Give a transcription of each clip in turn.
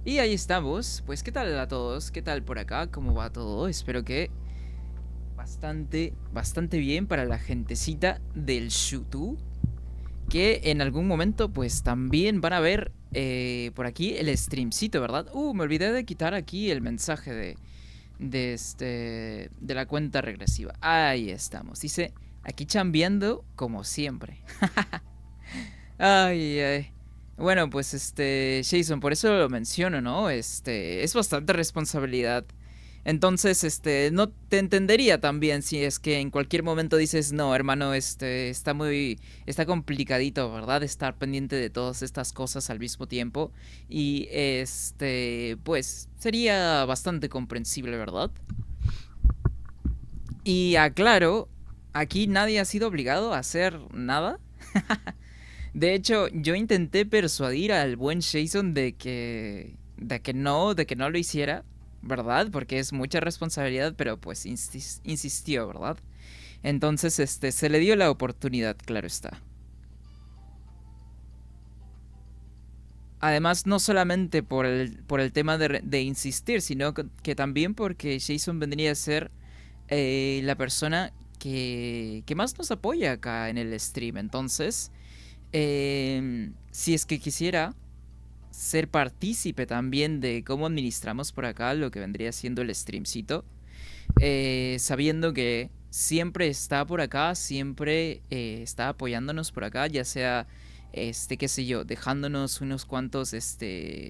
Y ahí estamos. Pues, ¿qué tal a todos? ¿Qué tal por acá? ¿Cómo va todo? Espero que bastante bien para la gentecita del YouTube. Que en algún momento, pues, también van a ver por aquí el streamcito, ¿verdad? Me olvidé de quitar aquí el mensaje de la cuenta regresiva. Ahí estamos. Dice, aquí chambeando como siempre. Ay, ay. Bueno, pues Jason, por eso lo menciono, ¿no? Es bastante responsabilidad. Entonces, no te entendería también si es que en cualquier momento dices, no, hermano, está complicadito, ¿verdad? Estar pendiente de todas estas cosas al mismo tiempo. Y, pues, sería bastante comprensible, ¿verdad? Y aclaro, aquí nadie ha sido obligado a hacer nada. De hecho, yo intenté persuadir al buen Jason de que no lo hiciera, ¿verdad? Porque es mucha responsabilidad, pero pues insistió, ¿verdad? Entonces, se le dio la oportunidad, claro está. Además, no solamente por el tema de insistir, sino que también porque Jason vendría a ser la persona que más nos apoya acá en el stream. Entonces, si es que quisiera ser partícipe también de cómo administramos por acá lo que vendría siendo el streamcito, sabiendo que siempre está por acá, siempre está apoyándonos por acá, ya sea, qué sé yo, dejándonos unos cuantos,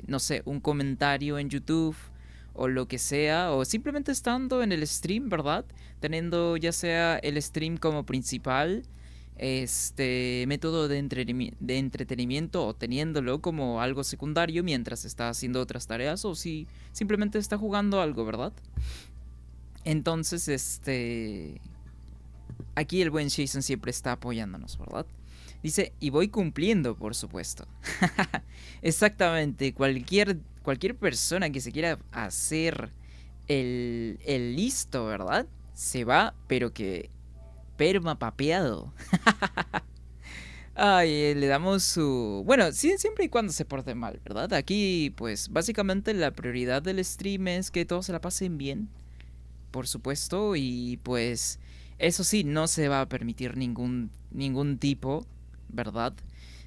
no sé, un comentario en YouTube o lo que sea, o simplemente estando en el stream, ¿verdad? Teniendo ya sea el stream como principal, método de entretenimiento o teniéndolo como algo secundario mientras está haciendo otras tareas o si simplemente está jugando algo, ¿verdad? Entonces, aquí el buen Jason siempre está apoyándonos, ¿verdad? Dice, y voy cumpliendo, por supuesto. Exactamente, cualquier persona que se quiera hacer el listo, ¿verdad? Se va, pero que perma papeado. Ay, le damos su... Bueno, sí, siempre y cuando se porte mal, ¿verdad? Aquí, pues, básicamente la prioridad del stream es que todos se la pasen bien, por supuesto, y pues, eso sí, no se va a permitir ningún tipo, ¿verdad?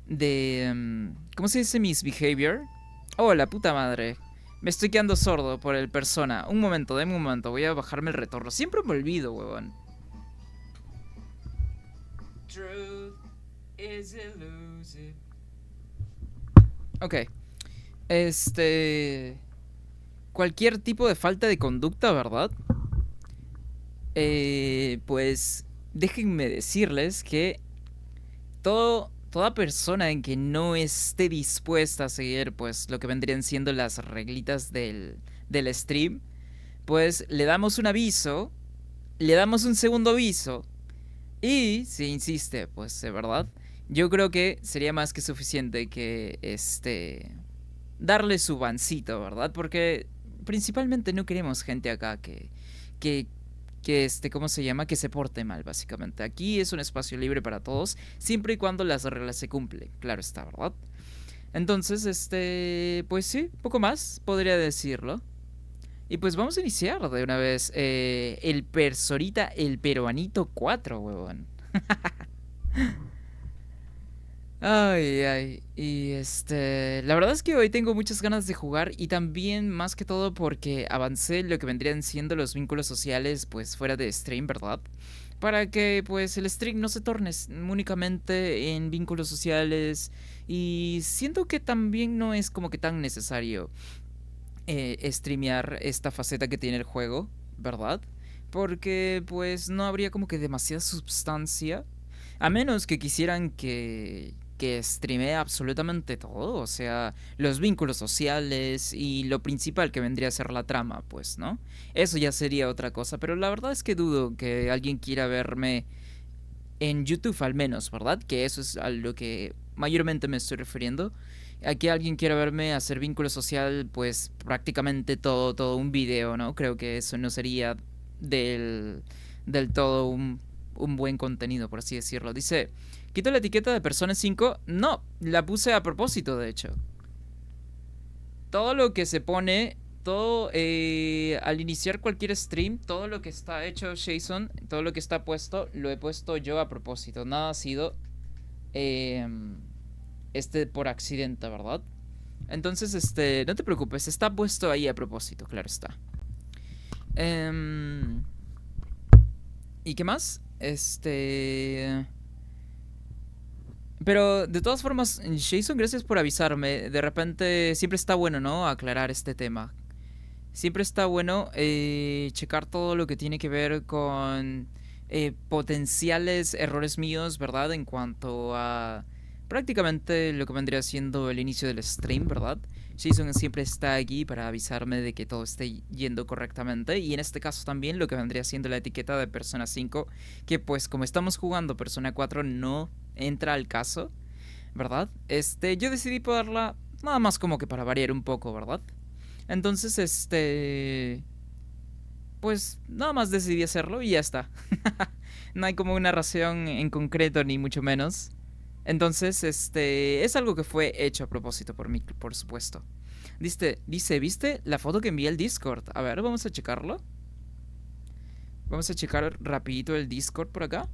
¿Cómo se dice misbehavior? Oh, la puta madre. Me estoy quedando sordo por el persona. Un momento, deme un momento, voy a bajarme el retorno. Siempre me olvido, huevón. Truth is elusive. Ok. Este... Cualquier tipo de falta de conducta, ¿verdad? Pues déjenme decirles que toda persona en que no esté dispuesta a seguir pues lo que vendrían siendo las reglitas del stream, pues le damos un aviso, le damos un segundo aviso y si insiste, pues de verdad, yo creo que sería más que suficiente que darle su bancito, ¿verdad? Porque principalmente no queremos gente acá que, ¿cómo se llama? Que se porte mal, básicamente. Aquí es un espacio libre para todos, siempre y cuando las reglas se cumplen, claro está, ¿verdad? Entonces, pues sí, poco más podría decirlo. Y pues vamos a iniciar de una vez el Persorita, el Peruanito 4, huevón. Ay, ay, y la verdad es que hoy tengo muchas ganas de jugar y también más que todo porque avancé lo que vendrían siendo los vínculos sociales pues fuera de stream, ¿verdad? Para que pues el stream no se torne únicamente en vínculos sociales y siento que también no es como que tan necesario streamear esta faceta que tiene el juego, ¿verdad? Porque pues no habría como que demasiada sustancia. A menos que quisieran que streamee absolutamente todo, o sea, los vínculos sociales y lo principal que vendría a ser la trama, pues, ¿no? Eso ya sería otra cosa, pero la verdad es que dudo que alguien quiera verme en YouTube al menos, ¿verdad? Que eso es a lo que mayormente me estoy refiriendo. Aquí alguien quiera verme hacer vínculo social, pues prácticamente todo un video, ¿no? Creo que eso no sería del, del todo un buen contenido, por así decirlo. Dice, ¿quito la etiqueta de Persona 5? No, la puse a propósito, de hecho. todo lo que se pone, todo al iniciar cualquier stream, todo lo que está hecho Jason, todo lo que está puesto, lo he puesto yo a propósito. Nada ha sido eh, por accidente, ¿verdad? Entonces, no te preocupes, está puesto ahí a propósito, claro está. Em, ¿Y qué más? Pero de todas formas, Jason, gracias por avisarme. De repente siempre está bueno, ¿no? Aclarar este tema. Siempre está bueno checar todo lo que tiene que ver con potenciales errores míos, ¿verdad? En cuanto a prácticamente lo que vendría siendo el inicio del stream, ¿verdad? Jason siempre está aquí para avisarme de que todo esté yendo correctamente. Y en este caso también lo que vendría siendo la etiqueta de Persona 5, que pues como estamos jugando Persona 4 no entra al caso, ¿verdad? Yo decidí ponerla nada más como que para variar un poco, ¿verdad? Entonces, pues nada más decidí hacerlo y ya está. No hay como una razón en concreto, ni mucho menos. Entonces, es algo que fue hecho a propósito por mí, por supuesto. Dice, ¿viste la foto que envié al Discord? A ver, vamos a checarlo. Vamos a checar rapidito el Discord por acá.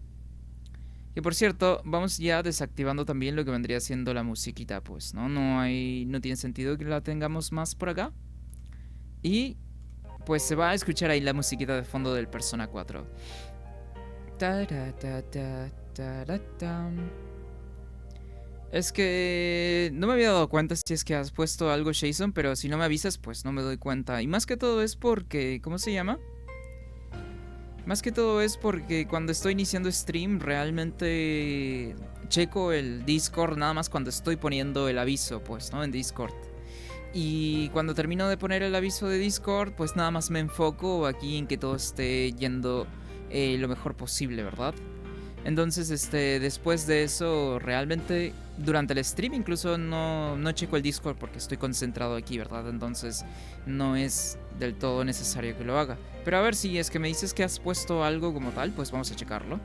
Y por cierto, vamos ya desactivando también lo que vendría siendo la musiquita, pues, ¿no? No tiene sentido que la tengamos más por acá. Y pues se va a escuchar ahí la musiquita de fondo del Persona 4. Es que no me había dado cuenta si es que has puesto algo, Jason, pero si no me avisas, pues no me doy cuenta. Y más que todo es porque, ¿cómo se llama? Más que todo es porque cuando estoy iniciando stream realmente checo el Discord nada más cuando estoy poniendo el aviso, pues, ¿no? En Discord. Y cuando termino de poner el aviso de Discord, pues nada más me enfoco aquí en que todo esté yendo lo mejor posible, ¿verdad? Entonces, después de eso, realmente durante el stream incluso no checo el Discord porque estoy concentrado aquí, ¿verdad? Entonces no es del todo necesario que lo haga. Pero a ver, si es que me dices que has puesto algo como tal, pues vamos a checarlo.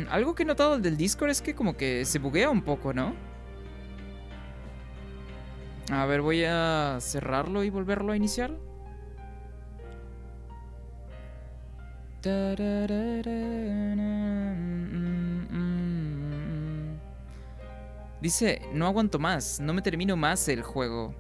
Algo que he notado del Discord es que como que se buguea un poco, ¿no? A ver, voy a cerrarlo y volverlo a iniciar. Dice, no aguanto más, no me termino más el juego.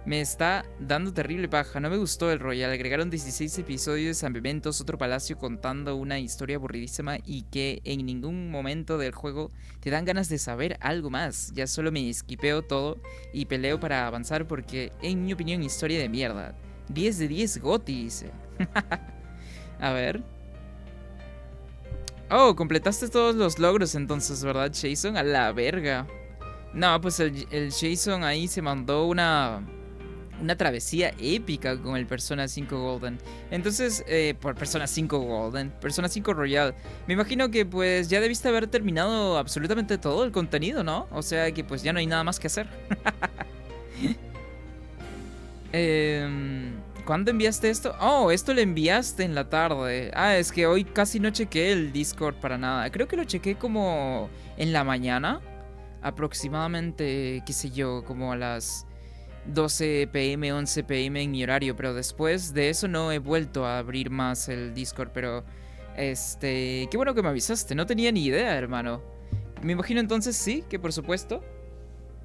Me está dando terrible paja, no me gustó el Royal. Agregaron 16 episodios, eventos, otro palacio contando una historia aburridísima y que en ningún momento del juego te dan ganas de saber algo más. Ya solo me esquipeo todo y peleo para avanzar porque, en mi opinión, historia de mierda. 10 de 10 GOTY, dice. A ver. Oh, completaste todos los logros entonces, ¿verdad, Jason? A la verga. No, pues el Jason ahí se mandó una travesía épica con el Persona 5 Golden. Entonces, por Persona 5 Golden, Persona 5 Royal. Me imagino que pues ya debiste haber terminado absolutamente todo el contenido, ¿no? O sea que pues ya no hay nada más que hacer. ¿Cuándo enviaste esto? Oh, esto lo enviaste en la tarde. Ah, es que hoy casi no chequé el Discord para nada. Creo que lo chequé como en la mañana. Aproximadamente, qué sé yo, como a las 12 pm, 11 pm en mi horario. Pero después de eso no he vuelto a abrir más el Discord. Pero, qué bueno que me avisaste. No tenía ni idea, hermano. Me imagino entonces sí, que por supuesto.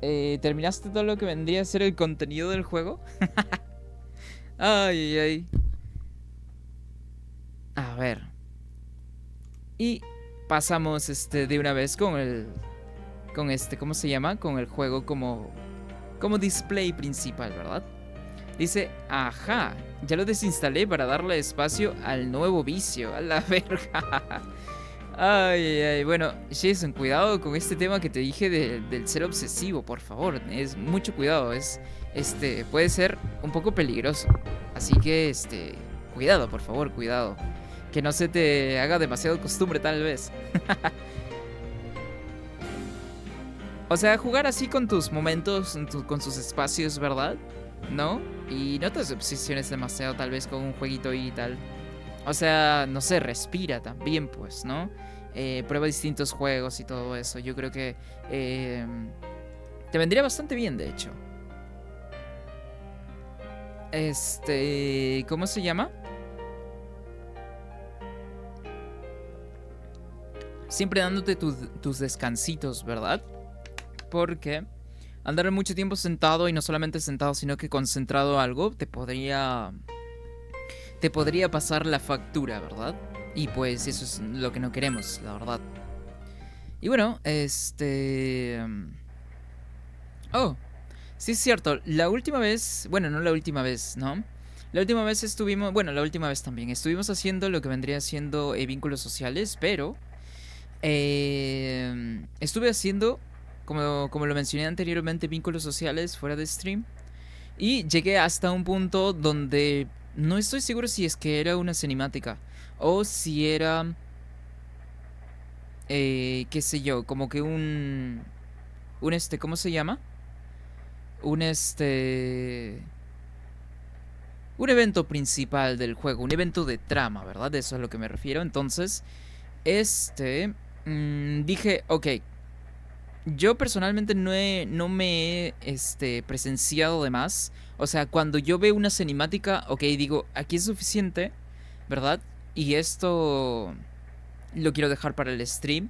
¿Terminaste todo lo que vendría a ser el contenido del juego? Ay, ay, ay. A ver. Y pasamos de una vez con el ¿cómo se llama? Con el juego como display principal, ¿verdad? Dice, ajá, ya lo desinstalé para darle espacio al nuevo vicio, a la verga. Ay, ay, ay. Bueno, Jason, cuidado con este tema que te dije del ser obsesivo, por favor. Es mucho cuidado, puede ser un poco peligroso. Así que, cuidado, por favor, cuidado. Que no se te haga demasiado costumbre, tal vez. O sea, jugar así con tus momentos, con sus espacios, ¿verdad? ¿No? Y no te obsesiones demasiado, tal vez, con un jueguito y tal. O sea, no sé, respira también, pues, ¿no? Prueba distintos juegos y todo eso. Yo creo que te vendría bastante bien, de hecho. ¿Cómo se llama? Siempre dándote tus descansitos, ¿verdad? Porque andar mucho tiempo sentado y no solamente sentado, sino que concentrado algo, te podría pasar la factura, ¿verdad? Y pues eso es lo que no queremos, la verdad. Y bueno, Oh, sí es cierto, la última vez, bueno, no la última vez, ¿no? La última vez estuvimos, bueno, la última vez también, estuvimos haciendo lo que vendría siendo vínculos sociales, pero estuve haciendo, como lo mencioné anteriormente, vínculos sociales fuera de stream. Y llegué hasta un punto donde no estoy seguro si es que era una cinemática o si era, qué sé yo, como que ¿cómo se llama? Un un evento principal del juego, un evento de trama, ¿verdad? Eso es a lo que me refiero. Entonces, dije, ok, yo personalmente no me he presenciado de más. O sea, cuando yo veo una cinemática, ok, digo, aquí es suficiente, ¿verdad? Y esto lo quiero dejar para el stream.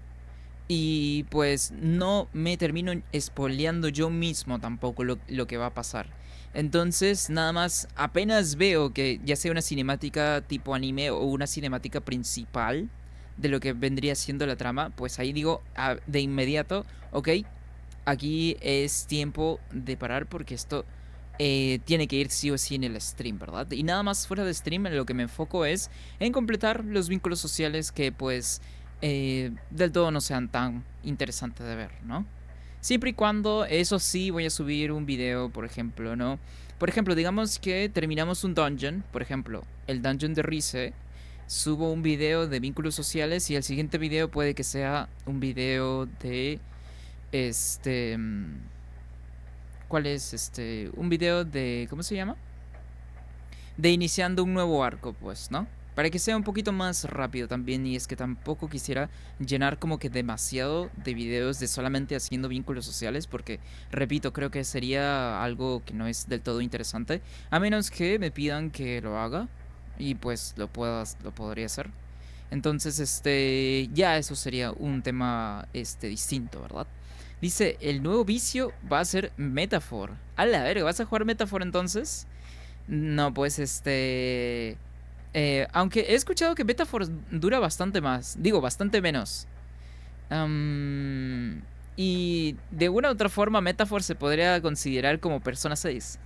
Y pues no me termino spoileando yo mismo tampoco lo que va a pasar. Entonces, nada más, apenas veo que ya sea una cinemática tipo anime o una cinemática principal de lo que vendría siendo la trama, pues ahí digo de inmediato, ok, aquí es tiempo de parar porque esto tiene que ir sí o sí en el stream, ¿verdad? Y nada más fuera de stream en lo que me enfoco es en completar los vínculos sociales que pues del todo no sean tan interesantes de ver, ¿no? Siempre y cuando, eso sí, voy a subir un video, por ejemplo, ¿no? Por ejemplo, digamos que terminamos un dungeon, por ejemplo, el dungeon de Rize, subo un video de vínculos sociales y el siguiente video puede que sea un video de este. ¿Cuál es? Un video de. ¿Cómo se llama? De iniciando un nuevo arco, pues, ¿no? Para que sea un poquito más rápido también. Y es que tampoco quisiera llenar como que demasiado de videos de solamente haciendo vínculos sociales. Porque, repito, creo que sería algo que no es del todo interesante. A menos que me pidan que lo haga. Y pues lo podría hacer. Entonces, ya eso sería un tema, distinto, ¿verdad? Dice, el nuevo vicio va a ser Metaphor. A la verga, ¿vas a jugar Metaphor entonces? No, pues, aunque he escuchado que Metaphor dura bastante más. Digo, bastante menos. Y de una u otra forma, Metaphor se podría considerar como Persona 6.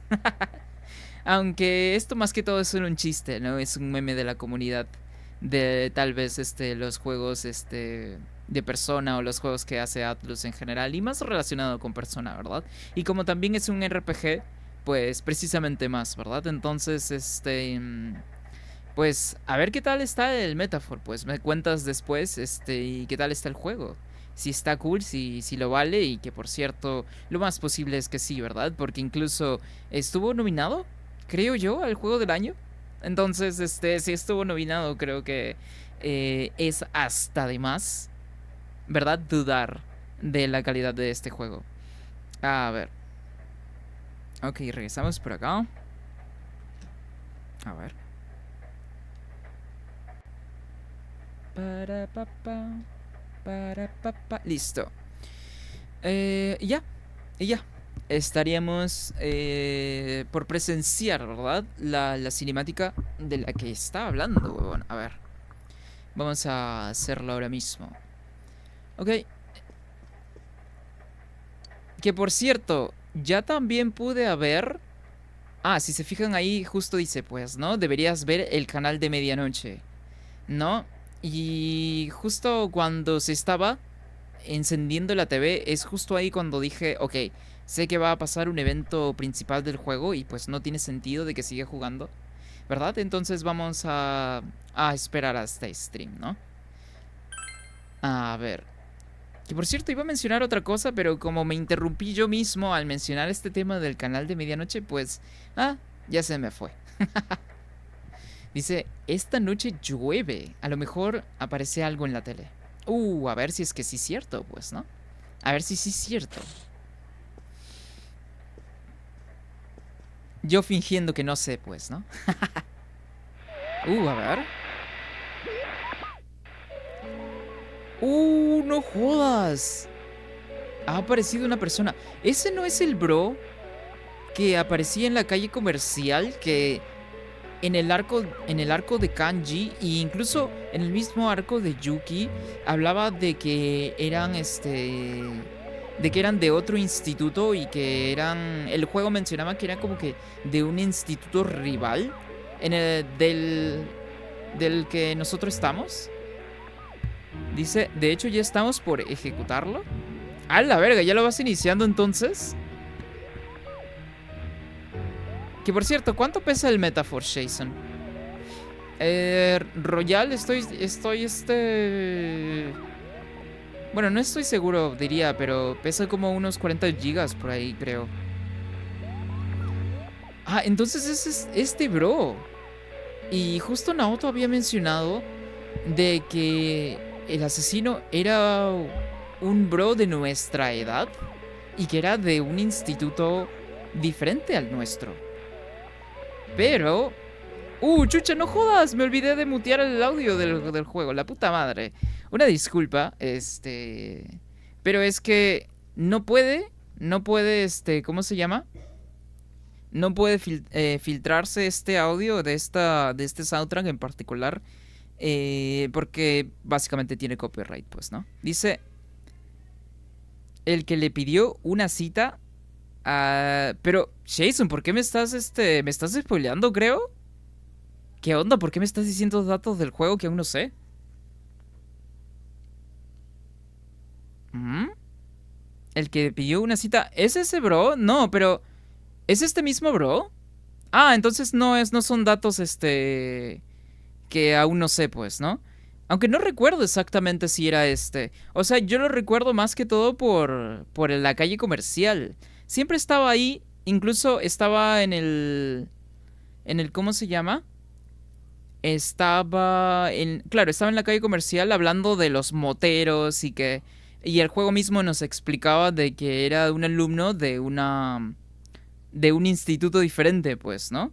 Aunque esto más que todo es solo un chiste, ¿no? Es un meme de la comunidad de tal vez los juegos de Persona o los juegos que hace Atlus en general y más relacionado con Persona, ¿verdad? Y como también es un RPG, pues precisamente más, ¿verdad? Entonces, pues a ver qué tal está el Metaphor, pues me cuentas después, y qué tal está el juego. Si está cool, si lo vale y que por cierto, lo más posible es que sí, ¿verdad? Porque incluso estuvo nominado, creo yo, al juego del año. Entonces, si estuvo nominado, creo que es hasta de más, ¿verdad? Dudar de la calidad de este juego. A ver. Ok, regresamos por acá. A ver. Para papá. Para papá. Listo. Ya. Y ya. Estaríamos por presenciar, ¿verdad? La cinemática de la que estaba hablando, huevón. A ver. Vamos a hacerlo ahora mismo. Ok. Que por cierto, ya también pude haber. Ah, si se fijan ahí, justo dice, pues, ¿no? Deberías ver el canal de medianoche, ¿no? Y justo cuando se estaba encendiendo la TV, es justo ahí cuando dije, ok, sé que va a pasar un evento principal del juego y pues no tiene sentido de que siga jugando, ¿verdad? Entonces vamos a esperar hasta stream, ¿no? A ver. Que por cierto, iba a mencionar otra cosa, pero como me interrumpí yo mismo al mencionar este tema del canal de medianoche, pues... Ah, ya se me fue. Dice, esta noche llueve. A lo mejor aparece algo en la tele. A ver si es que sí es cierto, pues, ¿no? A ver si sí es cierto. Yo fingiendo que no sé, pues, ¿no? A ver. No jodas. Ha aparecido una persona. ¿Ese no es el bro que aparecía en la calle comercial? Que en el arco de Kanji e incluso en el mismo arco de Yuki hablaba de que eran de que eran de otro instituto y que eran el juego mencionaba que eran como que de un instituto rival en el del que nosotros estamos. Dice, de hecho ya estamos por ejecutarlo. A la verga, ya lo vas iniciando entonces. Que por cierto, ¿cuánto pesa el Metaforce, Jason? Royal, bueno, no estoy seguro, diría, pero pesa como unos 40 gigas por ahí, creo. Ah, entonces ese es este bro. Y justo Naoto había mencionado de que el asesino era un bro de nuestra edad y que era de un instituto diferente al nuestro. Pero chucha, no jodas, me olvidé de mutear el audio del juego, la puta madre. Una disculpa, pero es que no puede, ¿cómo se llama? No puede filtrarse este audio de este soundtrack en particular, porque básicamente tiene copyright, pues, ¿no? Dice, el que le pidió una cita pero, Jason, ¿por qué me estás spoileando, creo? ¿Qué onda? ¿Por qué me estás diciendo datos del juego que aún no sé? ¿Mm? El que pidió una cita, ¿es ese bro? No, pero ¿es este mismo bro? Ah, entonces no son datos que aún no sé, pues, ¿no? Aunque no recuerdo exactamente si era este. O sea, yo lo recuerdo más que todo por la calle comercial. Siempre estaba ahí, incluso estaba en el ¿cómo se llama? Estaba en la calle comercial hablando de los moteros y el juego mismo nos explicaba de que era un alumno de un instituto diferente, pues, ¿no?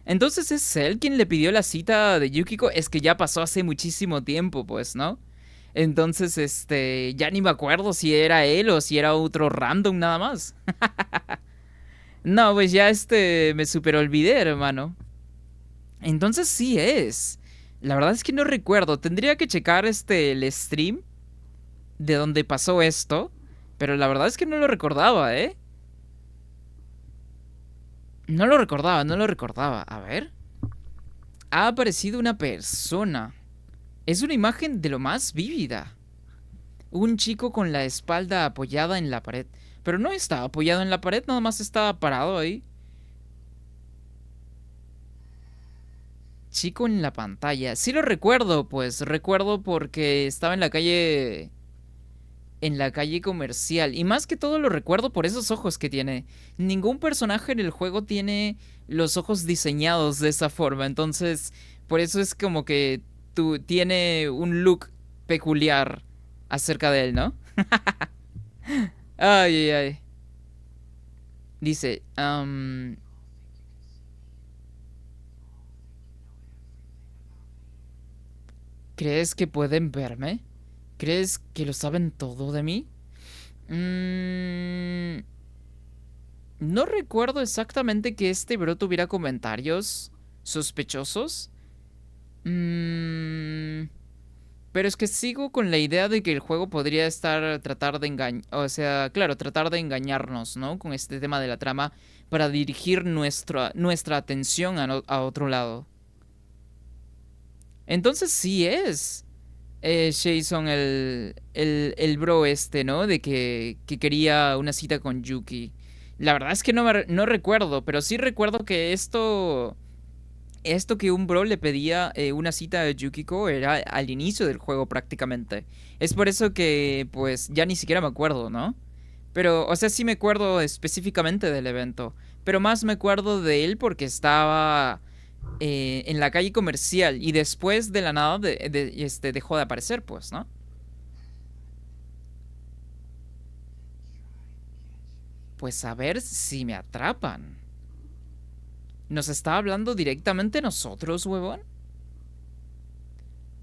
Entonces es él quien le pidió la cita de Yukiko, es que ya pasó hace muchísimo tiempo, pues, ¿no? Entonces, ya ni me acuerdo si era él o si era otro random nada más. No, pues ya me super olvidé, hermano. Entonces sí es. La verdad es que no recuerdo. Tendría que checar el stream de donde pasó esto. Pero la verdad es que no lo recordaba, ¿eh? No lo recordaba, no lo recordaba. A ver. Ha aparecido una persona. Es una imagen de lo más vívida. Un chico con la espalda apoyada en la pared. Pero no estaba apoyado en la pared, nada más estaba parado ahí. Chico en la pantalla. Sí lo recuerdo, pues. Recuerdo porque estaba en la calle comercial. Y más que todo lo recuerdo por esos ojos que tiene. Ningún personaje en el juego tiene los ojos diseñados de esa forma. Entonces, por eso es como que tiene un look peculiar acerca de él, ¿no? Ay, ay, ay. Dice, ¿crees que pueden verme? ¿Crees que lo saben todo de mí? Mmm... No recuerdo exactamente que este bro tuviera comentarios sospechosos. Mmm... Pero es que sigo con la idea de que el juego podría tratar de engañar, o sea, claro, tratar de engañarnos, ¿no? Con este tema de la trama para dirigir nuestra atención a otro lado. Entonces sí es Jason el bro ¿no? De que quería una cita con Yuki. La verdad es que no recuerdo, pero sí recuerdo que esto que un bro le pedía una cita a Yukiko era al inicio del juego prácticamente. Es por eso que pues ya ni siquiera me acuerdo, ¿no? Pero, o sea, sí me acuerdo específicamente del evento. Pero más me acuerdo de él porque estaba en la calle comercial y después de la nada dejó de aparecer, pues, ¿no? Pues a ver si me atrapan. ¿Nos está hablando directamente a nosotros, huevón?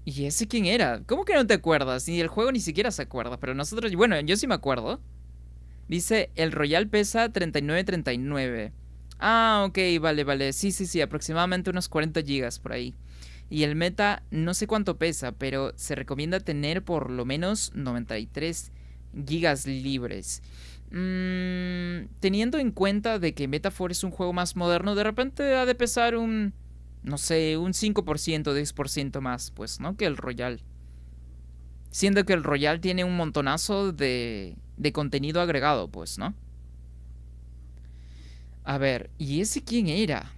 ¿Y ese quién era? ¿Cómo que no te acuerdas? Ni el juego ni siquiera se acuerda, pero nosotros, bueno, yo sí me acuerdo. Dice, el Royal pesa 39.39. Ah, ok, vale, vale. Sí, sí, sí, aproximadamente unos 40 gigas por ahí. Y el Meta no sé cuánto pesa, pero se recomienda tener por lo menos 93 gigas libres. Teniendo en cuenta de que Metaphor es un juego más moderno, de repente ha de pesar un, no sé, un 5%, 10% más, pues, ¿no? Que el Royal. Siendo que el Royal tiene un montonazo de contenido agregado, pues, ¿no? A ver, ¿y ese quién era?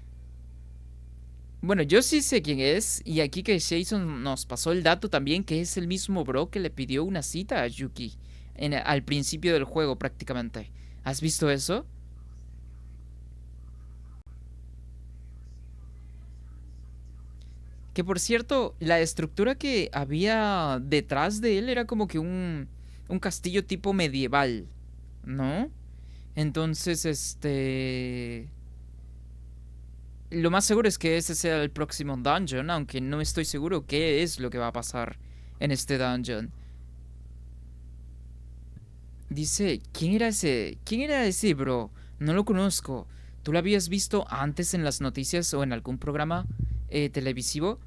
Bueno, yo sí sé quién es, y aquí que Jason nos pasó el dato también, que es el mismo bro que le pidió una cita a Yuki al principio del juego prácticamente. ¿Has visto eso? Que por cierto, la estructura que había detrás de él era como que un castillo tipo medieval, ¿no? Entonces, lo más seguro es que ese sea el próximo dungeon, aunque no estoy seguro qué es lo que va a pasar en este dungeon. Dice, ¿quién era ese? ¿Quién era ese, bro? No lo conozco. ¿Tú lo habías visto antes en las noticias o en algún programa televisivo?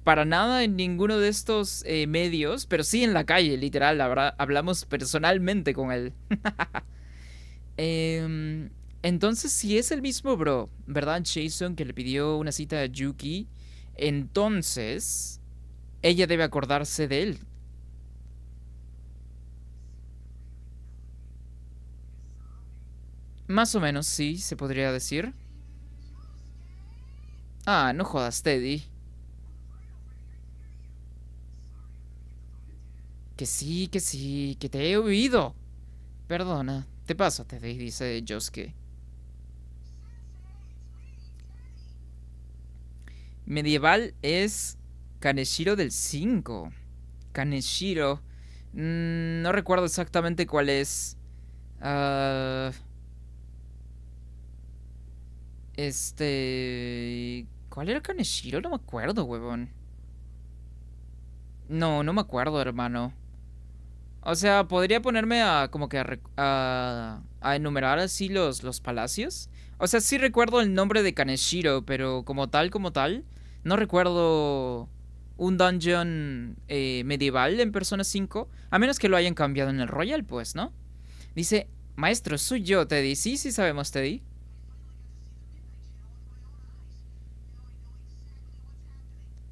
Para nada en ninguno de estos medios, pero sí en la calle, literal. Hablamos personalmente con él. Em, entonces, si es el mismo bro, ¿verdad? Jason que le pidió una cita a Yuki, entonces ella debe acordarse de él. Más o menos, sí, se podría decir. Ah, no jodas, Teddy. Que sí, que te he oído. Perdona, te paso, Teddy, dice Josuke. Medieval es Kaneshiro del 5. Kaneshiro. No recuerdo exactamente cuál es. Ah, ¿Cuál era Kaneshiro? No me acuerdo, huevón. No, no me acuerdo, hermano. O sea, podría ponerme a como que a enumerar así los palacios. O sea, sí recuerdo el nombre de Kaneshiro, pero como tal, no recuerdo un dungeon medieval en Persona 5, a menos que lo hayan cambiado en el Royal, pues, ¿no? Dice, maestro, soy yo, Teddy. Sí, sí sabemos, Teddy.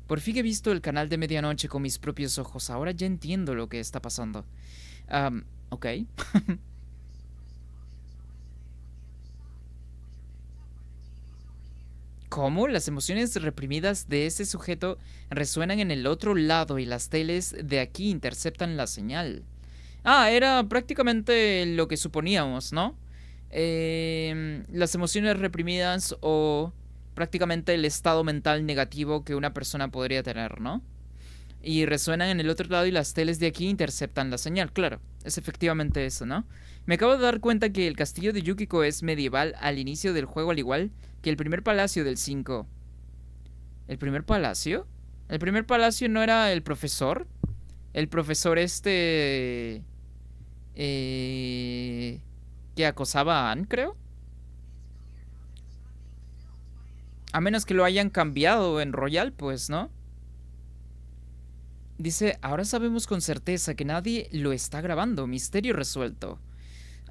Por fin he visto el canal de medianoche con mis propios ojos. Ahora ya entiendo lo que está pasando. Ok. ¿Cómo? Las emociones reprimidas de ese sujeto resuenan en el otro lado y las teles de aquí interceptan la señal. Ah, era prácticamente lo que suponíamos, ¿no? Las emociones reprimidas o prácticamente el estado mental negativo que una persona podría tener, ¿no? Y resuenan en el otro lado y las teles de aquí interceptan la señal, claro. Es efectivamente eso, ¿no? Me acabo de dar cuenta que el castillo de Yukiko es medieval al inicio del juego, al igual que el primer palacio del 5. ¿El primer palacio? ¿El primer palacio no era el profesor? El profesor Eh, que acosaba a Anne, creo. A menos que lo hayan cambiado en Royal, pues, ¿no? Dice, ahora sabemos con certeza que nadie lo está grabando. Misterio resuelto.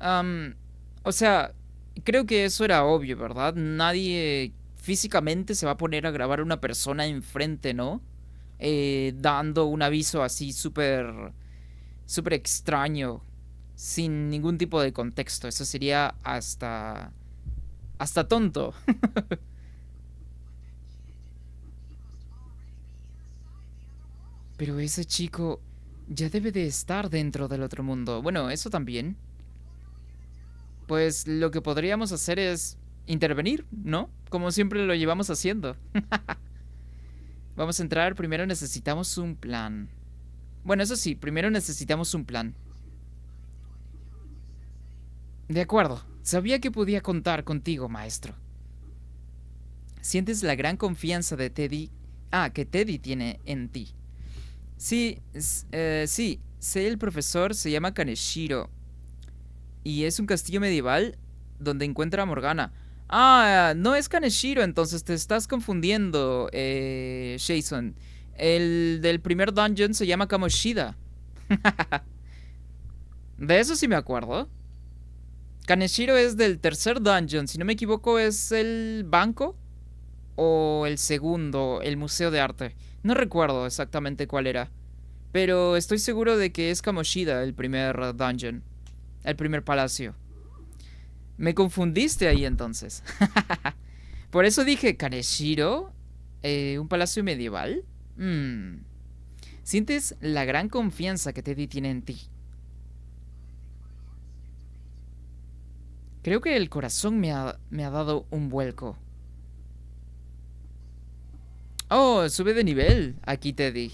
Am, o sea, creo que eso era obvio, ¿verdad? Nadie físicamente se va a poner a grabar a una persona enfrente, ¿no? Dando un aviso así súper, súper extraño, sin ningún tipo de contexto. Eso sería hasta tonto. Pero ese chico ya debe de estar dentro del otro mundo. Bueno, eso también. Pues lo que podríamos hacer es intervenir, ¿no? Como siempre lo llevamos haciendo. Vamos a entrar, primero necesitamos un plan. Bueno, eso sí, primero necesitamos un plan. De acuerdo, sabía que podía contar contigo, maestro. Sientes la gran confianza de Teddy. Ah, que Teddy tiene en ti. Sí, sí, sé el profesor, se llama Kaneshiro. Y es un castillo medieval donde encuentra a Morgana. Ah, no es Kaneshiro, entonces te estás confundiendo, Jason. El del primer dungeon se llama Kamoshida. De eso sí me acuerdo. Kaneshiro es del tercer dungeon, si no me equivoco es el banco o el segundo, el museo de arte. No recuerdo exactamente cuál era, pero estoy seguro de que es Kamoshida el primer dungeon, el primer palacio. Me confundiste ahí entonces. Por eso dije, Kaneshiro, un palacio medieval. Mm. Sientes la gran confianza que Teddy tiene en ti. Creo que el corazón me ha dado un vuelco. Oh, sube de nivel aquí, Teddy.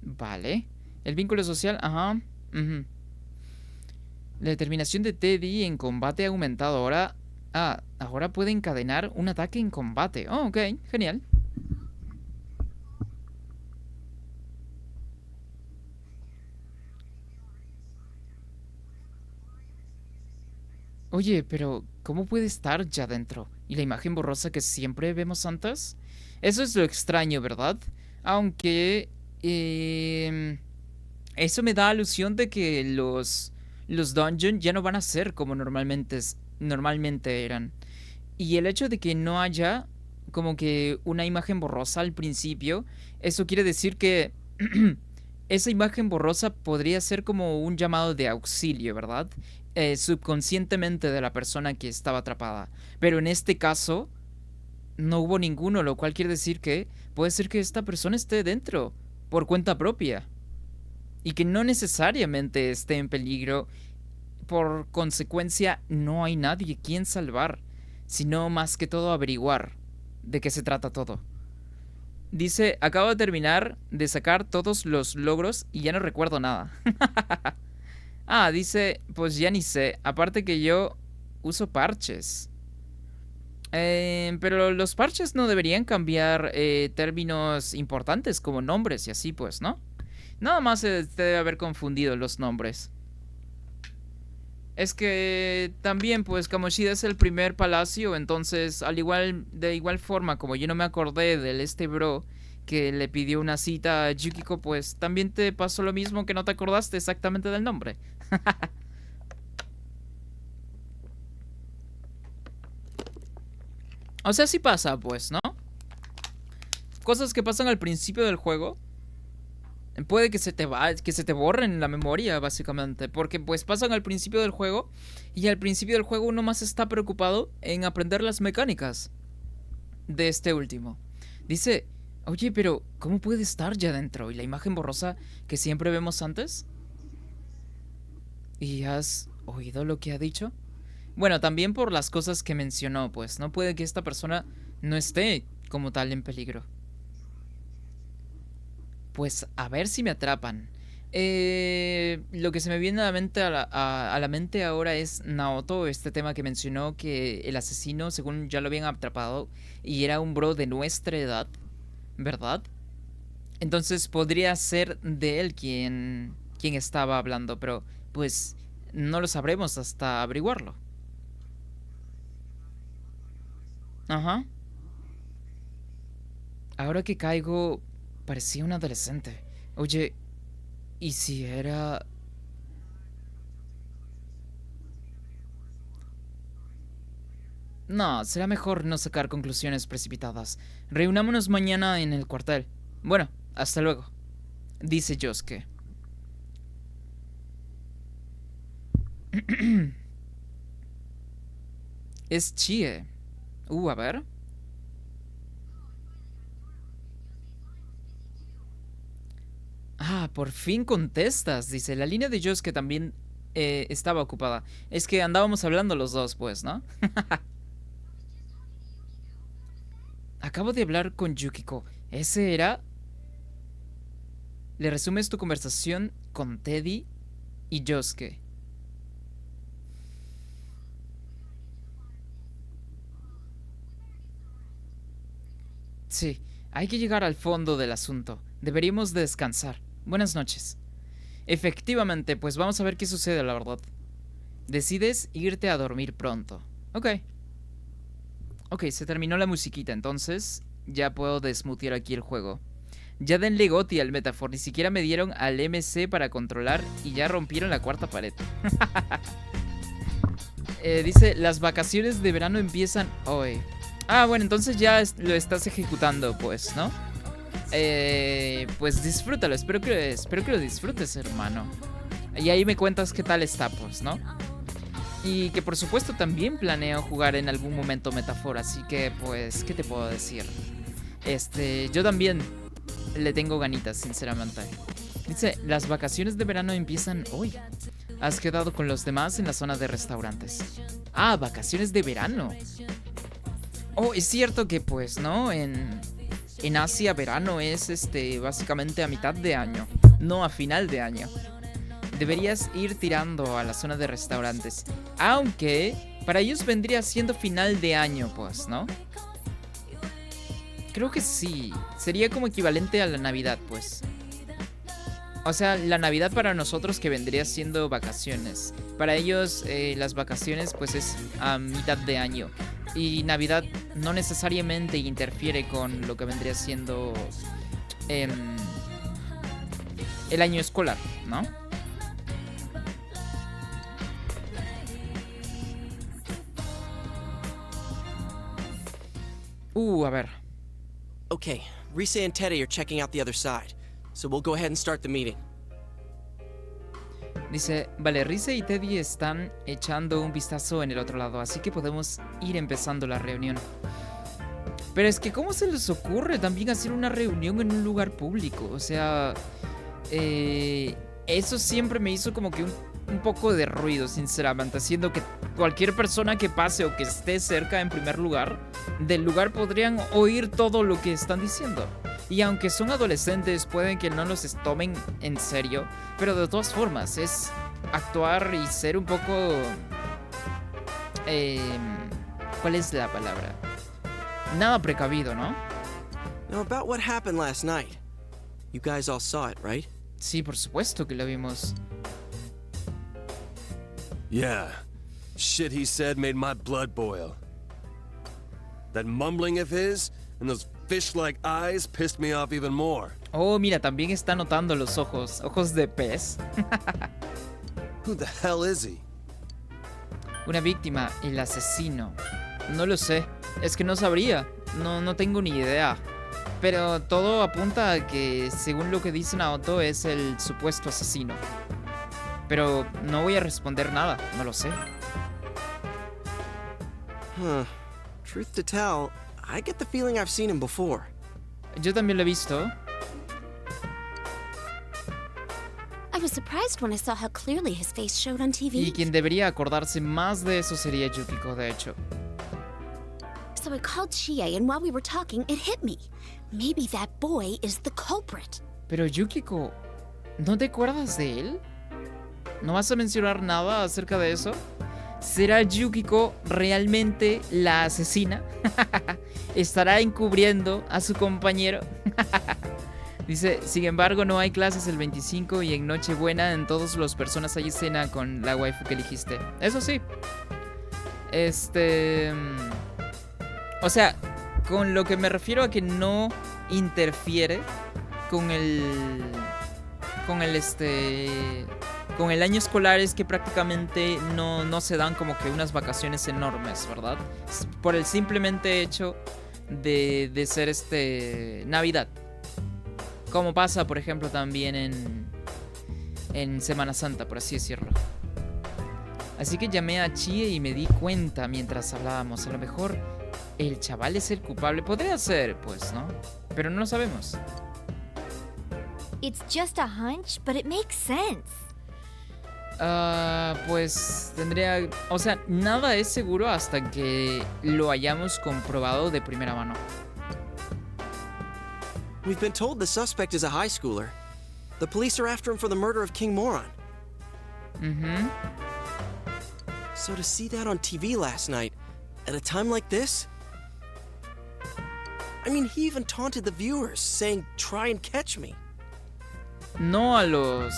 Vale. El vínculo social, ajá. Ujú. La determinación de Teddy en combate ha aumentado. Ahora. Ah, ahora puede encadenar un ataque en combate. Oh, ok, genial. Oye, pero ¿cómo puede estar ya dentro? ¿Y la imagen borrosa que siempre vemos antes? Eso es lo extraño, ¿verdad? Aunque... em, eso me da alusión de que los dungeons ya no van a ser como normalmente eran. Y el hecho de que no haya como que una imagen borrosa al principio, eso quiere decir que esa imagen borrosa podría ser como un llamado de auxilio, ¿verdad? Subconscientemente de la persona que estaba atrapada. Pero en este caso no hubo ninguno, lo cual quiere decir que puede ser que esta persona esté dentro por cuenta propia y que no necesariamente esté en peligro. Por consecuencia, no hay nadie quien salvar, sino más que todo averiguar de qué se trata todo. Dice, acabo de terminar de sacar todos los logros y ya no recuerdo nada. Ah, dice, pues ya ni sé, aparte que yo uso parches. Pero los parches no deberían cambiar términos importantes como nombres y así pues, ¿no? Nada más se debe haber confundido los nombres. Es que también, pues, Kamoshida es el primer palacio, entonces, de igual forma, como yo no me acordé del este bro que le pidió una cita a Yukiko, pues también te pasó lo mismo que no te acordaste exactamente del nombre. O sea, sí pasa, pues, ¿no? Cosas que pasan al principio del juego. Puede que se te borren la memoria, básicamente. Porque pues pasan al principio del juego. Y al principio del juego uno más está preocupado en aprender las mecánicas de este último. Dice, oye, pero ¿cómo puede estar ya dentro? ¿Y la imagen borrosa que siempre vemos antes? ¿Y has oído lo que ha dicho? Bueno, también por las cosas que mencionó, pues no puede que esta persona no esté como tal en peligro. Pues a ver si me atrapan. Lo que se me viene a la mente, a la mente ahora es Naoto, este tema que mencionó que el asesino, según ya lo habían atrapado, y era un bro de nuestra edad, ¿verdad? Entonces podría ser de él quien estaba hablando, pero pues no lo sabremos hasta averiguarlo. Ajá. Ahora que caigo, parecía un adolescente. Oye, ¿y si era... No, será mejor no sacar conclusiones precipitadas. Reunámonos mañana en el cuartel. Bueno, hasta luego, dice Yosuke. Es Chie. A ver. Ah, por fin contestas, dice. La línea de Yosuke también estaba ocupada. Es que andábamos hablando los dos, pues, ¿no? Acabo de hablar con Yukiko. Ese era... Le resumes tu conversación con Teddy y Yosuke. Sí, hay que llegar al fondo del asunto. Deberíamos descansar. Buenas noches. Efectivamente, pues vamos a ver qué sucede, la verdad. Decides irte a dormir pronto. Ok. Ok, se terminó la musiquita, entonces ya puedo desmutear aquí el juego. Ya denle goti al Metafor, ni siquiera me dieron al MC para controlar y ya rompieron la cuarta pared. Dice, las vacaciones de verano empiezan hoy. Ah, bueno, entonces ya lo estás ejecutando, pues, ¿no? Pues disfrútalo, espero que lo disfrutes, hermano. Y ahí me cuentas qué tal está, pues, ¿no? Y que por supuesto también planeo jugar en algún momento Metafor, así que pues, ¿qué te puedo decir? Yo también le tengo ganitas, sinceramente. Dice, las vacaciones de verano empiezan hoy. Has quedado con los demás en la zona de restaurantes. Ah, vacaciones de verano. Oh, es cierto que pues, ¿no? En Asia verano es básicamente a mitad de año, no a final de año. Deberías ir tirando a la zona de restaurantes. Aunque para ellos vendría siendo final de año, pues, ¿no? Creo que sí. Sería como equivalente a la Navidad, pues. O sea, la Navidad para nosotros que vendría siendo vacaciones. Para ellos las vacaciones pues es a mitad de año. Y Navidad no necesariamente interfiere con lo que vendría siendo el año escolar, ¿no? A ver. Okay, Risa and Teddy are checking out the other side, so we'll go ahead and start the meeting. Dice, vale, Risa y Teddy están echando un vistazo en el otro lado, así que podemos ir empezando la reunión. Pero es que, ¿cómo se les ocurre también hacer una reunión en un lugar público? O sea, eso siempre me hizo como que un poco de ruido, sinceramente, haciendo que cualquier persona que pase o que esté cerca en primer lugar del lugar podrían oír todo lo que están diciendo. Y aunque son adolescentes, pueden que no los tomen en serio, pero de todas formas es actuar y ser un poco... ¿cuál es la palabra? Nada precavido, ¿no? Now, about what happened last night. You guys all saw it, right? Sí, por supuesto que lo vimos. Yeah. Shit he said made my blood boil. That mumbling of his and those fish-like eyes pissed me off even more. Oh, mira, también está notando los ojos. Ojos de pez. Who the hell is he? Una víctima, el asesino. No lo sé. Es que no sabría. No tengo ni idea. Pero todo apunta a que, según lo que dice Naoto, es el supuesto asesino. Pero no voy a responder nada. No lo sé. Huh. Truth to tell, I get the feeling I've seen him before. Yo también lo he visto. I was surprised when I saw how clearly his face showed on TV. Y quien debería acordarse más de eso sería Yukiko, de hecho. So I called Chie, and while we were talking, it hit me. Maybe that boy is the culprit. Pero Yukiko, ¿no te acuerdas de él? ¿No vas a mencionar nada acerca de eso? ¿Será Yukiko realmente la asesina? ¿Estará encubriendo a su compañero? Dice, sin embargo, no hay clases el 25 y en Nochebuena en todas las personas hay cena con la waifu que elegiste. Eso sí. O sea, con lo que me refiero a que no interfiere con con el año escolar es que prácticamente no se dan como que unas vacaciones enormes, ¿verdad? Por el simplemente hecho de ser Navidad. Como pasa, por ejemplo, también en Semana Santa, por así decirlo. Así que llamé a Chie y me di cuenta mientras hablábamos. A lo mejor el chaval es el culpable. Podría ser, pues, ¿no? Pero no lo sabemos. It's just a hunch, but it makes sense. Pues tendría... O sea, nada es seguro hasta que lo hayamos comprobado de primera mano. We've been told the suspect is a high schooler. The police are after him for the murder of King Moron. So to see that on TV last night, at a time like this? I mean, he even taunted the viewers, saying, try and catch me. No a los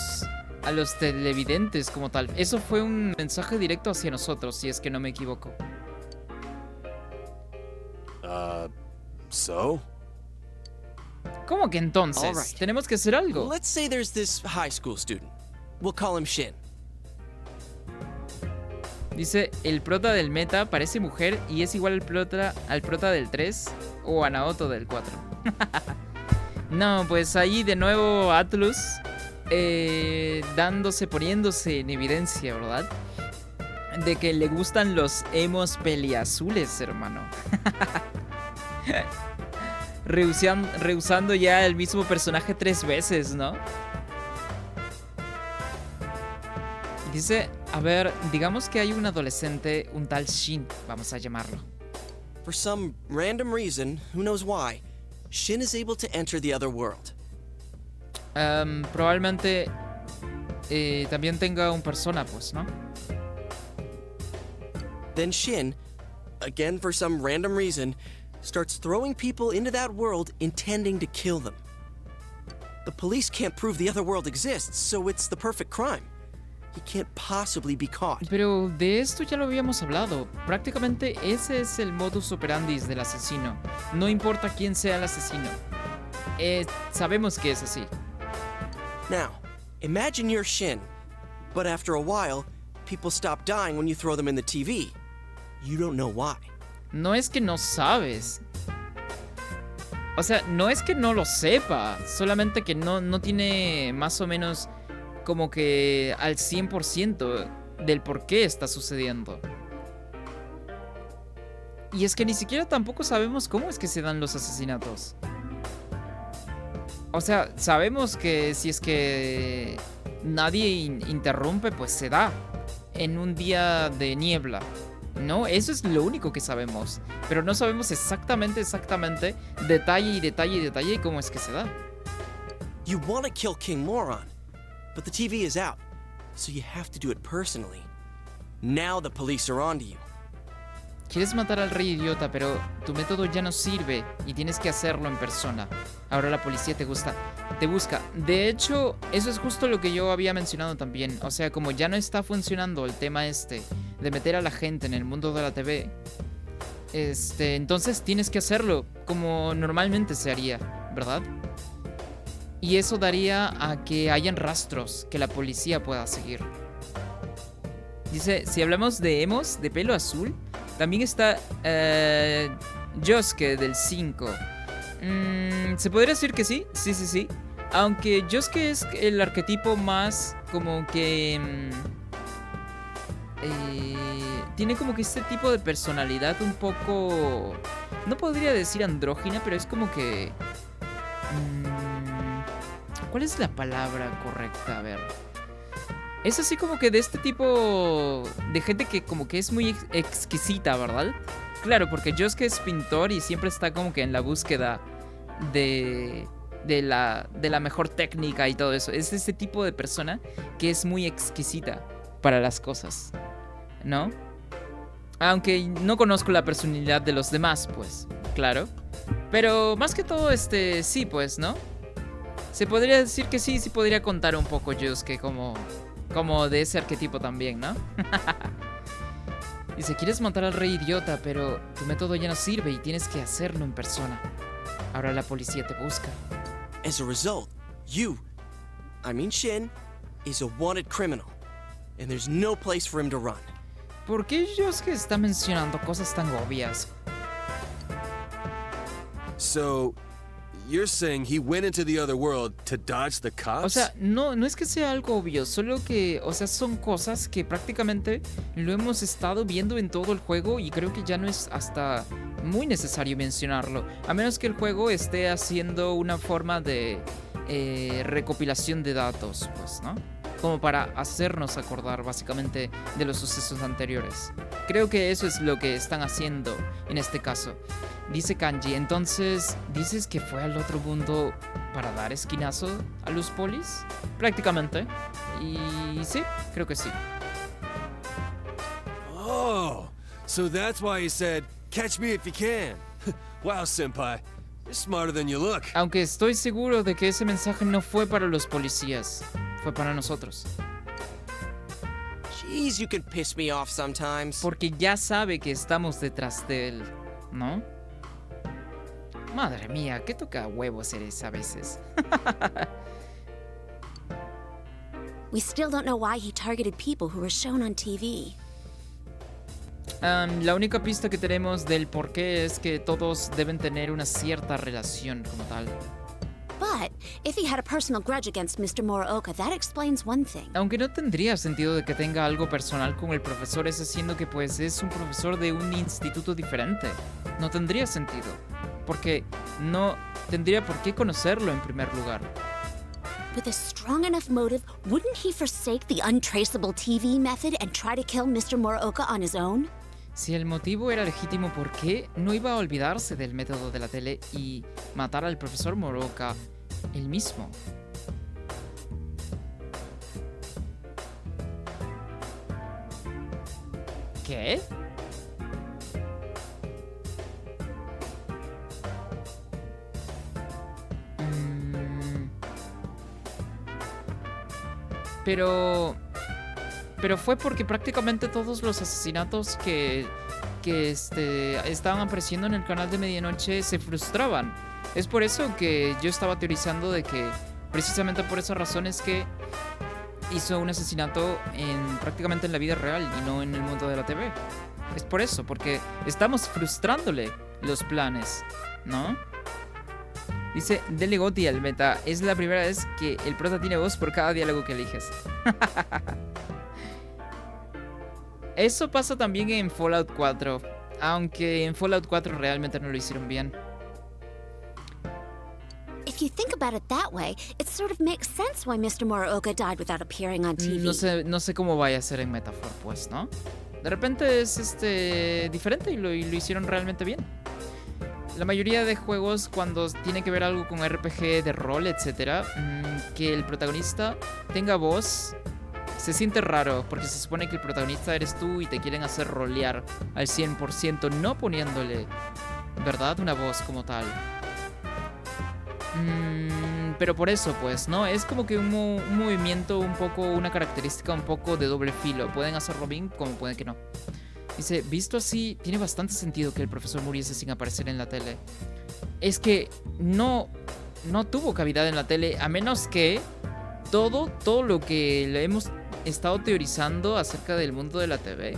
televidentes como tal. Eso fue un mensaje directo hacia nosotros, si es que no me equivoco. So? ¿Cómo que entonces? All right. Tenemos que hacer algo. Let's say there's this high school student. We'll call him Shin. Dice, el prota del meta parece mujer y es igual al prota del 3 o a Naoto del 4. No, pues ahí de nuevo Atlus poniéndose en evidencia, ¿verdad? De que le gustan los emos peliazules, hermano. Rehusando ya el mismo personaje 3 veces, ¿no? Dice, a ver, digamos que hay un adolescente, un tal Shin, vamos a llamarlo. For some random reason, who knows why, Shin is able to enter the other world. Probablemente también tenga un persona, pues, ¿no? Then Shin, again for some random reason, starts throwing people into that world intending to kill them. The police can't prove the other world exists, so it's the perfect crime. He can't possibly be caught. Pero de esto ya lo habíamos hablado. Prácticamente ese es el modus operandi del asesino. No importa quién sea el asesino. Sabemos que es así. Now, imagine you're Shin, but after a while, people stop dying when you throw them in the TV. You don't know why. No es que no sabes. O sea, no es que no lo sepa. Solamente que no tiene más o menos como que al 100% del por qué está sucediendo. Y es que ni siquiera tampoco sabemos cómo es que se dan los asesinatos. O sea, sabemos que si es que nadie interrumpe, pues se da en un día de niebla. No, eso es lo único que sabemos. Pero no sabemos exactamente, detalle cómo es que se da. You want to kill King Moron, but the TV is out, so you have to do it personally. Now the police are onto you. Quieres matar al rey idiota, pero tu método ya no sirve y tienes que hacerlo en persona. Ahora la policía te busca. De hecho, eso es justo lo que yo había mencionado también. O sea, como ya no está funcionando el tema de meter a la gente en el mundo de la TV, entonces tienes que hacerlo como normalmente se haría, ¿verdad? Y eso daría a que hayan rastros que la policía pueda seguir. Dice, si hablamos de emos de pelo azul, también está Yosuke del 5. ¿Se podría decir que sí? Sí. Aunque Yosuke es el arquetipo más como que... tiene como que este tipo de personalidad un poco... No podría decir andrógina, pero es como que... ¿cuál es la palabra correcta? A ver... Es así como que de este tipo de gente que como que es muy exquisita, ¿verdad? Claro, porque Yosuke es pintor y siempre está como que en la búsqueda de la mejor técnica y todo eso. Es este tipo de persona que es muy exquisita para las cosas, ¿no? Aunque no conozco la personalidad de los demás, pues, claro. Pero más que todo, sí, pues, ¿no? Se podría decir que sí podría contar un poco Yosuke como de ese arquetipo también, ¿no? Dice, quieres matar al rey idiota, pero tu método ya no sirve y tienes que hacerlo en persona. Ahora la policía te busca. As a result, Shin, is a wanted criminal, and there's no place for him to run. ¿Por qué Yosuke está mencionando cosas tan obvias? So, you're saying he went into the other world to dodge the cops? O sea, no es que sea algo obvio, solo que, o sea, son cosas que prácticamente lo hemos estado viendo en todo el juego y creo que ya no es hasta muy necesario mencionarlo, a menos que el juego esté haciendo una forma de recopilación de datos, pues, ¿no? Como para hacernos acordar básicamente de los sucesos anteriores. Creo que eso es lo que están haciendo en este caso. Dice Kanji, entonces, ¿dices que fue al otro mundo para dar esquinazo a los polis? Prácticamente. Y sí, creo que sí. Oh, so that's why he said, catch me if you can. Wow, senpai. You're smarter than you look. Aunque estoy seguro de que ese mensaje no fue para los policías, fue para nosotros. Jeez, you can piss me off sometimes. Porque ya sabe que estamos detrás de él, ¿no? Madre mía, qué toca huevos eres a veces. We still don't know why he targeted people who were shown on TV. La única pista que tenemos del por qué es que todos deben tener una cierta relación como tal. But if he had a personal grudge against Mr. Muraoka, that explains one thing. Aunque no tendría sentido de que tenga algo personal con el profesor ese, siendo que pues es un profesor de un instituto diferente. No tendría sentido. Porque no tendría por qué conocerlo en primer lugar. With a strong enough motive, wouldn't he forsake the untraceable TV method and try to kill Mr. Muraoka on his own? Si el motivo era legítimo, ¿por qué no iba a olvidarse del método de la tele y matar al profesor Muraoka él mismo? ¿Qué? Pero fue porque prácticamente todos los asesinatos que estaban apareciendo en el canal de medianoche se frustraban. Es por eso que yo estaba teorizando de que precisamente por esa razón es que hizo un asesinato prácticamente en la vida real y no en el mundo de la TV. Es por eso, porque estamos frustrándole los planes, ¿no? Dice, Dele Gotti al meta, es la primera vez que el prota tiene voz por cada diálogo que eliges. Eso pasa también en Fallout 4, aunque en Fallout 4 realmente no lo hicieron bien. If you think about it that way, it sort of makes sense why Mr. Muraoka died without appearing on TV. No sé cómo vaya a ser en Metaphor, pues, ¿no? De repente es diferente y lo hicieron realmente bien. La mayoría de juegos, cuando tiene que ver algo con RPG de rol, etcétera, que el protagonista tenga voz, se siente raro, porque se supone que el protagonista eres tú y te quieren hacer rolear al 100%, no poniéndole, ¿verdad?, una voz como tal. Pero por eso, pues, ¿no? Es como que un movimiento un poco, una característica un poco de doble filo. Pueden hacerlo bien como pueden que no. Dice, visto así, tiene bastante sentido que el profesor muriese sin aparecer en la tele. Es que no tuvo cavidad en la tele, a menos que todo lo que le hemos estado teorizando acerca del mundo de la TV,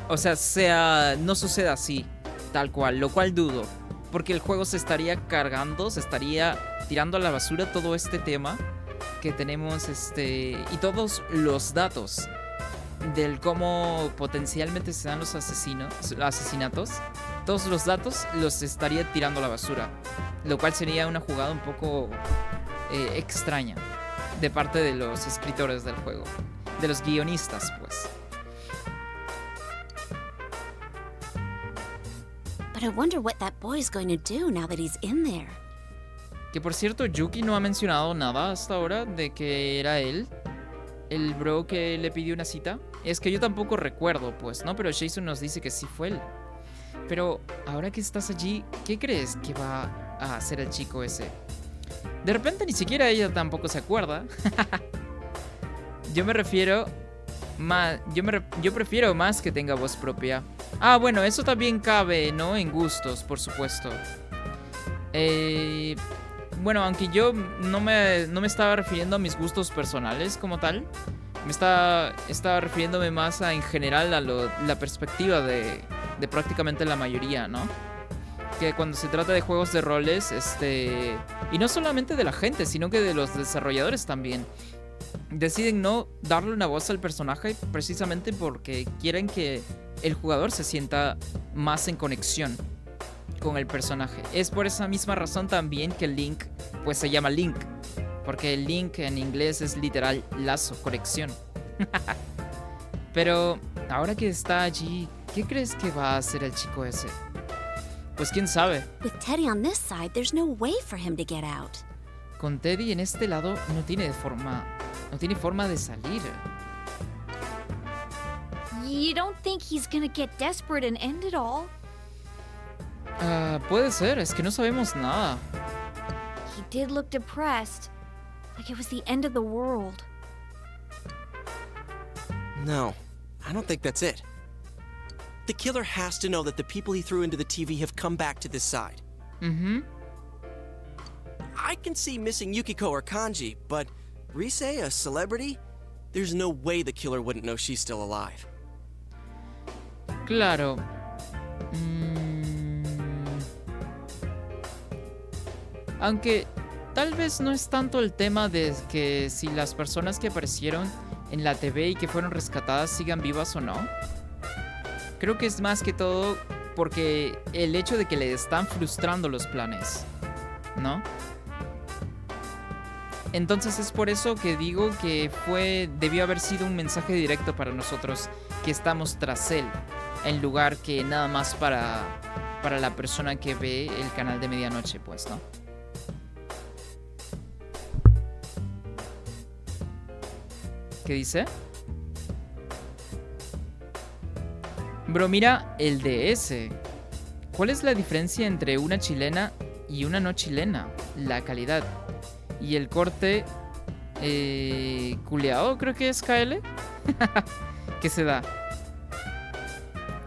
o sea, no suceda así, tal cual, lo cual dudo. Porque el juego se estaría cargando, se estaría tirando a la basura todo este tema que tenemos, y todos los datos del cómo potencialmente se dan los asesinatos, todos los datos los estaría tirando a la basura, lo cual sería una jugada un poco extraña de parte de los escritores del juego, de los guionistas, pues. But I wonder what that boy's going to do now that he's in there. Que por cierto, Yuki no ha mencionado nada hasta ahora de que era él el bro que le pidió una cita. Es que yo tampoco recuerdo, pues, ¿no? Pero Jason nos dice que sí fue él. Pero ahora que estás allí, ¿qué crees que va a hacer el chico ese? De repente ni siquiera ella tampoco se acuerda. Yo prefiero más que tenga voz propia. Ah, bueno, eso también cabe, ¿no? En gustos, por supuesto. Bueno, aunque yo no me estaba refiriendo a mis gustos personales como tal. Estaba refiriéndome más en general a la perspectiva de prácticamente la mayoría, ¿no? Que cuando se trata de juegos de roles, y no solamente de la gente, sino que de los desarrolladores también, deciden no darle una voz al personaje precisamente porque quieren que el jugador se sienta más en conexión con el personaje. Es por esa misma razón también que Link pues se llama Link, porque el Link en inglés es literal lazo, conexión. Pero ahora que está allí, ¿qué crees que va a hacer el chico ese? Pues quién sabe. With Teddy on this side, there's no way for him to get out. Con Teddy en este lado no tiene forma de salir. You don't think he's gonna get desperate and end it all? Puede ser, es que no sabemos nada. He did look depressed, like it was the end of the world. No, I don't think that's it. The killer has to know that the people he threw into the TV have come back to this side. Mhm. I can see missing Yukiko or Kanji, but Rise, a celebrity? There's no way the killer wouldn't know she's still alive. Claro. Aunque tal vez no es tanto el tema de que si las personas que aparecieron en la TV y que fueron rescatadas sigan vivas o no. Creo que es más que todo porque el hecho de que le están frustrando los planes, ¿no? Entonces es por eso que digo que debió haber sido un mensaje directo para nosotros que estamos tras él, en lugar que nada más para la persona que ve el canal de medianoche, pues, ¿no? ¿Qué dice? Bro, mira el DS. ¿Cuál es la diferencia entre una chilena y una no chilena? La calidad. Y el corte culeado, creo que es KL. ¿Qué se da?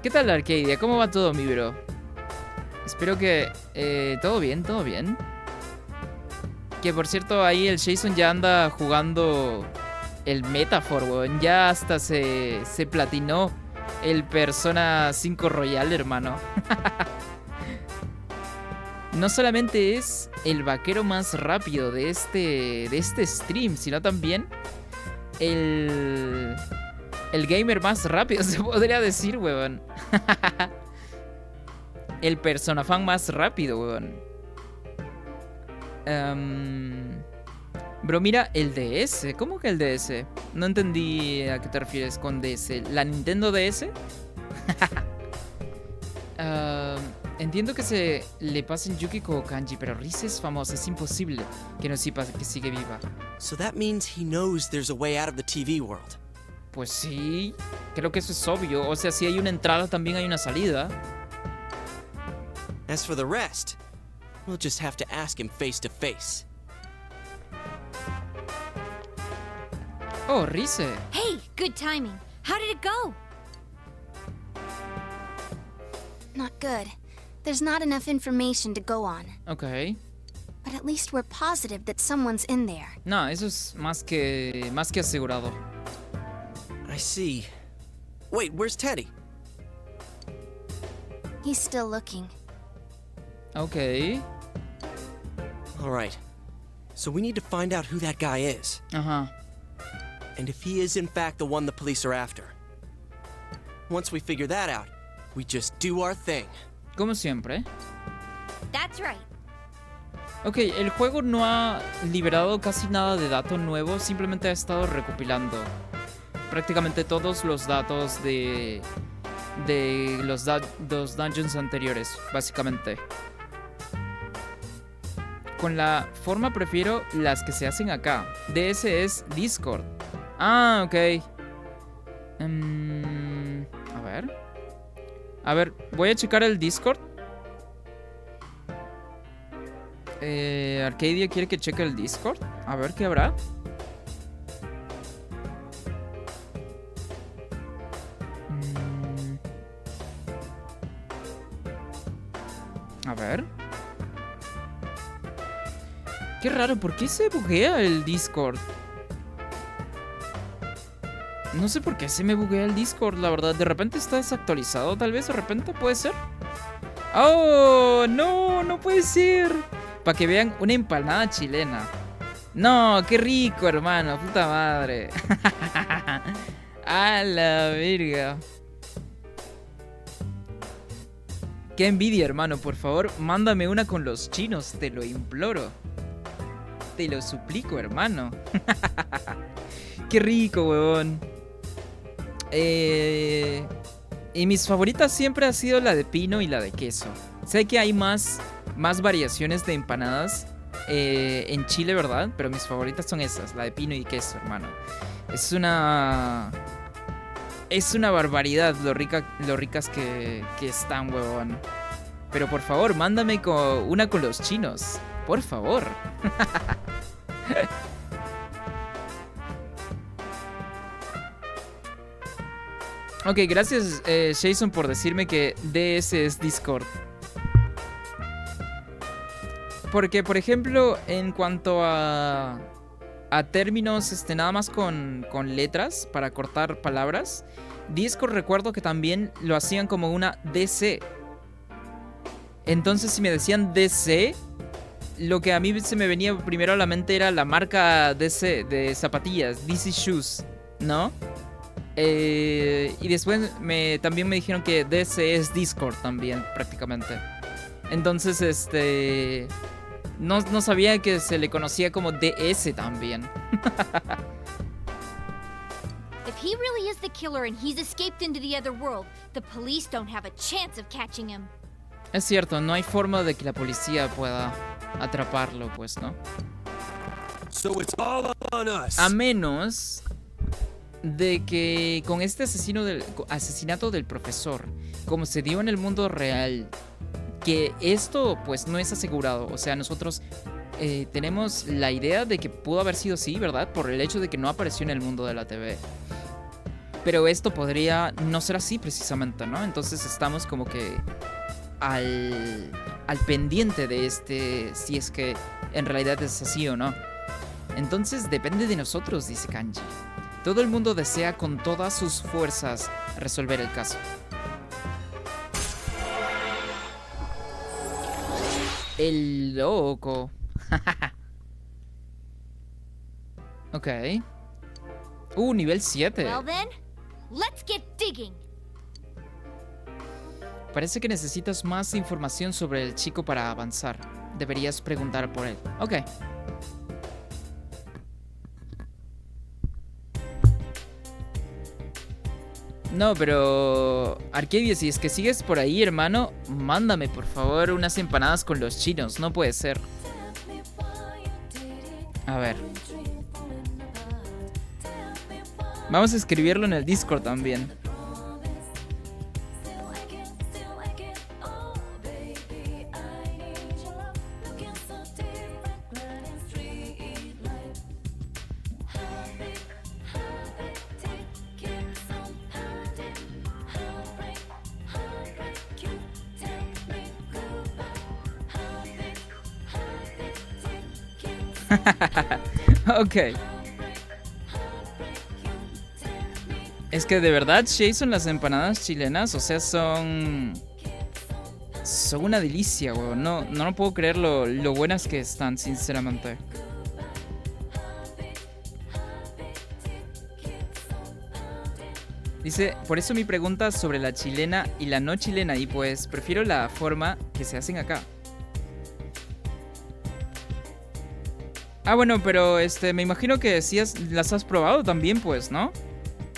¿Qué tal Arcadia? ¿Cómo va todo, mi bro? Espero que todo bien, todo bien. Que por cierto, ahí el Jason ya anda jugando el Metaphor, weón. Ya hasta se platinó el Persona 5 Royal, hermano. No solamente es el vaquero más rápido de este stream, sino también el gamer más rápido, se podría decir, weón. El Persona fan más rápido, weón. Bro, mira, el DS. ¿Cómo que el DS? No entendí a qué te refieres con DS. ¿La Nintendo DS? Entiendo que se le pasen Yukiko o Kanji, pero Rise es famosa. Es imposible que no sepa que sigue viva. So that means he knows there's a way out of the TV world. Pues sí, creo que eso es obvio. O sea, si hay una entrada, también hay una salida. As for the rest, we'll just have to ask him face to face. Oh, Rise. Hey, good timing. How did it go? Not good. There's not enough information to go on. Ok. But at least we're positive that someone's in there. No, eso es más que asegurado. I see. Wait, where's Teddy? He's still looking. Ok. All right. So we need to find out who that guy is. Ajá. And if he is in fact the one the police are after. Once we figure that out, we just do our thing. Como siempre. That's right. Ok, el juego no ha liberado casi nada de datos nuevos, simplemente ha estado recopilando prácticamente todos los datos de los dungeons anteriores, básicamente. Con la forma prefiero las que se hacen acá. DS es Discord. Ah, ok. A ver. A ver, voy a checar el Discord. Arcadia quiere que cheque el Discord. A ver qué habrá. A ver. Qué raro, ¿por qué se buguea el Discord? No sé por qué se me buguea el Discord, la verdad. De repente está desactualizado, tal vez, de repente, puede ser. ¡Oh! ¡No! ¡No puede ser! Para que vean una empanada chilena. ¡No! ¡Qué rico, hermano! ¡Puta madre! ¡A la verga! ¡Qué envidia, hermano! Por favor, mándame una con los chinos, te lo imploro. Te lo suplico, hermano. ¡Qué rico, huevón! Y mis favoritas siempre ha sido la de pino y la de queso. Sé que hay más variaciones de empanadas en Chile, ¿verdad? Pero mis favoritas son esas, la de pino y queso, hermano. Es una barbaridad lo ricas que están, huevón. Pero por favor, mándame una con los chinos. Por favor. Ok, gracias Jason por decirme que DS es Discord. Porque, por ejemplo, en cuanto a términos nada más con letras para cortar palabras, Discord recuerdo que también lo hacían como una DC. Entonces si me decían DC, lo que a mí se me venía primero a la mente era la marca DC de zapatillas, DC Shoes, ¿no? Y después también me dijeron que DC es Discord también, prácticamente. Entonces, no sabía que se le conocía como DS también. If he really is the killer and he's escaped into the other world, the police don't have a chance of catching him. Es cierto, no hay forma de que la policía pueda atraparlo, pues, ¿no? So it's all on us. A menos de que con este asesinato del profesor, como se dio en el mundo real, que esto pues no es asegurado. O sea, nosotros tenemos la idea de que pudo haber sido así, ¿verdad? Por el hecho de que no apareció en el mundo de la TV. Pero esto podría no ser así precisamente, ¿no? Entonces estamos como que al pendiente de si es que en realidad es así o no. Entonces depende de nosotros, dice Kanji. Todo el mundo desea con todas sus fuerzas resolver el caso. El loco. Ok. Nivel 7. Well then, let's get digging. Parece que necesitas más información sobre el chico para avanzar. Deberías preguntar por él. Ok. No, pero... Arcadia, si es que sigues por ahí, hermano, mándame, por favor, unas empanadas con los chinos. No puede ser. A ver. Vamos a escribirlo en el Discord también. Ok. Es que de verdad, Jason, las empanadas chilenas, o sea, son una delicia, weón. No puedo creer lo buenas que están, sinceramente. Dice, por eso mi pregunta sobre la chilena y la no chilena, y pues prefiero la forma que se hacen acá. Ah, bueno, pero me imagino que sí las has probado también, pues, ¿no?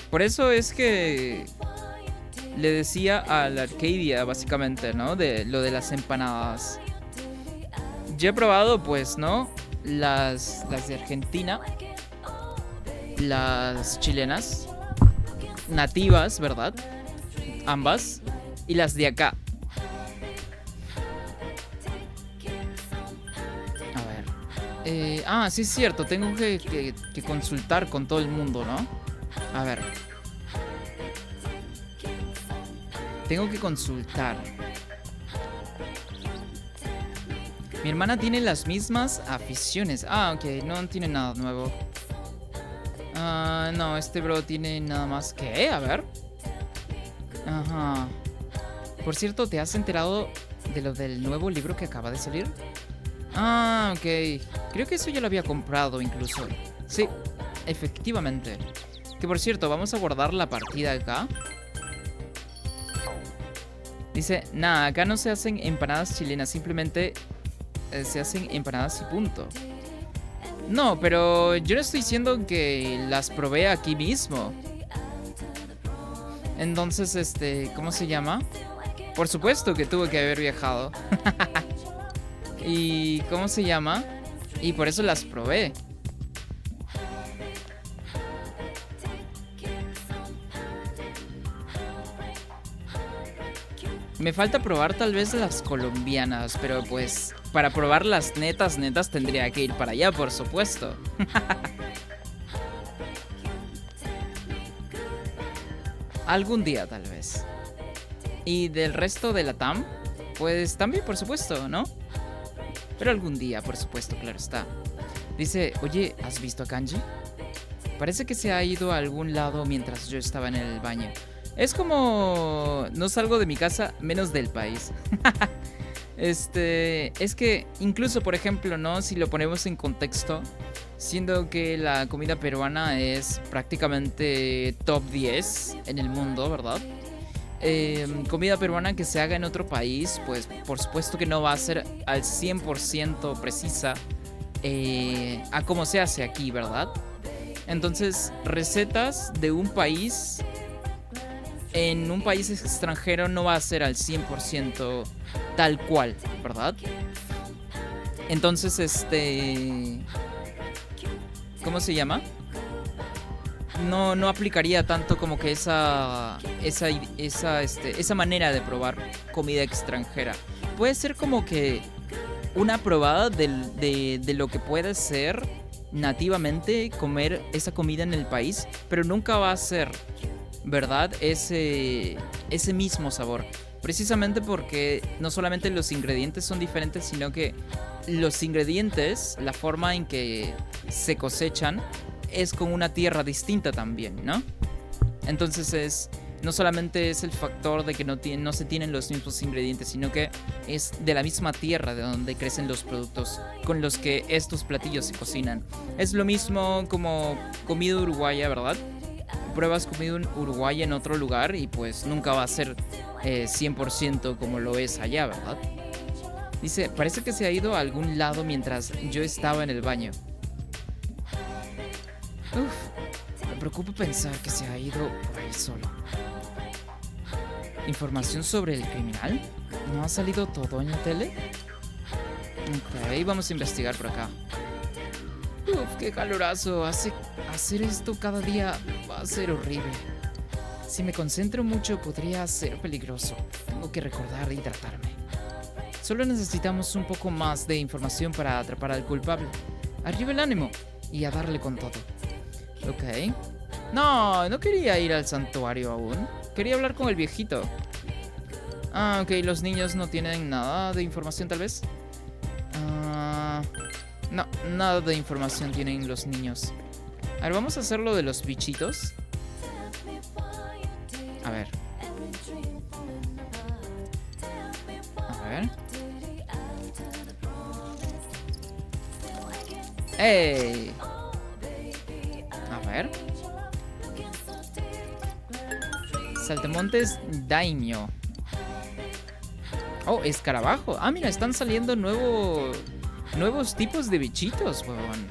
Por eso es que le decía a la Arcadia, básicamente, ¿no? De lo de las empanadas. Yo he probado, pues, ¿no? Las de Argentina. Las chilenas. Nativas, ¿verdad? Ambas. Y las de acá. Sí es cierto, tengo que consultar con todo el mundo, ¿no? A ver. Tengo que consultar. Mi hermana tiene las mismas aficiones. Ok, no tiene nada nuevo. No, este bro tiene nada más. ¿Qué? A ver. Ajá. Por cierto, ¿te has enterado de lo del nuevo libro que acaba de salir? Ok. Creo que eso ya lo había comprado incluso. Sí, efectivamente. Que por cierto, vamos a guardar la partida acá. Dice, nada, acá no se hacen empanadas chilenas. Simplemente se hacen empanadas y punto. No, pero yo no estoy diciendo que las probé aquí mismo. Entonces, ¿cómo se llama? Por supuesto que tuve que haber viajado. ¿Y cómo se llama? Y por eso las probé. Me falta probar tal vez las colombianas, pero pues para probar las netas tendría que ir para allá, por supuesto. Algún día tal vez. Y del resto de la TAM, pues también por supuesto, ¿no? Pero algún día, por supuesto, claro está. Dice, oye, ¿has visto a Kanji? Parece que se ha ido a algún lado mientras yo estaba en el baño. Es como... no salgo de mi casa menos del país. Es que incluso, por ejemplo, ¿no? Si lo ponemos en contexto, siendo que la comida peruana es prácticamente top 10 en el mundo, ¿verdad? Comida peruana que se haga en otro país, pues por supuesto que no va a ser al 100% precisa a cómo se hace aquí, ¿verdad? Entonces, recetas de un país en un país extranjero no va a ser al 100% tal cual, ¿verdad? Entonces, ¿cómo se llama? No aplicaría tanto como que esa manera de probar comida extranjera. Puede ser como que una probada de lo que puede ser nativamente comer esa comida en el país, pero nunca va a ser, ¿verdad? Ese mismo sabor. Precisamente porque no solamente los ingredientes son diferentes, sino que los ingredientes, la forma en que se cosechan, es con una tierra distinta también, ¿no? Entonces no solamente es el factor de que no se tienen los mismos ingredientes, sino que es de la misma tierra de donde crecen los productos con los que estos platillos se cocinan. Es lo mismo como comida uruguaya, ¿verdad? Pruebas comida uruguaya en otro lugar y pues nunca va a ser 100% como lo es allá, ¿verdad? Dice, parece que se ha ido a algún lado mientras yo estaba en el baño. Me preocupa pensar que se ha ido por ahí solo. ¿Información sobre el criminal? ¿No ha salido todo en la tele? Ok, vamos a investigar por acá. Qué calorazo. Hacer esto cada día va a ser horrible. Si me concentro mucho podría ser peligroso. Tengo que recordar hidratarme. Solo necesitamos un poco más de información para atrapar al culpable. Arriba el ánimo y a darle con todo. Ok. No quería ir al santuario aún. Quería hablar con el viejito. Ok, los niños no tienen nada de información tal vez. No, nada de información tienen los niños. A ver, vamos a hacer lo de los bichitos. A ver. ¡Ey! A ver. Saltamontes Daimyo. Oh, escarabajo. Ah, mira, están saliendo nuevos tipos de bichitos, huevón.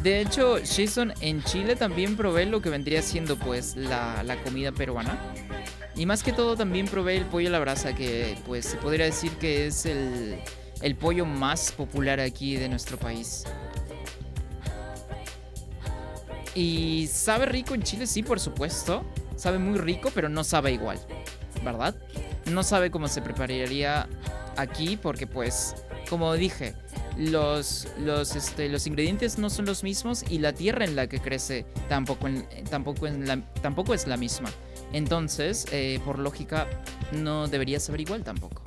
De hecho, Jason, en Chile también probé lo que vendría siendo pues la comida peruana. Y más que todo también probé el pollo a la brasa, que pues se podría decir que es el pollo más popular aquí de nuestro país. Y sabe rico en Chile, sí, por supuesto. Sabe muy rico, pero no sabe igual, ¿verdad? No sabe cómo se prepararía aquí porque pues, como dije, los ingredientes no son los mismos y la tierra en la que crece tampoco es la misma. Entonces, por lógica, no debería saber igual tampoco.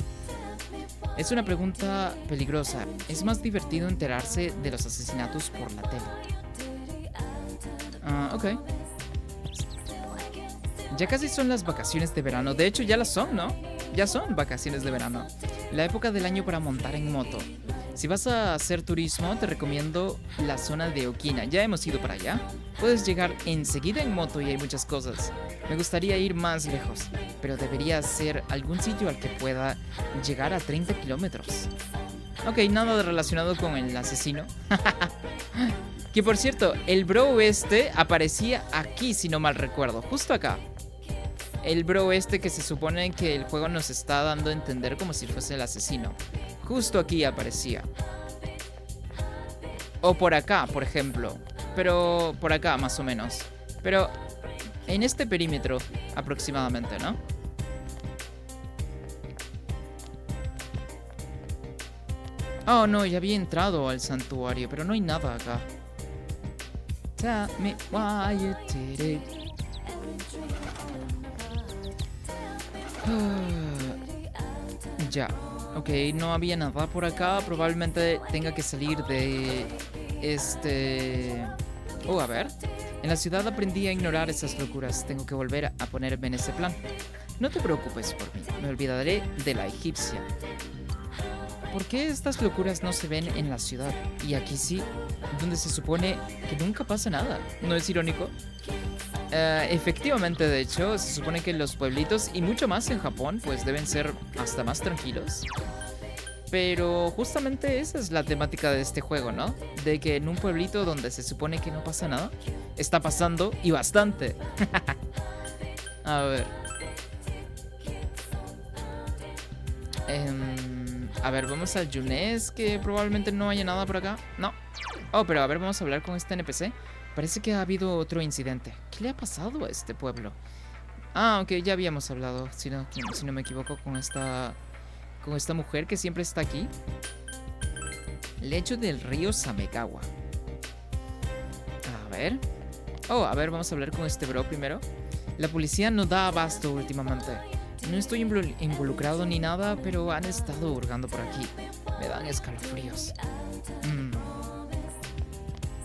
Es una pregunta peligrosa. Es más divertido enterarse de los asesinatos por la tele. Ok. Ya casi son las vacaciones de verano. De hecho, ya las son, ¿no? Ya son vacaciones de verano. La época del año para montar en moto. Si vas a hacer turismo, te recomiendo la zona de Okina. Ya hemos ido para allá. Puedes llegar enseguida en moto y hay muchas cosas. Me gustaría ir más lejos, pero debería ser algún sitio al que pueda llegar a 30 kilómetros. Ok, nada relacionado con el asesino. Que por cierto, el bro aparecía aquí, si no mal recuerdo, justo acá. El bro que se supone que el juego nos está dando a entender como si fuese el asesino. Justo aquí aparecía. O por acá, por ejemplo. Pero por acá, más o menos. Pero en este perímetro, aproximadamente, ¿no? Oh, no, ya había entrado al santuario, pero no hay nada acá. Tell me why you did it. Ya, ok, no había nada por acá. Probablemente tenga que salir de Oh, a ver. En la ciudad aprendí a ignorar esas locuras. Tengo que volver a ponerme en ese plan. No te preocupes por mí. Me olvidaré de la egipcia. ¿Por qué estas locuras no se ven en la ciudad? Y aquí sí, donde se supone que nunca pasa nada. ¿No es irónico? Efectivamente, de hecho, se supone que los pueblitos y mucho más en Japón, pues deben ser hasta más tranquilos. Pero justamente esa es la temática de este juego, ¿no? De que en un pueblito donde se supone que no pasa nada, está pasando y bastante. A ver. A ver, vamos al Junes, que probablemente no haya nada por acá. No. Oh, pero a ver, vamos a hablar con este NPC. Parece que ha habido otro incidente. ¿Qué le ha pasado a este pueblo? Ah, ok, ya habíamos hablado, si no me equivoco, con esta mujer que siempre está aquí. Lecho del río Samegawa. A ver. Oh, a ver, vamos a hablar con este bro primero. La policía no da abasto últimamente. No estoy involucrado ni nada, pero han estado hurgando por aquí. Me dan escalofríos.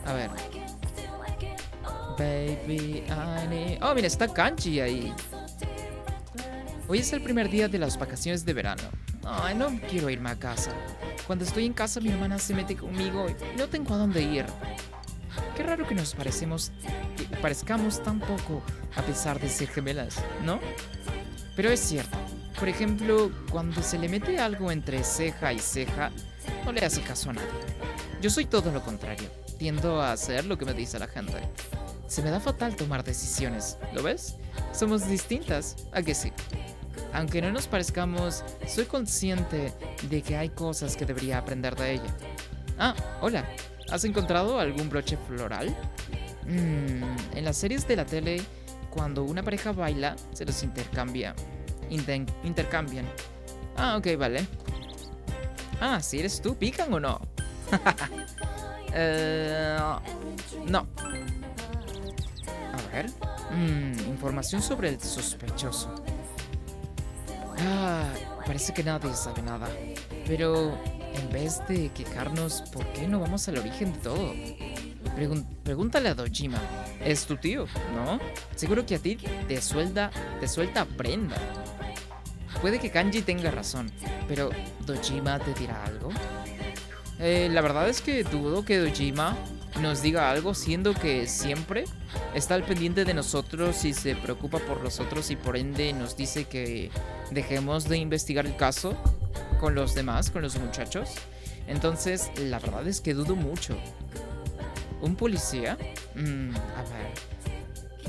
A ver. Baby, I need... Oh, mira, está Kanji ahí. Hoy es el primer día de las vacaciones de verano. Ay, no quiero irme a casa. Cuando estoy en casa, mi hermana se mete conmigo y no tengo a dónde ir. Qué raro que nos parezcamos tan poco a pesar de ser gemelas, ¿no? Pero es cierto. Por ejemplo, cuando se le mete algo entre ceja y ceja, no le hace caso a nadie. Yo soy todo lo contrario. Tiendo a hacer lo que me dice la gente. Se me da fatal tomar decisiones, ¿lo ves? Somos distintas, ¿a que sí? Aunque no nos parezcamos, soy consciente de que hay cosas que debería aprender de ella. Ah, hola. ¿Has encontrado algún broche floral? En las series de la tele, cuando una pareja baila, se los intercambian. Ah, ok, vale. Ah, si eres tú, ¿pican o no? No. A ver. Información sobre el sospechoso. Parece que nadie sabe nada. Pero en vez de quejarnos, ¿por qué no vamos al origen de todo? Pregúntale a Dojima. Es tu tío, ¿no? Seguro que a ti te suelta prenda. Puede que Kanji tenga razón, pero ¿Dojima te dirá algo? La verdad es que dudo que Dojima nos diga algo, siendo que siempre está al pendiente de nosotros y se preocupa por nosotros y por ende nos dice que dejemos de investigar el caso con los demás, con los muchachos. Entonces, la verdad es que dudo mucho. ¿Un policía? A ver.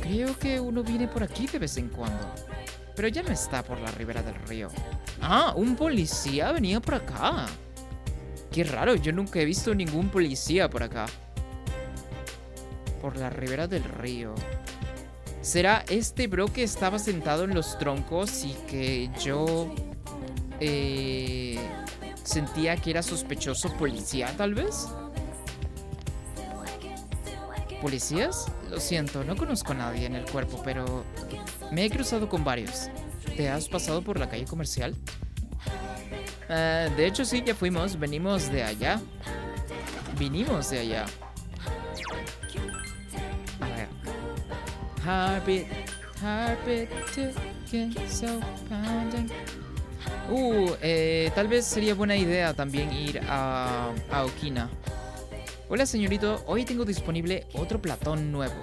Creo que uno viene por aquí de vez en cuando. Pero ya no está por la ribera del río. Ah, un policía venía por acá. Qué raro, yo nunca he visto ningún policía por acá. Por la ribera del río. ¿Será este bro que estaba sentado en los troncos y que yo sentía que era sospechoso policía, tal vez? ¿Policías? Lo siento, no conozco a nadie en el cuerpo, pero me he cruzado con varios. ¿Te has pasado por la calle comercial? De hecho sí, ya fuimos. Venimos de allá. A ver. Heartbeat, ticking, so pounding. Tal vez sería buena idea también ir a Okina. Hola señorito, hoy tengo disponible otro platón nuevo.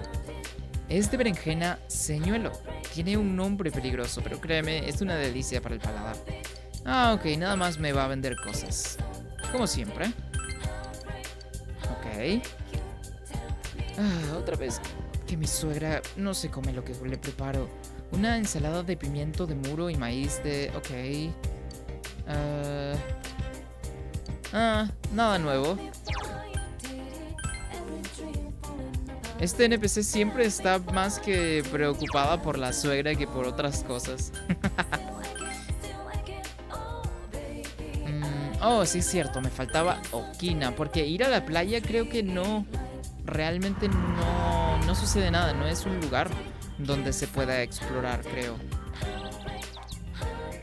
Es de berenjena señuelo. Tiene un nombre peligroso, pero créeme, es una delicia para el paladar. Ah, ok, nada más me va a vender cosas. Como siempre. Ok. Otra vez que mi suegra no se come lo que le preparo. Una ensalada de pimiento de muro y maíz de... Ok. Nada nuevo. Este NPC siempre está más que preocupada por la suegra que por otras cosas. Oh, sí es cierto, me faltaba Okina, porque ir a la playa creo que no, realmente no sucede nada, no es un lugar donde se pueda explorar, creo.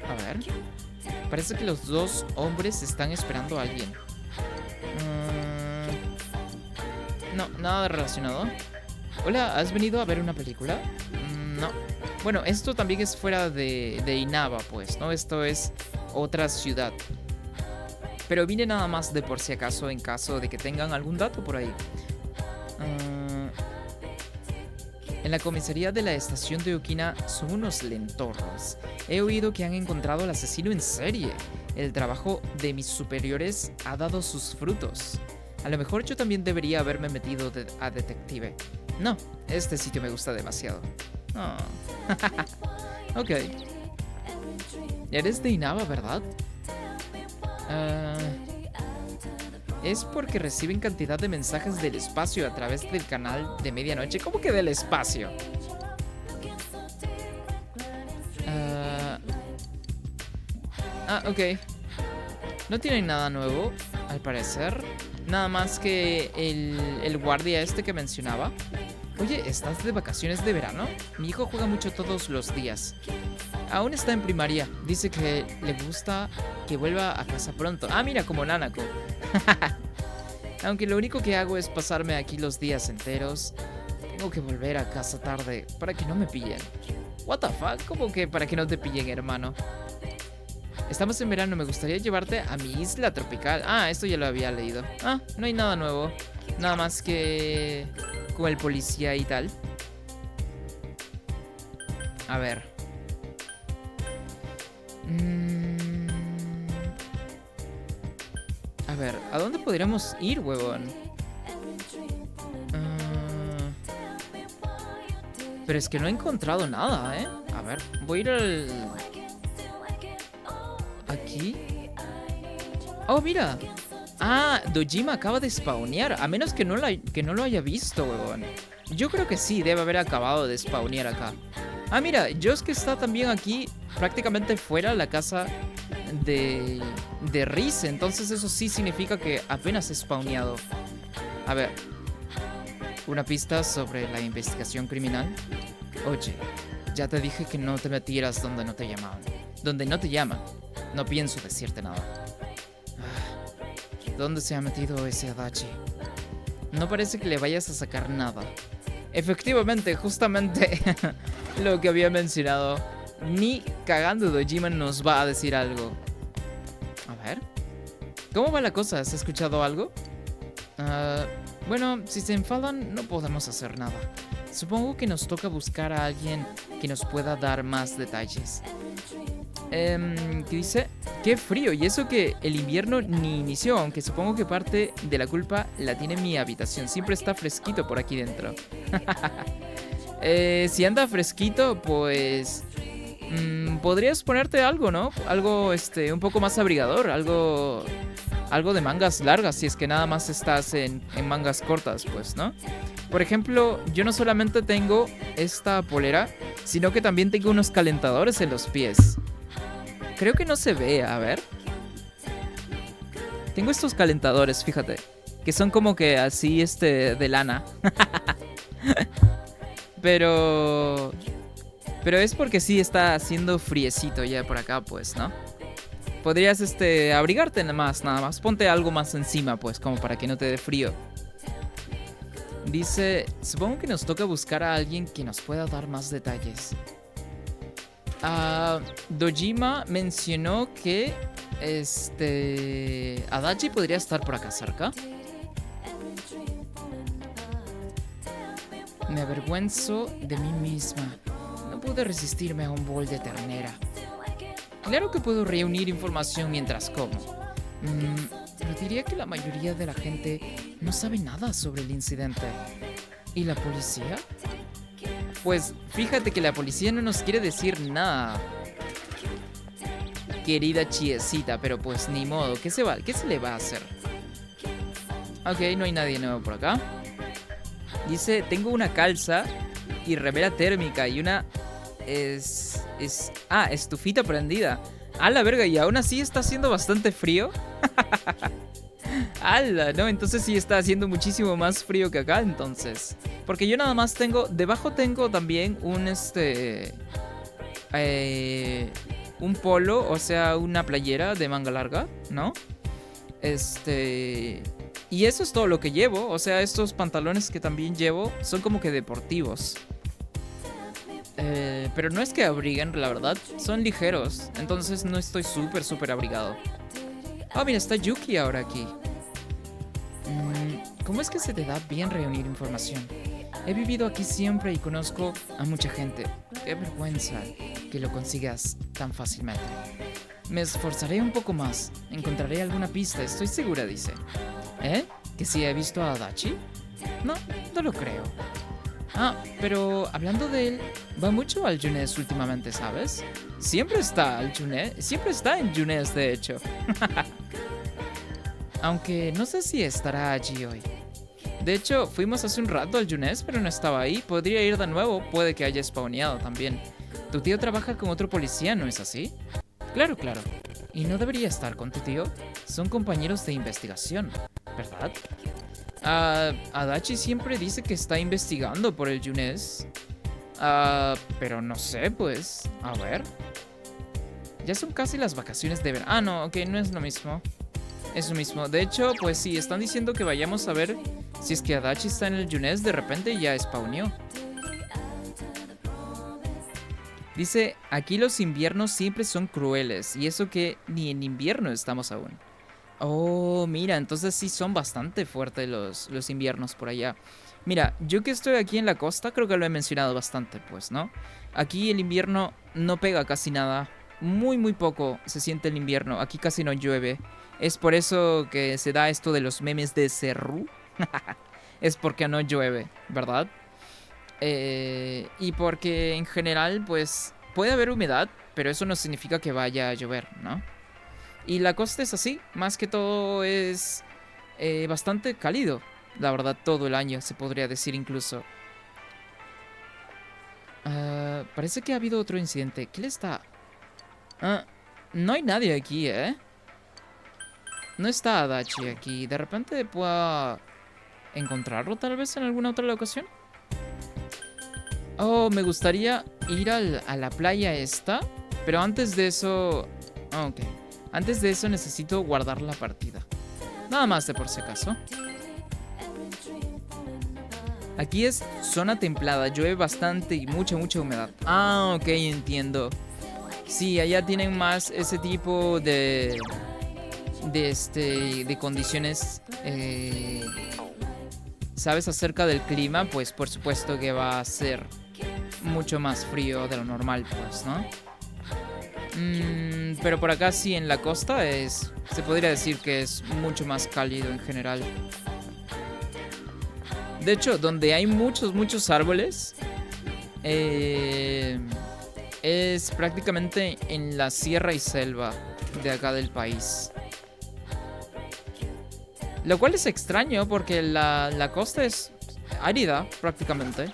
A ver, parece que los dos hombres están esperando a alguien. No, nada relacionado. Hola, ¿has venido a ver una película? No. Bueno, esto también es fuera de Inaba, pues, ¿no? Esto es otra ciudad. Pero vine nada más de por si acaso, en caso de que tengan algún dato por ahí. En la comisaría de la estación de Okina son unos lentorros. He oído que han encontrado al asesino en serie. El trabajo de mis superiores ha dado sus frutos. A lo mejor yo también debería haberme metido a detective. No, este sitio me gusta demasiado. Oh. Ok. Eres de Inaba, ¿verdad? Es porque reciben cantidad de mensajes del espacio a través del canal de medianoche. ¿Cómo que del espacio? Ok. No tienen nada nuevo, al parecer. Nada más que el guardia este que mencionaba. Oye, ¿estás de vacaciones de verano? Mi hijo juega mucho todos los días. Aún está en primaria. Dice que le gusta que vuelva a casa pronto. Ah, mira, como Nanako. Aunque lo único que hago es pasarme aquí los días enteros. Tengo que volver a casa tarde para que no me pillen. What the fuck? ¿Cómo que para que no te pillen, hermano? Estamos en verano, me gustaría llevarte a mi isla tropical. Ah, esto ya lo había leído. Ah, no hay nada nuevo. Nada más que con el policía y tal. A ver. A ver, ¿a dónde podríamos ir, huevón? Pero es que no he encontrado nada, ¿eh? A ver, voy a ir al... Aquí. Oh, mira. Ah, Dojima acaba de spawnear. A menos que no lo haya visto, huevón. Yo creo que sí, debe haber acabado de spawnear acá. Ah, mira, Yosuke está también aquí, prácticamente fuera de la casa de Rize. Entonces eso sí significa que apenas spawneado. A ver. Una pista sobre la investigación criminal. Oye, ya te dije que no te metieras donde no te llamaban. Donde no te llaman. No pienso decirte nada. ¿Dónde se ha metido ese Adachi? No parece que le vayas a sacar nada. Efectivamente, justamente lo que había mencionado. Ni cagando Dojima nos va a decir algo. A ver. ¿Cómo va la cosa? ¿Has escuchado algo? Bueno, si se enfadan no podemos hacer nada. Supongo que nos toca buscar a alguien que nos pueda dar más detalles. ¿Qué dice? ¡Qué frío! Y eso que el invierno ni inició, aunque supongo que parte de la culpa la tiene mi habitación. Siempre está fresquito por aquí dentro. Si anda fresquito, pues... podrías ponerte algo, ¿no? Algo, un poco más abrigador. Algo de mangas largas, si es que nada más estás en mangas cortas, pues, ¿no? Por ejemplo, yo no solamente tengo esta polera, sino que también tengo unos calentadores en los pies. Creo que no se ve, a ver. Tengo estos calentadores, fíjate. Que son como que así, de lana. Pero es porque sí está haciendo friecito ya por acá, pues, ¿no? Podrías, abrigarte nada más. Ponte algo más encima, pues, como para que no te dé frío. Dice, supongo que nos toca buscar a alguien que nos pueda dar más detalles. Dojima mencionó que Adachi podría estar por acá cerca. Me avergüenzo de mí misma. No pude resistirme a un bol de ternera. Claro que puedo reunir información mientras como. Pero diría que la mayoría de la gente no sabe nada sobre el incidente. ¿Y la policía? Pues fíjate que la policía no nos quiere decir nada, querida chiecita, pero pues ni modo. ¿Qué se le va a hacer? Ok, no hay nadie nuevo por acá. Dice, tengo una calza y remera térmica y una... estufita prendida. A la verga, y aún así está haciendo bastante frío. ¡Hala! ¿No? Entonces sí está haciendo muchísimo más frío que acá, entonces. Porque yo nada más tengo... Debajo tengo también un polo, o sea, una playera de manga larga, ¿no? Y eso es todo lo que llevo. O sea, estos pantalones que también llevo son como que deportivos. Pero no es que abriguen, la verdad. Son ligeros. Entonces no estoy súper abrigado. Ah, mira, está Yuki ahora aquí. ¿Cómo es que se te da bien reunir información? He vivido aquí siempre y conozco a mucha gente. Qué vergüenza que lo consigas tan fácilmente. Me esforzaré un poco más. Encontraré alguna pista, estoy segura, dice. ¿Eh? ¿Que sí he visto a Adachi? No, no lo creo. Ah, pero hablando de él, va mucho al Junes últimamente, ¿sabes? Siempre está en Junes, de hecho. Aunque no sé si estará allí hoy. De hecho, fuimos hace un rato al Junes, pero no estaba ahí. Podría ir de nuevo, puede que haya spawneado también. Tu tío trabaja con otro policía, ¿no es así? Claro. ¿Y no debería estar con tu tío? Son compañeros de investigación, ¿verdad? Adachi siempre dice que está investigando por el Junes. Pero no sé, pues. A ver. Ya son casi las vacaciones de verano. Ah, no, ok, no es lo mismo. Es lo mismo. De hecho, pues sí, están diciendo que vayamos a ver si es que Adachi está en el Junes. De repente ya spawneó. Dice, aquí los inviernos siempre son crueles. Y eso que ni en invierno estamos aún. Oh, mira, entonces sí son bastante fuertes los inviernos por allá. Mira, yo que estoy aquí en la costa, creo que lo he mencionado bastante, pues, ¿no? Aquí el invierno no pega casi nada. Muy poco se siente el invierno. Aquí casi no llueve. Es por eso que se da esto de los memes de Cerrú. Es porque no llueve, ¿verdad? Y porque en general, pues, puede haber humedad, pero eso no significa que vaya a llover, ¿no? Y la costa es así, más que todo es bastante cálido, la verdad, todo el año, se podría decir incluso. Parece que ha habido otro incidente. ¿Qué le está...? No hay nadie aquí, ¿eh? No está Adachi aquí. De repente pueda encontrarlo tal vez en alguna otra ocasión. Oh, me gustaría ir a la playa esta. Pero antes de eso... Ok. Antes de eso necesito guardar la partida. Nada más de por si acaso. Aquí es zona templada. Llueve bastante y mucha humedad. Ah, ok, entiendo. Sí, allá tienen más ese tipo de condiciones, ¿sabes? Acerca del clima, pues por supuesto que va a ser mucho más frío de lo normal, pues, ¿no? Pero por acá sí, en la costa se podría decir que es mucho más cálido en general. De hecho, donde hay muchos árboles, es prácticamente en la sierra y selva de acá del país. Lo cual es extraño porque la costa es árida prácticamente.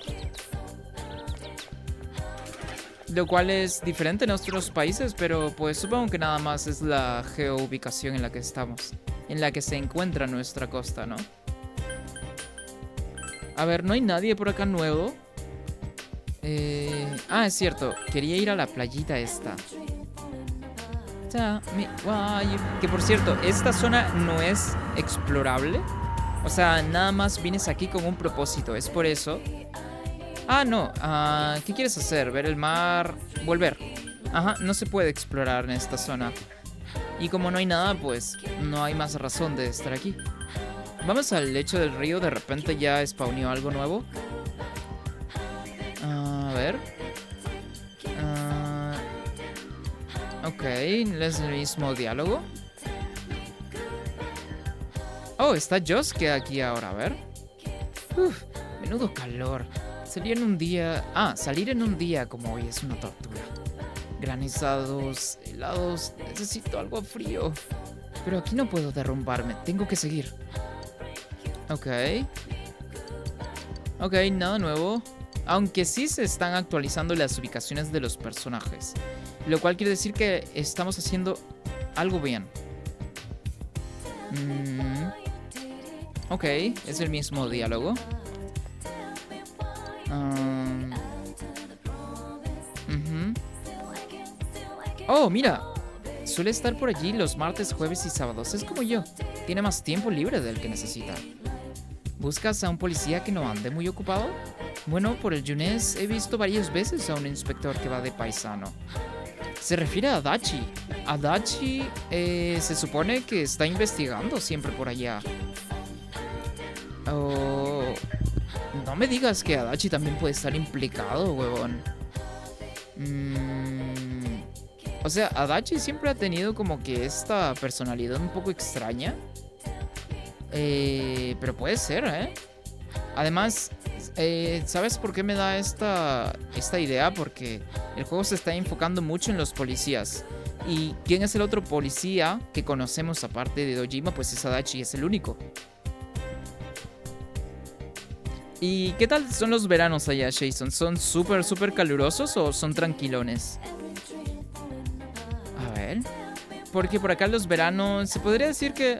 Lo cual es diferente en otros países, pero pues supongo que nada más es la geoubicación en la que estamos. En la que se encuentra nuestra costa, ¿no? A ver, no hay nadie por acá nuevo. Es cierto, quería ir a la playita esta. Que por cierto, esta zona no es explorable. O sea, nada más vienes aquí con un propósito, es por eso. No, ¿qué quieres hacer? ¿Ver el mar? Volver. Ajá, no se puede explorar en esta zona. Y como no hay nada, pues no hay más razón de estar aquí. Vamos al lecho del río, de repente ya spawneó algo nuevo. A ver. Ok, es el mismo diálogo. Oh, está Josuke aquí ahora, a ver. Menudo calor. Salir en un día como hoy es una tortura. Granizados, helados, necesito algo frío. Pero aquí no puedo derrumbarme, tengo que seguir. Ok, nada nuevo. Aunque sí se están actualizando las ubicaciones de los personajes. Lo cual quiere decir que estamos haciendo algo bien. Mm, ok, es el mismo diálogo. Ujú. Oh, mira. Suele estar por allí los martes, jueves y sábados. Es como yo. Tiene más tiempo libre del que necesita. ¿Buscas a un policía que no ande muy ocupado? Bueno, por el Yunes he visto varias veces a un inspector que va de paisano. Se refiere a Adachi. Adachi se supone que está investigando siempre por allá. Oh, no me digas que Adachi también puede estar implicado, huevón. O sea, Adachi siempre ha tenido como que esta personalidad un poco extraña. Pero puede ser, ¿eh? Además, ¿sabes por qué me da esta idea? Porque el juego se está enfocando mucho en los policías. ¿Y quién es el otro policía que conocemos aparte de Dojima? Pues es Adachi, es el único. ¿Y qué tal son los veranos allá, Jason? ¿Son súper calurosos o son tranquilones? A ver. Porque por acá los veranos se podría decir que...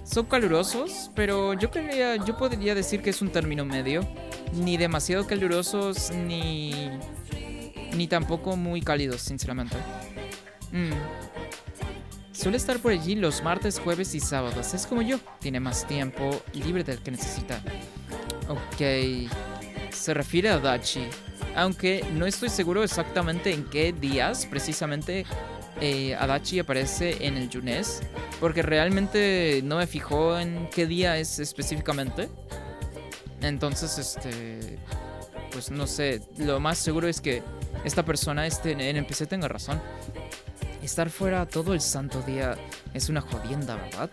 son calurosos, pero yo podría decir que es un término medio. Ni demasiado calurosos, ni tampoco muy cálidos, sinceramente. Suele estar por allí los martes, jueves y sábados. Es como yo, tiene más tiempo libre del que necesita. Ok, se refiere a Adachi. Aunque no estoy seguro exactamente en qué días precisamente Adachi aparece en el Yunes, porque realmente no me fijó en qué día es específicamente. Entonces, pues no sé, lo más seguro es que esta persona en NPC tenga razón. Estar fuera todo el santo día es una jodienda, ¿verdad?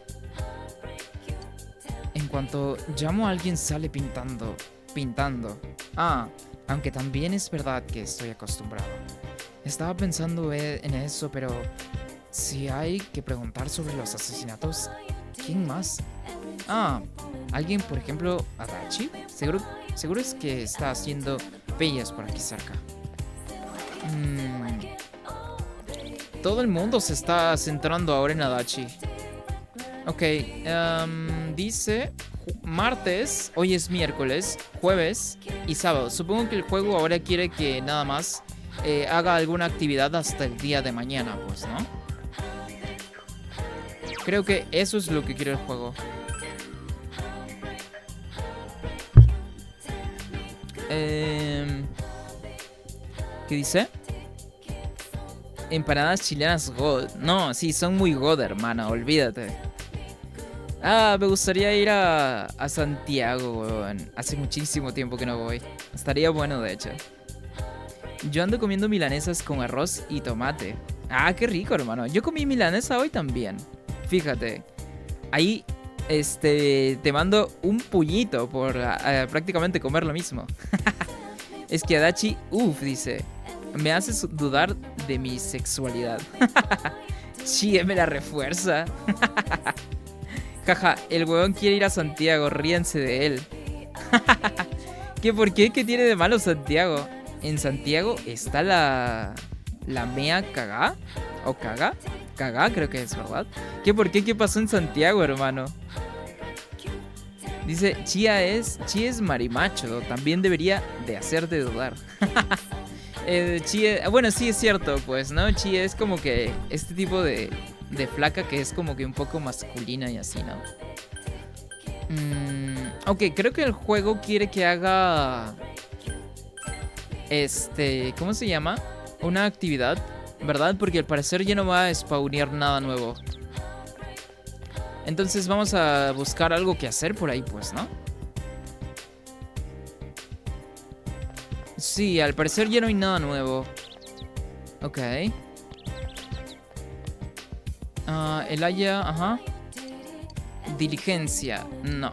En cuanto llamo a alguien sale pintando. Aunque también es verdad que estoy acostumbrado. Estaba pensando en eso, pero si hay que preguntar sobre los asesinatos, ¿quién más? Alguien, por ejemplo, Adachi. Seguro es que está haciendo pellas por aquí cerca. Todo el mundo se está centrando ahora en Adachi. Ok, dice martes, hoy es miércoles, jueves y sábado. Supongo que el juego ahora quiere que nada más haga alguna actividad hasta el día de mañana, pues, ¿no? Creo que eso es lo que quiere el juego. ¿Qué dice? Empanadas chilenas God. No, sí, son muy God, hermano, olvídate. Me gustaría ir a Santiago, weón. Hace muchísimo tiempo que no voy. Estaría bueno, de hecho. Yo ando comiendo milanesas con arroz y tomate. Qué rico, hermano. Yo comí milanesa hoy también. Fíjate. Ahí, te mando un puñito por prácticamente comer lo mismo. Es que Adachi, dice... Me haces dudar de mi sexualidad. Chie me la refuerza. Jaja, el huevón quiere ir a Santiago, ríanse de él. ¿Qué por qué? ¿Qué tiene de malo Santiago? En Santiago está la mea cagá. ¿O cagá? Cagá creo que es, ¿verdad? ¿Qué por qué? ¿Qué pasó en Santiago, hermano? Dice, Chía es marimacho. También debería de hacerte dudar. Chie, bueno, sí es cierto, pues, ¿no? Chie es como que este tipo de flaca que es como que un poco masculina y así, ¿no? Ok, creo que el juego quiere que haga... ¿cómo se llama? Una actividad, ¿verdad? Porque al parecer ya no va a spawnear nada nuevo. Entonces vamos a buscar algo que hacer por ahí, pues, ¿no? Sí, al parecer ya no hay nada nuevo. Ok. El haya... Ajá. Diligencia. No.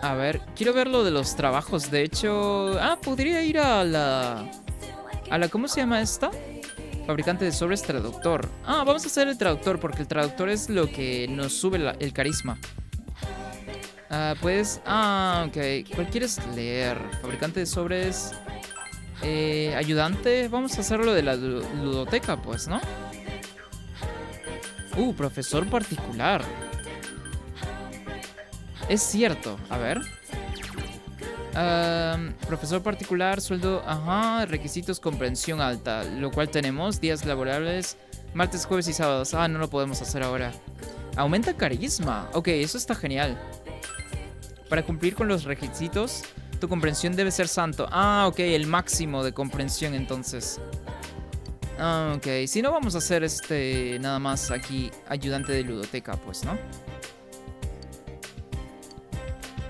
A ver, quiero ver lo de los trabajos. De hecho... podría ir a la... ¿Cómo se llama esta? Fabricante de sobres, traductor. Vamos a hacer el traductor porque el traductor es lo que nos sube el carisma. Pues... ok. ¿Cuál quieres leer? Fabricante de sobres... ayudante. Vamos a hacerlo de la ludoteca, pues, ¿no? Profesor particular. Es cierto. A ver. Profesor particular, sueldo... Ajá, requisitos, comprensión alta. Lo cual tenemos. Días laborables. Martes, jueves y sábados. Ah, no lo podemos hacer ahora. Aumenta carisma. Ok, eso está genial. Para cumplir con los requisitos, tu comprensión debe ser santo. Ah, ok, el máximo de comprensión entonces. Ah, ok. Si no, vamos a hacer nada más aquí, ayudante de ludoteca, pues, ¿no?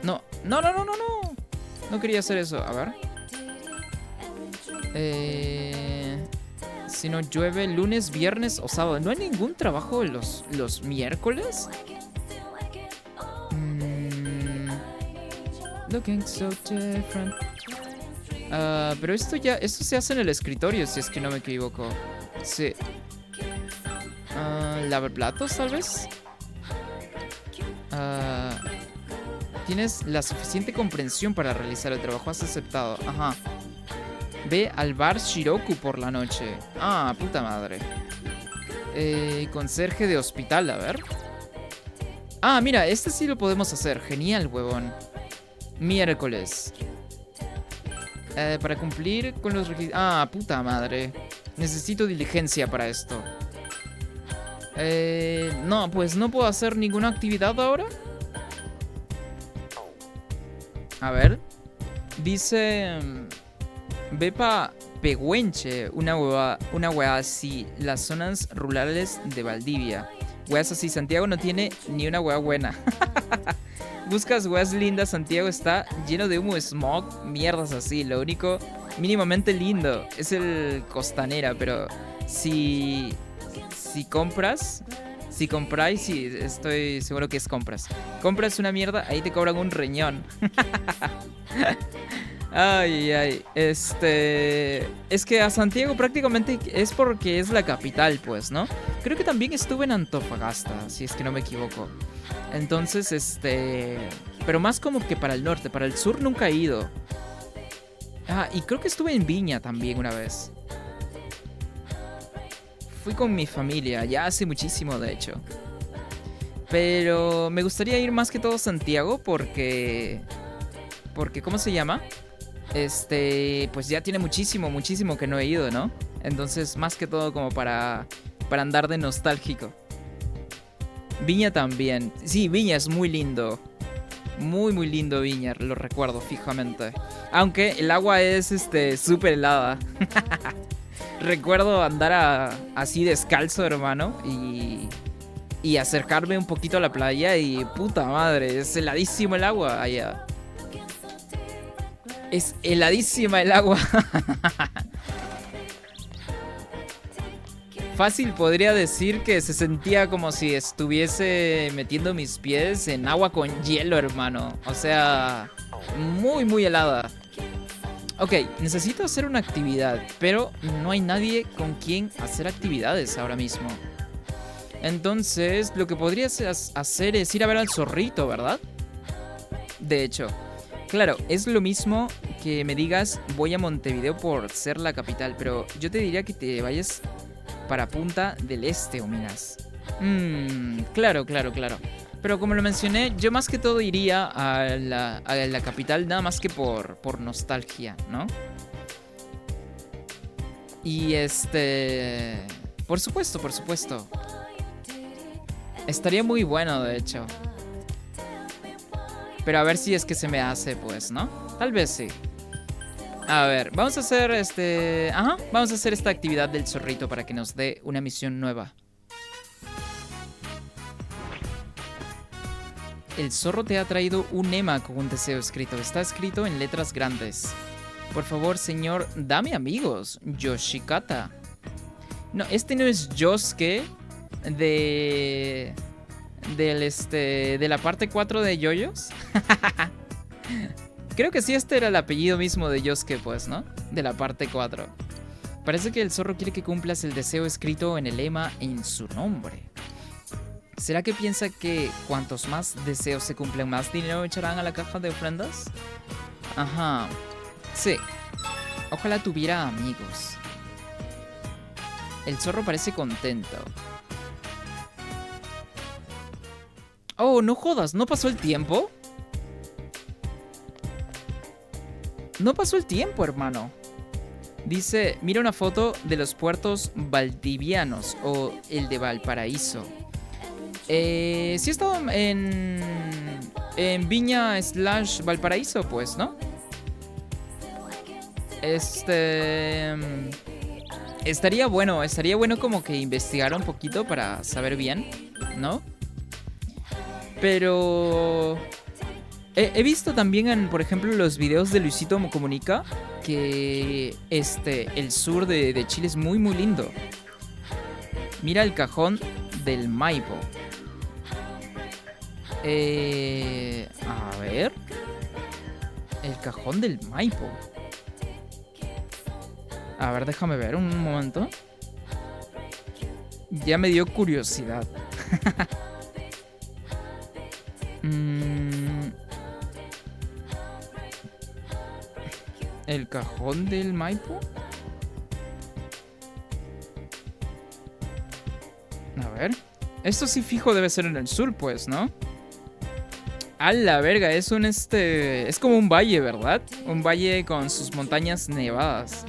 No, no, no, no, no, no. No quería hacer eso. A ver. Si no llueve, lunes, viernes o sábado. ¿No hay ningún trabajo los miércoles? Looking so different. Pero esto se hace en el escritorio, si es que no me equivoco. Sí. Lavar platos, tal vez. Tienes la suficiente comprensión para realizar el trabajo. Has aceptado. Ajá. Ve al bar Shiroku por la noche. Ah, puta madre. Conserje de hospital, a ver. Ah, mira, este sí lo podemos hacer. Genial, huevón. Miércoles. Para cumplir con los requisitos... Ah, puta madre. Necesito diligencia para esto. No, pues no puedo hacer ninguna actividad ahora. A ver. Dice... Ve pa Pehuenche, una hueá así. Las zonas rurales de Valdivia. Hueás así, Santiago no tiene ni una hueá buena. Buscas hueás lindas, Santiago está lleno de humo, smog, mierdas así. Lo único mínimamente lindo es el Costanera, pero si compráis, sí, estoy seguro que es compras. Compras una mierda, ahí te cobran un riñón. Ay, ay, es que a Santiago prácticamente es porque es la capital, pues, ¿no? Creo que también estuve en Antofagasta, si es que no me equivoco. Entonces, pero más como que para el norte, para el sur nunca he ido. Ah, y creo que estuve en Viña también una vez. Fui con mi familia, ya hace muchísimo, de hecho. Pero me gustaría ir más que todo a Santiago porque, ¿cómo se llama? Pues ya tiene muchísimo que no he ido, ¿no? Entonces, más que todo como para andar de nostálgico. Viña también. Sí, Viña es muy lindo. Muy lindo Viña, lo recuerdo fijamente. Aunque el agua es súper helada. Recuerdo andar así descalzo, hermano, y acercarme un poquito a la playa y puta madre, es heladísimo el agua allá. Es heladísima el agua. Fácil podría decir que se sentía como si estuviese metiendo mis pies en agua con hielo, hermano. O sea, muy helada. Ok, necesito hacer una actividad, pero no hay nadie con quien hacer actividades ahora mismo. Entonces, lo que podrías hacer es ir a ver al zorrito, ¿verdad? De hecho, claro, es lo mismo que me digas voy a Montevideo por ser la capital, pero yo te diría que te vayas para Punta del Este o Minas. Claro. Pero como lo mencioné, yo más que todo iría a la capital nada más que por nostalgia, ¿no? Y por supuesto. Estaría muy bueno, de hecho. Pero a ver si es que se me hace, pues, ¿no? Tal vez sí. A ver, vamos a hacer vamos a hacer esta actividad del zorrito para que nos dé una misión nueva. El zorro te ha traído un ema con un deseo escrito. Está escrito en letras grandes. Por favor, señor, dame amigos. Yoshikata. No, no es Yosuke de la parte 4 de Yoyos. Creo que sí, era el apellido mismo de Yosuke, pues, ¿no? De la parte 4. Parece que el zorro quiere que cumplas el deseo escrito en el lema en su nombre. ¿Será que piensa que cuantos más deseos se cumplen, más dinero echarán a la caja de ofrendas? Ajá. Sí. Ojalá tuviera amigos. El zorro parece contento. Oh, no jodas, ¿no pasó el tiempo? No pasó el tiempo, hermano. Dice, mira una foto de los puertos valdivianos o el de Valparaíso. Sí he estado en Viña / Valparaíso, pues, ¿no? Estaría bueno como que investigar un poquito para saber bien, ¿no? Pero he visto también, por ejemplo, los videos de Luisito Comunica que el sur de Chile es muy, muy lindo. Mira el cajón del Maipo. A ver. El cajón del Maipo. A ver, déjame ver un momento. Ya me dio curiosidad. ¿El cajón del Maipo? A ver. Esto sí fijo debe ser en el sur, pues, ¿no? A la verga, es es como un valle, ¿verdad? Un valle con sus montañas nevadas.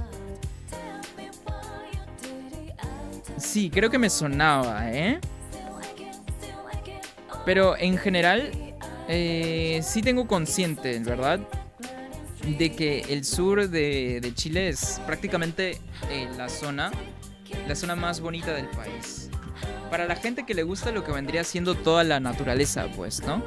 Sí, creo que me sonaba, ¿eh? Pero en general, sí tengo consciente, ¿verdad? De que el sur de Chile es prácticamente la zona más bonita del país. Para la gente que le gusta lo que vendría siendo toda la naturaleza, pues, ¿no?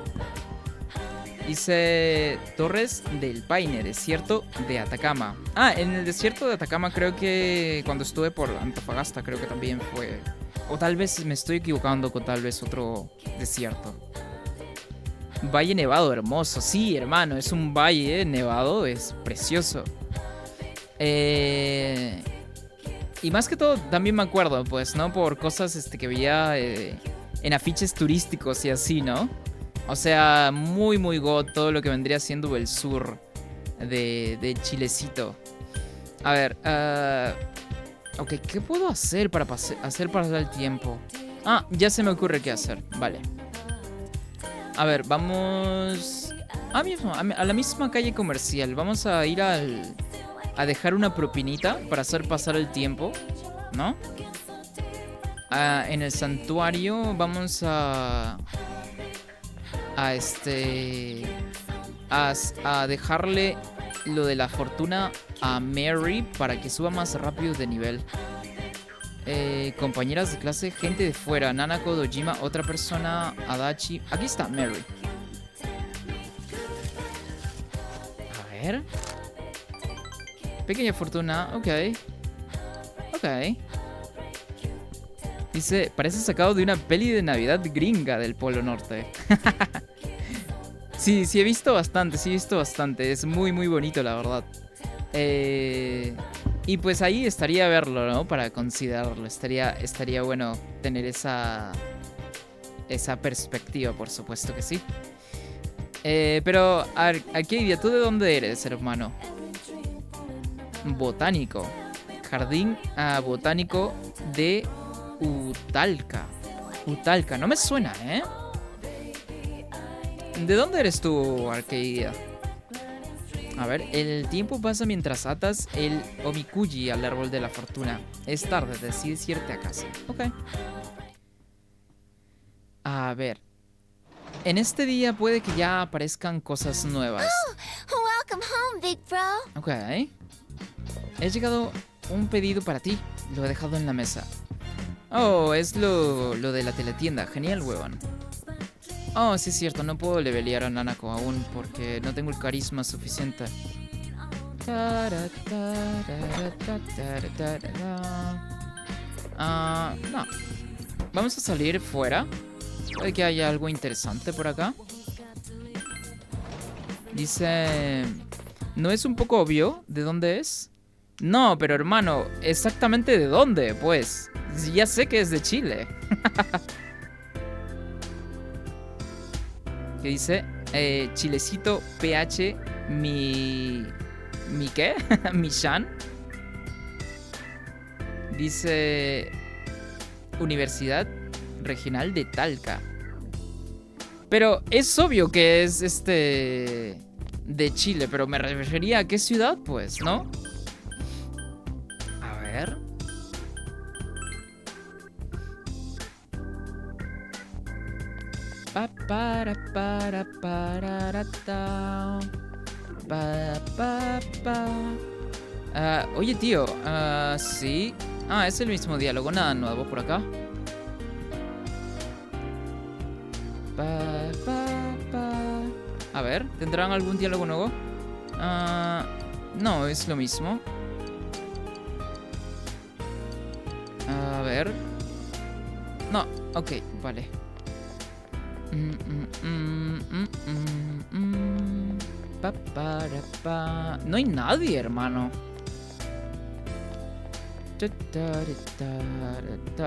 Dice Torres del Paine, desierto de Atacama. Ah, en el desierto de Atacama creo que cuando estuve por Antofagasta creo que también fue. O tal vez me estoy equivocando con tal vez otro desierto. Valle Nevado, hermoso. Sí, hermano, es un valle nevado, es precioso. Y más que todo también me acuerdo, pues, ¿no? Por cosas que veía en afiches turísticos y así, ¿no? O sea, muy, muy god todo lo que vendría siendo el sur de Chilecito. A ver, ok, ¿qué puedo hacer para pasar el tiempo? Ah, ya se me ocurre qué hacer, vale. A ver, vamos a la misma calle comercial. Vamos a ir a dejar una propinita para hacer pasar el tiempo, ¿no? En el santuario vamos a dejarle lo de la fortuna a Mary para que suba más rápido de nivel. Compañeras de clase, gente de fuera, Nanako, Dojima, otra persona, Adachi. Aquí está Mary. A ver. Pequeña fortuna, ok. Dice, parece sacado de una peli de Navidad gringa del Polo Norte. Sí, he visto bastante. Es muy, muy bonito, la verdad. Y pues ahí estaría verlo, ¿no? Para considerarlo. Estaría bueno tener esa perspectiva, por supuesto que sí. Pero, Arcadia, ¿tú de dónde eres, hermano? Botánico. Jardín botánico de Utalca. Utalca, no me suena, ¿eh? ¿De dónde eres tú, Arcadia? A ver, el tiempo pasa mientras atas el omikuji al árbol de la fortuna. Es tarde, decides irte a casa. Ok. A ver. En este día puede que ya aparezcan cosas nuevas. Oh, welcome home, big bro. Ok. He llegado un pedido para ti. Lo he dejado en la mesa. Oh, es lo de la teletienda. Genial, huevón. Oh, sí es cierto, no puedo levelear a Nanako aún porque no tengo el carisma suficiente. No. Vamos a salir fuera. Puede que haya algo interesante por acá. Dice... ¿No es un poco obvio de dónde es? No, pero hermano, ¿exactamente de dónde? Pues, ya sé que es de Chile. ¿Qué dice? Chilecito PH ¿Mi qué? ¿Mi Shan? Dice Universidad Regional de Talca. Pero es obvio que es de Chile, pero me refería a qué ciudad, pues, ¿no? A ver. Pa para para ta. Oye, tío, sí. Es el mismo diálogo, nada nuevo por acá. A ver, ¿tendrán algún diálogo nuevo? No, es lo mismo. A ver. No, ok, vale. No hay nadie, hermano.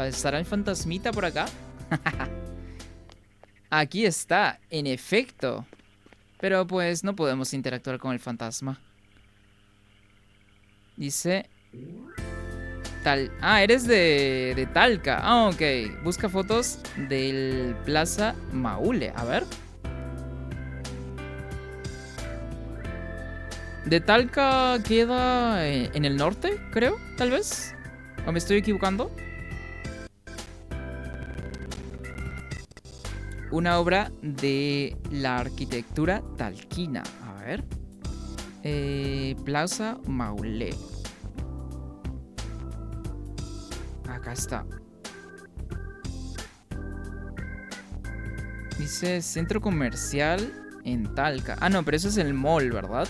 ¿Estará el fantasmita por acá? Aquí está, en efecto. Pero pues no podemos interactuar con el fantasma. Dice... eres de Talca. Ok. Busca fotos del Plaza Maule. A ver. ¿De Talca queda en el norte, creo? Tal vez. ¿O me estoy equivocando? Una obra de la arquitectura talquina. A ver. Plaza Maule. Acá está. Dice centro comercial en Talca. No, pero eso es el mall, ¿verdad?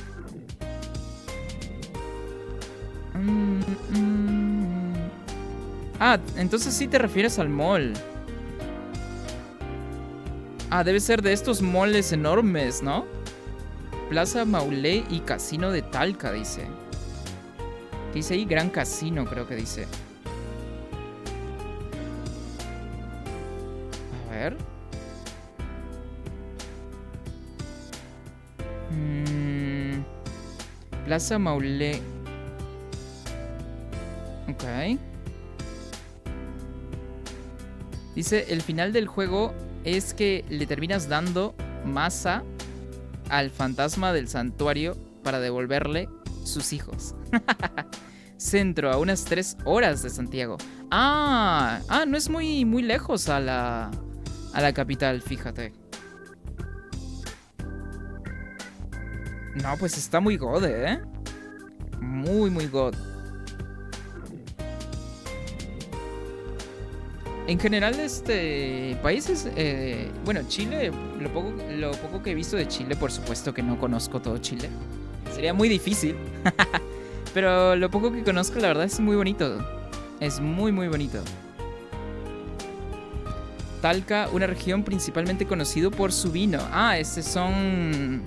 Entonces sí te refieres al mall. Debe ser de estos malls enormes, ¿no? Plaza Maule y Casino de Talca, dice. Dice ahí Gran Casino, creo que dice. A ver. Plaza Maule. Ok. Dice, el final del juego es que le terminas dando masa al fantasma del santuario para devolverle sus hijos. Centro, a unas 3 horas de Santiago. No es muy, muy lejos a la capital, fíjate. No, pues está muy god, ¿eh? Muy, muy god. En general, países, bueno, Chile, lo poco que he visto de Chile, por supuesto que no conozco todo Chile. Sería muy difícil. Pero lo poco que conozco, la verdad, es muy bonito. Es muy, muy bonito. Talca, una región principalmente conocido por su vino. Son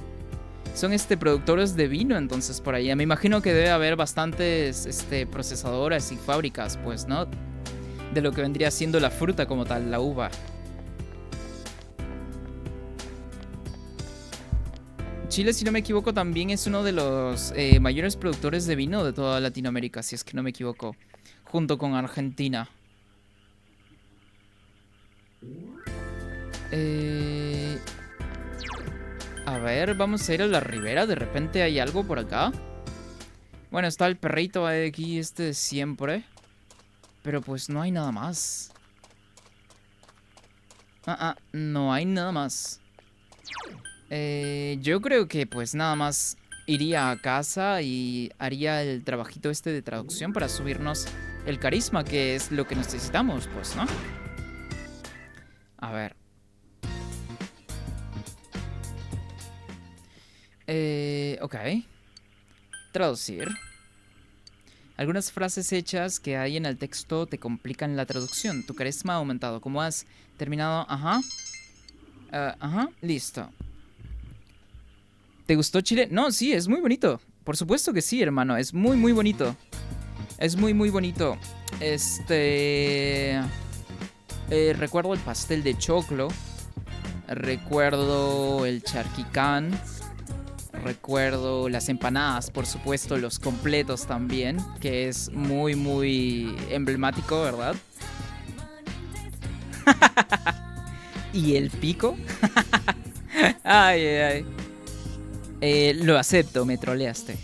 productores de vino, entonces, por ahí. Me imagino que debe haber bastantes procesadoras y fábricas, pues, ¿no? De lo que vendría siendo la fruta como tal, la uva. Chile, si no me equivoco, también es uno de los mayores productores de vino de toda Latinoamérica, si es que no me equivoco, junto con Argentina. A ver, vamos a ir a la ribera. De repente hay algo por acá. Bueno, está el perrito aquí, de siempre. Pero pues no hay nada más. No hay nada más. Yo creo que pues nada más iría a casa y haría el trabajito de traducción para subirnos el carisma, que es lo que necesitamos, pues, ¿no? A ver. Ok. Traducir. Algunas frases hechas que hay en el texto te complican la traducción. Tu carisma ha aumentado. ¿Cómo has terminado? Listo. ¿Te gustó Chile? No, sí, es muy bonito. Por supuesto que sí, hermano. Es muy, muy bonito. Es muy, muy bonito. Recuerdo el pastel de choclo. Recuerdo el charquicán. Recuerdo las empanadas, por supuesto, los completos también, que es muy, muy emblemático, ¿verdad? Y el pico. Ay, ay, ay. Lo acepto, me troleaste.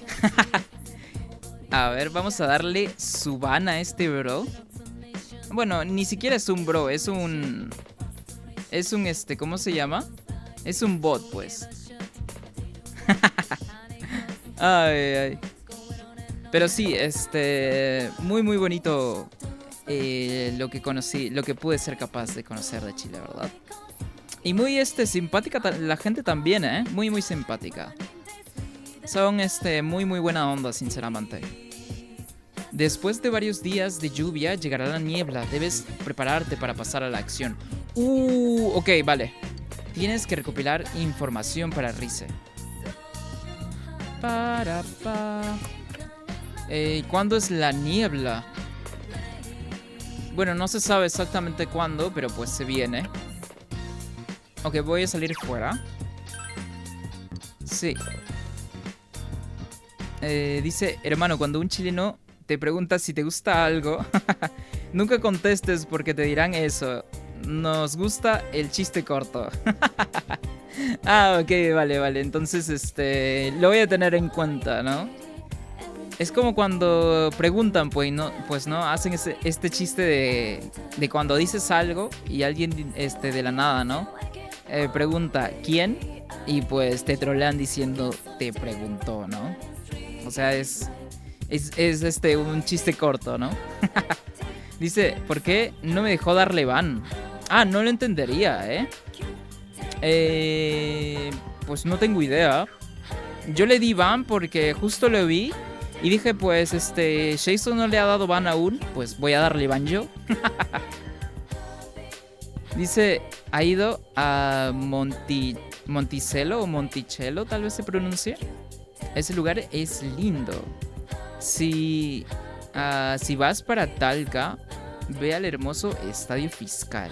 A ver, vamos a darle su ban a este bro. Bueno, ni siquiera es un bro, es un... ¿cómo se llama? Es un bot, pues. Ay, ay. Pero sí, muy muy bonito lo que conocí, lo que pude ser capaz de conocer de Chile, ¿verdad? Y muy simpática la gente también, ¿eh? Muy muy simpática. Son muy muy buena onda, sinceramente. Después de varios días de lluvia llegará la niebla. Debes prepararte para pasar a la acción. Ok, vale. Tienes que recopilar información para Rise. ¿Cuándo es la niebla? Bueno, no se sabe exactamente cuándo, pero pues se viene. Ok, voy a salir fuera. Sí. Dice, hermano, cuando un chileno te pregunta si te gusta algo, nunca contestes porque te dirán eso. Nos gusta el chiste corto. Ah, ok, vale. Entonces, lo voy a tener en cuenta, ¿no? Es como cuando preguntan, pues no, hacen este chiste de cuando dices algo y alguien de la nada, ¿no? Pregunta, ¿quién? Y pues te trolean diciendo, te preguntó, ¿no? O sea, es un chiste corto, ¿no? Dice, ¿por qué no me dejó darle ban? Ah, no lo entendería, ¿eh? Pues no tengo idea. Yo le di ban porque justo lo vi y dije, pues, Jason no le ha dado ban aún, pues voy a darle ban yo. Dice, ha ido a Monticello o Monticello, tal vez se pronuncie. Ese lugar es lindo. Si vas para Talca, ve al hermoso Estadio Fiscal.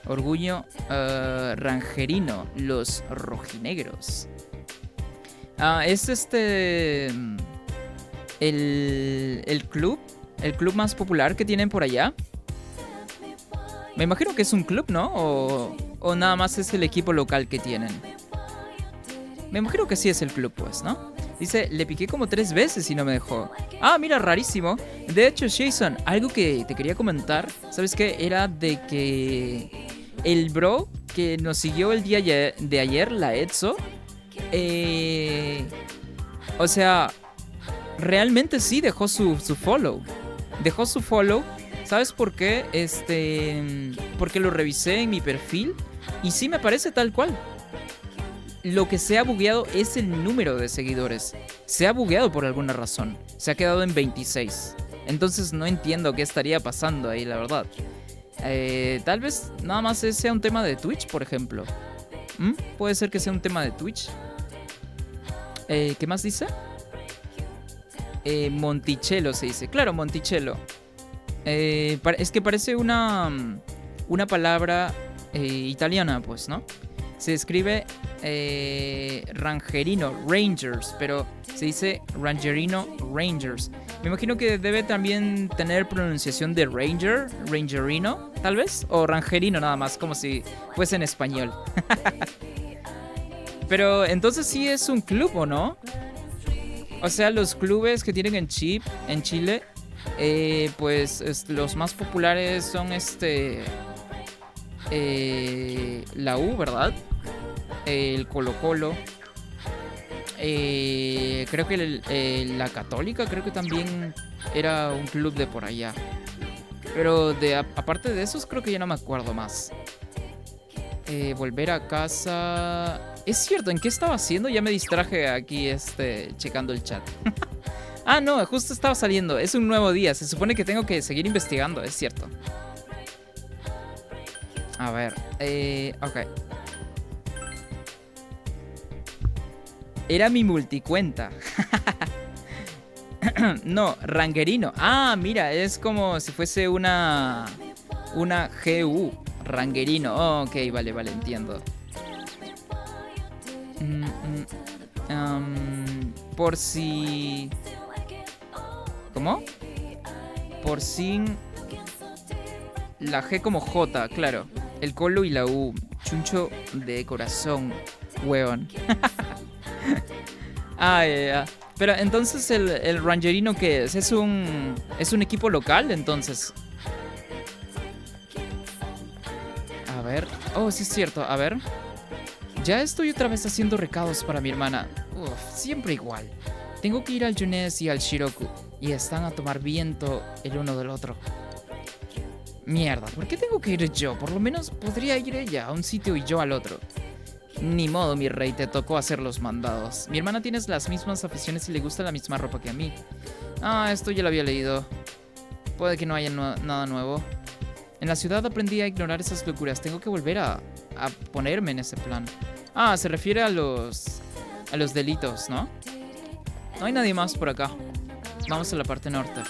Orgullo rangerino, los rojinegros. Es el club más popular que tienen por allá. Me imagino que es un club, ¿no? O nada más es el equipo local que tienen. Me imagino que sí es el club, pues, ¿no? Dice, le piqué como 3 veces y no me dejó. Ah, mira, rarísimo. De hecho, Jason, algo que te quería comentar, ¿sabes qué? Era de que el bro que nos siguió el día de ayer, la Etso, o sea, realmente sí dejó su follow. Dejó su follow. ¿Sabes por qué? Porque lo revisé en mi perfil y sí me parece tal cual. Lo que se ha bugueado es el número de seguidores. Se ha bugueado por alguna razón. Se ha quedado en 26. Entonces no entiendo qué estaría pasando ahí, la verdad. Tal vez nada más sea un tema de Twitch, por ejemplo. Puede ser que sea un tema de Twitch. ¿Qué más dice? Monticello se dice. Claro, Monticello. Es que parece una palabra italiana, pues, ¿no? Se escribe rangerino, Rangers, pero se dice rangerino, Rangers. Me imagino que debe también tener pronunciación de Ranger, rangerino, tal vez, o rangerino nada más, como si fuese en español. Pero entonces sí es un club, ¿o no? O sea, los clubes que tienen en Chile, pues los más populares son la U, ¿verdad? El Colo-Colo. Creo que la Católica, creo que también era un club de por allá. Pero aparte de esos, creo que ya no me acuerdo más. Volver a casa. Es cierto, ¿en qué estaba haciendo? Ya me distraje aquí, checando el chat. Ah, no, justo estaba saliendo. Es un nuevo día. Se supone que tengo que seguir investigando, es cierto. A ver, ok. Era mi multicuenta. No, rangerino. Ah, mira, es como si fuese una GU. Rangerino. Oh, ok, vale, entiendo. Por si... ¿Cómo? Por si... La G como J, claro. El colo y la U. Chuncho de corazón. Huevón. Ay. Pero entonces el Rangerino, ¿qué es? ¿Es un equipo local entonces? A ver. Oh, sí es cierto. A ver. Ya estoy otra vez haciendo recados para mi hermana. Uf, siempre igual. Tengo que ir al Junes y al Shiroku. Y están a tomar viento el uno del otro. Mierda, ¿por qué tengo que ir yo? Por lo menos podría ir ella a un sitio y yo al otro. Ni modo, mi rey, te tocó hacer los mandados. Mi hermana tiene las mismas aficiones y le gusta la misma ropa que a mí. Ah, esto ya lo había leído. Puede que no haya nada nuevo. En la ciudad aprendí a ignorar esas locuras. Tengo que volver a ponerme en ese plan. Ah, se refiere a los delitos, ¿no? No hay nadie más por acá. Vamos a la parte norte.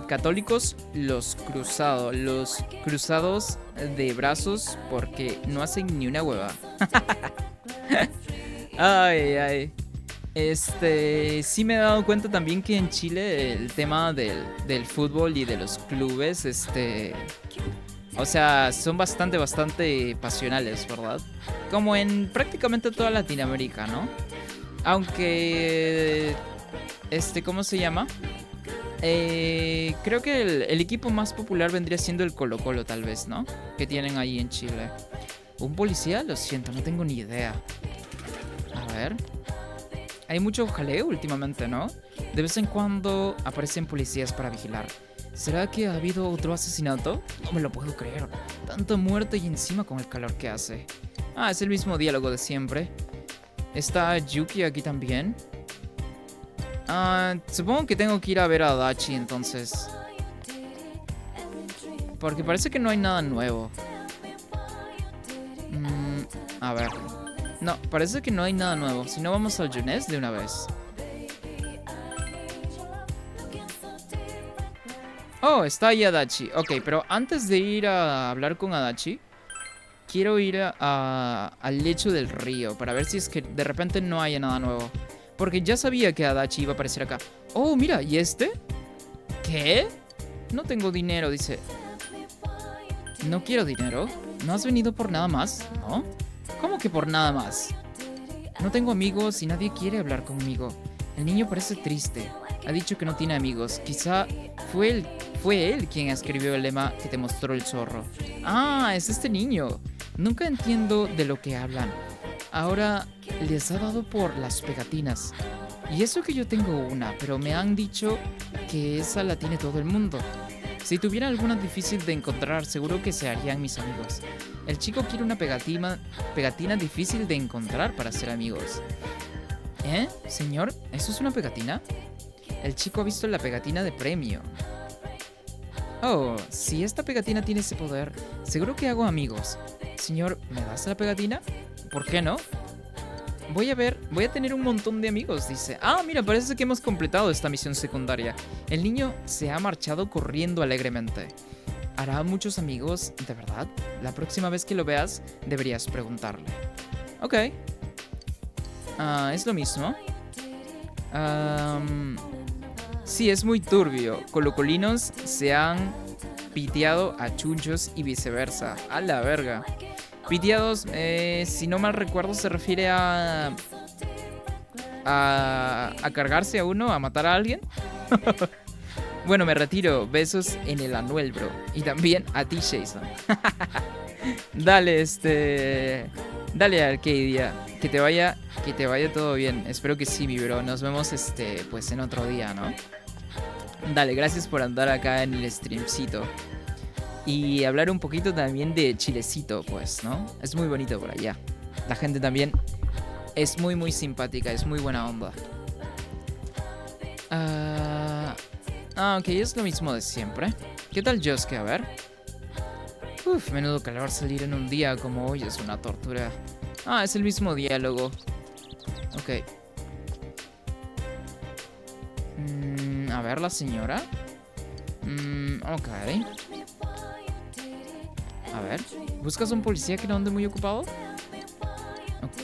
Católicos, los cruzados. Los cruzados de brazos porque no hacen ni una hueva. Ay. Sí me he dado cuenta también que en Chile el tema del fútbol y de los clubes, o sea, son bastante pasionales, ¿verdad? Como en prácticamente toda Latinoamérica, ¿no? Aunque, ¿cómo se llama? Creo que el equipo más popular vendría siendo el Colo-Colo, tal vez, ¿no? Que tienen ahí en Chile. ¿Un policía? Lo siento, no tengo ni idea. A ver. Hay mucho jaleo últimamente, ¿no? De vez en cuando aparecen policías para vigilar. ¿Será que ha habido otro asesinato? No me lo puedo creer. Tanta muerte y encima con el calor que hace. Ah, es el mismo diálogo de siempre. ¿Está Yuki aquí también? Supongo que tengo que ir a ver a Adachi entonces. Porque parece que no hay nada nuevo. A ver. No, parece que no hay nada nuevo. Si no, vamos al Junes de una vez. Oh, está ahí Adachi. Ok, pero antes de ir a hablar con Adachi, quiero ir al lecho del río para ver si es que de repente no haya nada nuevo. Porque ya sabía que Adachi iba a aparecer acá. Oh, mira, ¿y este? ¿Qué? No tengo dinero, dice. No quiero dinero. ¿No has venido por nada más? ¿No? ¿Cómo que por nada más? No tengo amigos y nadie quiere hablar conmigo. El niño parece triste. Ha dicho que no tiene amigos. Quizá fue él quien escribió el lema que te mostró el zorro. Ah, es este niño. Nunca entiendo de lo que hablan. Ahora les ha dado por las pegatinas. Y eso que yo tengo una, pero me han dicho que esa la tiene todo el mundo. Si tuviera alguna difícil de encontrar, seguro que se harían mis amigos. El chico quiere una pegatina difícil de encontrar para ser amigos. ¿Eh? Señor, ¿eso es una pegatina? El chico ha visto la pegatina de premio. Oh, si esta pegatina tiene ese poder, seguro que hago amigos. Señor, ¿me das la pegatina? ¿Por qué no? Voy a tener un montón de amigos, dice. Ah, mira, parece que hemos completado esta misión secundaria. El niño se ha marchado corriendo alegremente. ¿Hará muchos amigos, de verdad? La próxima vez que lo veas, deberías preguntarle. Ok. Es lo mismo. Sí, es muy turbio. Colocolinos se han piteado a chunchos y viceversa. A la verga. Piteados, si no mal recuerdo, se refiere a cargarse a uno, a matar a alguien. Bueno, me retiro. Besos en el anuel, bro. Y también a ti, Jason. Dale, dale, Arcadia. Que te vaya todo bien. Espero que sí, mi bro. Nos vemos, pues en otro día, ¿no? Dale, gracias por andar acá en el streamcito. Y hablar un poquito también de Chilecito, pues, ¿no? Es muy bonito por allá. La gente también es muy simpática, es muy buena onda. Ok, es lo mismo de siempre. ¿Qué tal Josuke? A ver. Uf, menudo calor salir en un día como hoy, es una tortura. Ah, es el mismo diálogo. Ok. A ver, la señora. Ok. A ver, ¿buscas un policía que no ande muy ocupado? Ok.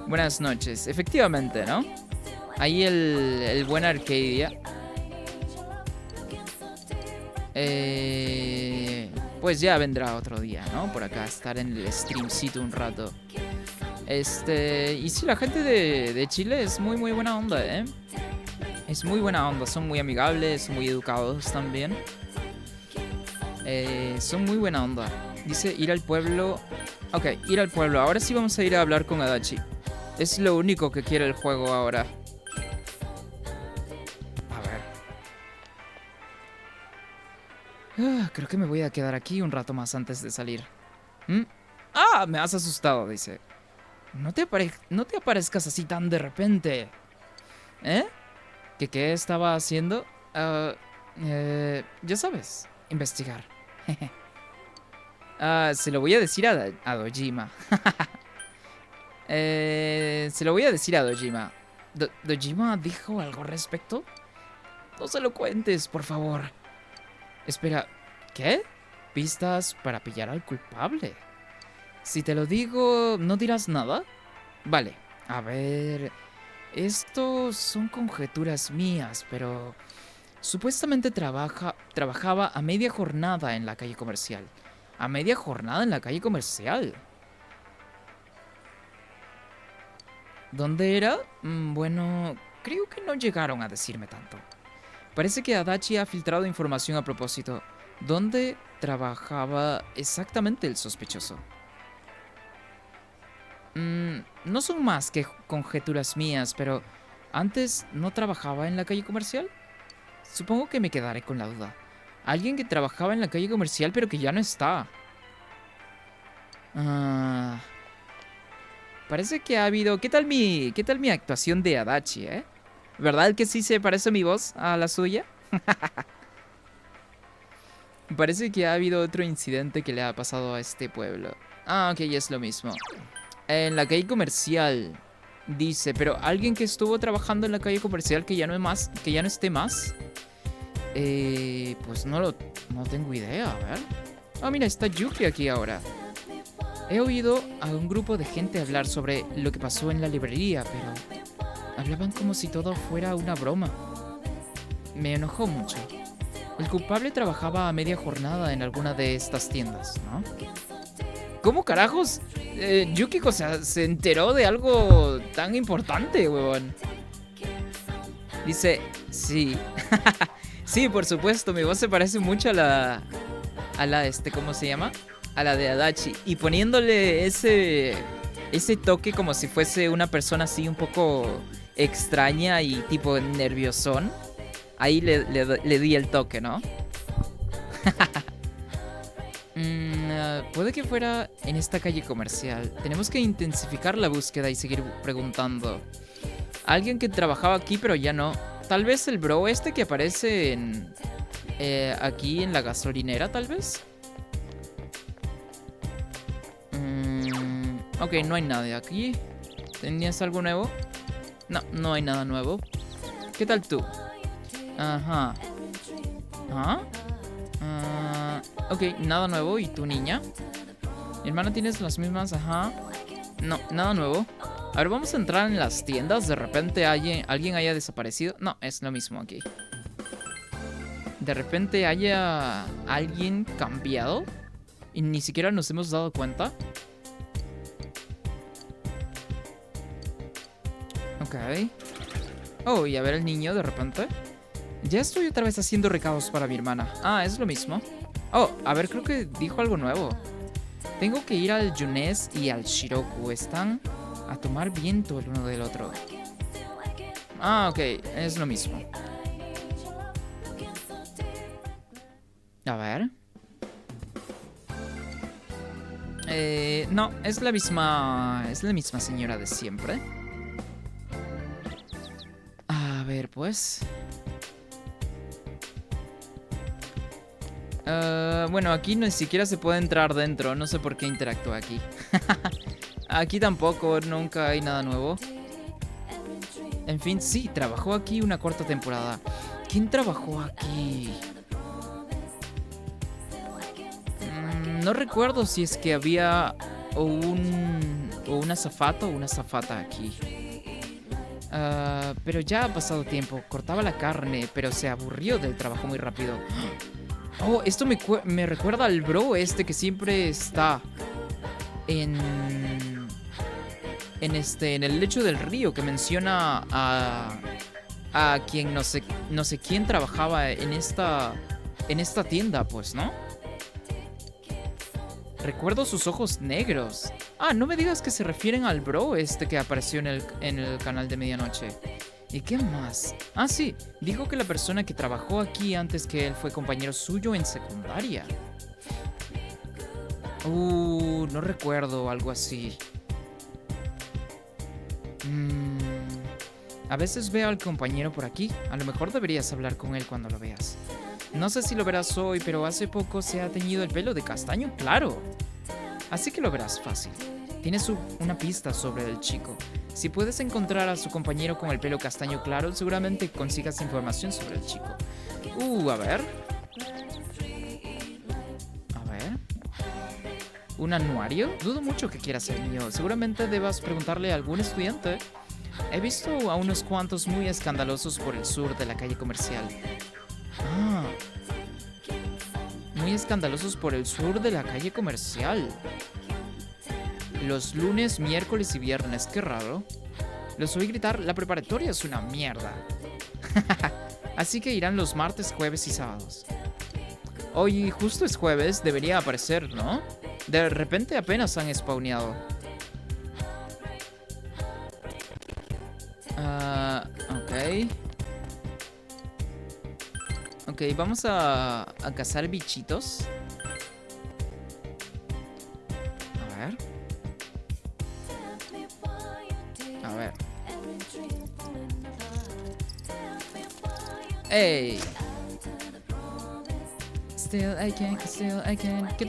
Buenas noches. Efectivamente, ¿no? Ahí el buen Arcadia. pues ya vendrá otro día, ¿no? Por acá, estar en el streamcito un rato. Y sí, la gente de Chile es muy, muy buena onda, ¿eh? Es muy buena onda, son muy amigables, muy educados también. Son muy buena onda. Dice ir al pueblo. Ok, ir al pueblo. Ahora sí vamos a ir a hablar con Adachi. Es lo único que quiere el juego ahora. A ver. Creo que me voy a quedar aquí un rato más antes de salir. ¡Ah! Me has asustado, dice. No te aparezcas así tan de repente. ¿Eh? ¿Qué estaba haciendo? Ya sabes, investigar. Se lo voy a decir a Dojima. Se lo voy a decir a Dojima. ¿Dojima dijo algo al respecto? No se lo cuentes, por favor. Espera, ¿qué? ¿Pistas para pillar al culpable? Si te lo digo, ¿no dirás nada? Vale, a ver... Esto son conjeturas mías, pero... Supuestamente trabajaba a media jornada en la calle comercial. ¿A media jornada en la calle comercial? ¿Dónde era? Bueno, creo que no llegaron a decirme tanto. Parece que Adachi ha filtrado información a propósito. ¿Dónde trabajaba exactamente el sospechoso? No son más que conjeturas mías, pero... ¿Antes no trabajaba en la calle comercial? Supongo que me quedaré con la duda. Alguien que trabajaba en la calle comercial pero que ya no está. Parece que ha habido... ¿Qué tal mi actuación de Adachi, eh? ¿Verdad que sí se parece mi voz a la suya? Parece que ha habido otro incidente que le ha pasado a este pueblo. Ok, es lo mismo. En la calle comercial... Dice, pero alguien que estuvo trabajando en la calle comercial que ya no esté más. Pues no tengo idea, a ver. Mira, está Yuki aquí ahora. He oído a un grupo de gente hablar sobre lo que pasó en la librería, pero hablaban como si todo fuera una broma. Me enojó mucho. El culpable trabajaba a media jornada en alguna de estas tiendas, ¿no? ¿Cómo carajos? Yukiko se enteró de algo tan importante, huevón. Dice, sí. Sí, por supuesto, mi voz se parece mucho a la ¿cómo se llama? A la de Adachi. Y poniéndole ese toque como si fuese una persona así un poco extraña y tipo nerviosón. Ahí le di el toque, ¿no? Puede que fuera en esta calle comercial. Tenemos que intensificar la búsqueda y seguir preguntando. Alguien que trabajaba aquí pero ya no. Tal vez el bro este que aparece aquí en la gasolinera, tal vez. Ok, no hay nada aquí. ¿Tenías algo nuevo? No, no hay nada nuevo. ¿Qué tal tú? Ajá. Ok, nada nuevo. ¿Y tu niña? Mi hermana, tienes las mismas, ajá. No, nada nuevo. A ver, vamos a entrar en las tiendas. De repente alguien haya desaparecido. No, es lo mismo aquí. De repente haya alguien cambiado y ni siquiera nos hemos dado cuenta. Ok. Oh, y a ver el niño de repente. Ya estoy otra vez haciendo recados para mi hermana. Es lo mismo. Oh, a ver, creo que dijo algo nuevo. Tengo que ir al Yunes y al Shiroku. Están a tomar viento el uno del otro. Ok, es lo mismo. A ver. No, es la misma señora de siempre. A ver, pues. Bueno, aquí ni siquiera se puede entrar dentro. No sé por qué interactúa aquí. Aquí tampoco, nunca hay nada nuevo. En fin, sí, trabajó aquí una cuarta temporada. ¿Quién trabajó aquí? No recuerdo si es que había un azafato o una azafata aquí. Pero ya ha pasado tiempo. Cortaba la carne, pero se aburrió del trabajo muy rápido. Oh, esto me recuerda al bro este que siempre está en... En el lecho del río, que menciona a quien no sé quién trabajaba en esta tienda, pues, ¿no? Recuerdo sus ojos negros. Ah, no me digas que se refieren al bro este que apareció en el canal de medianoche. ¿Y qué más? Ah, sí, dijo que la persona que trabajó aquí antes que él fue compañero suyo en secundaria. No recuerdo algo así. A veces veo al compañero por aquí. A lo mejor deberías hablar con él cuando lo veas. No sé si lo verás hoy, pero hace poco se ha teñido el pelo de castaño claro. Así que lo verás fácil. Tienes una pista sobre el chico. Si puedes encontrar a su compañero con el pelo castaño claro, seguramente consigas información sobre el chico. A ver. A ver. ¿Un anuario? Dudo mucho que quiera ser mío. Seguramente debas preguntarle a algún estudiante. He visto a unos cuantos muy escandalosos por el sur de la calle comercial. Ah. Muy escandalosos por el sur de la calle comercial. Los lunes, miércoles y viernes, qué raro. Los oí gritar, la preparatoria es una mierda. Así que irán los martes, jueves y sábados. Hoy justo es jueves, debería aparecer, ¿no? De repente apenas han spawneado. Ok. Ok, vamos a cazar bichitos. A ver. A ver. ¡Ey! Still I can. ¿Qué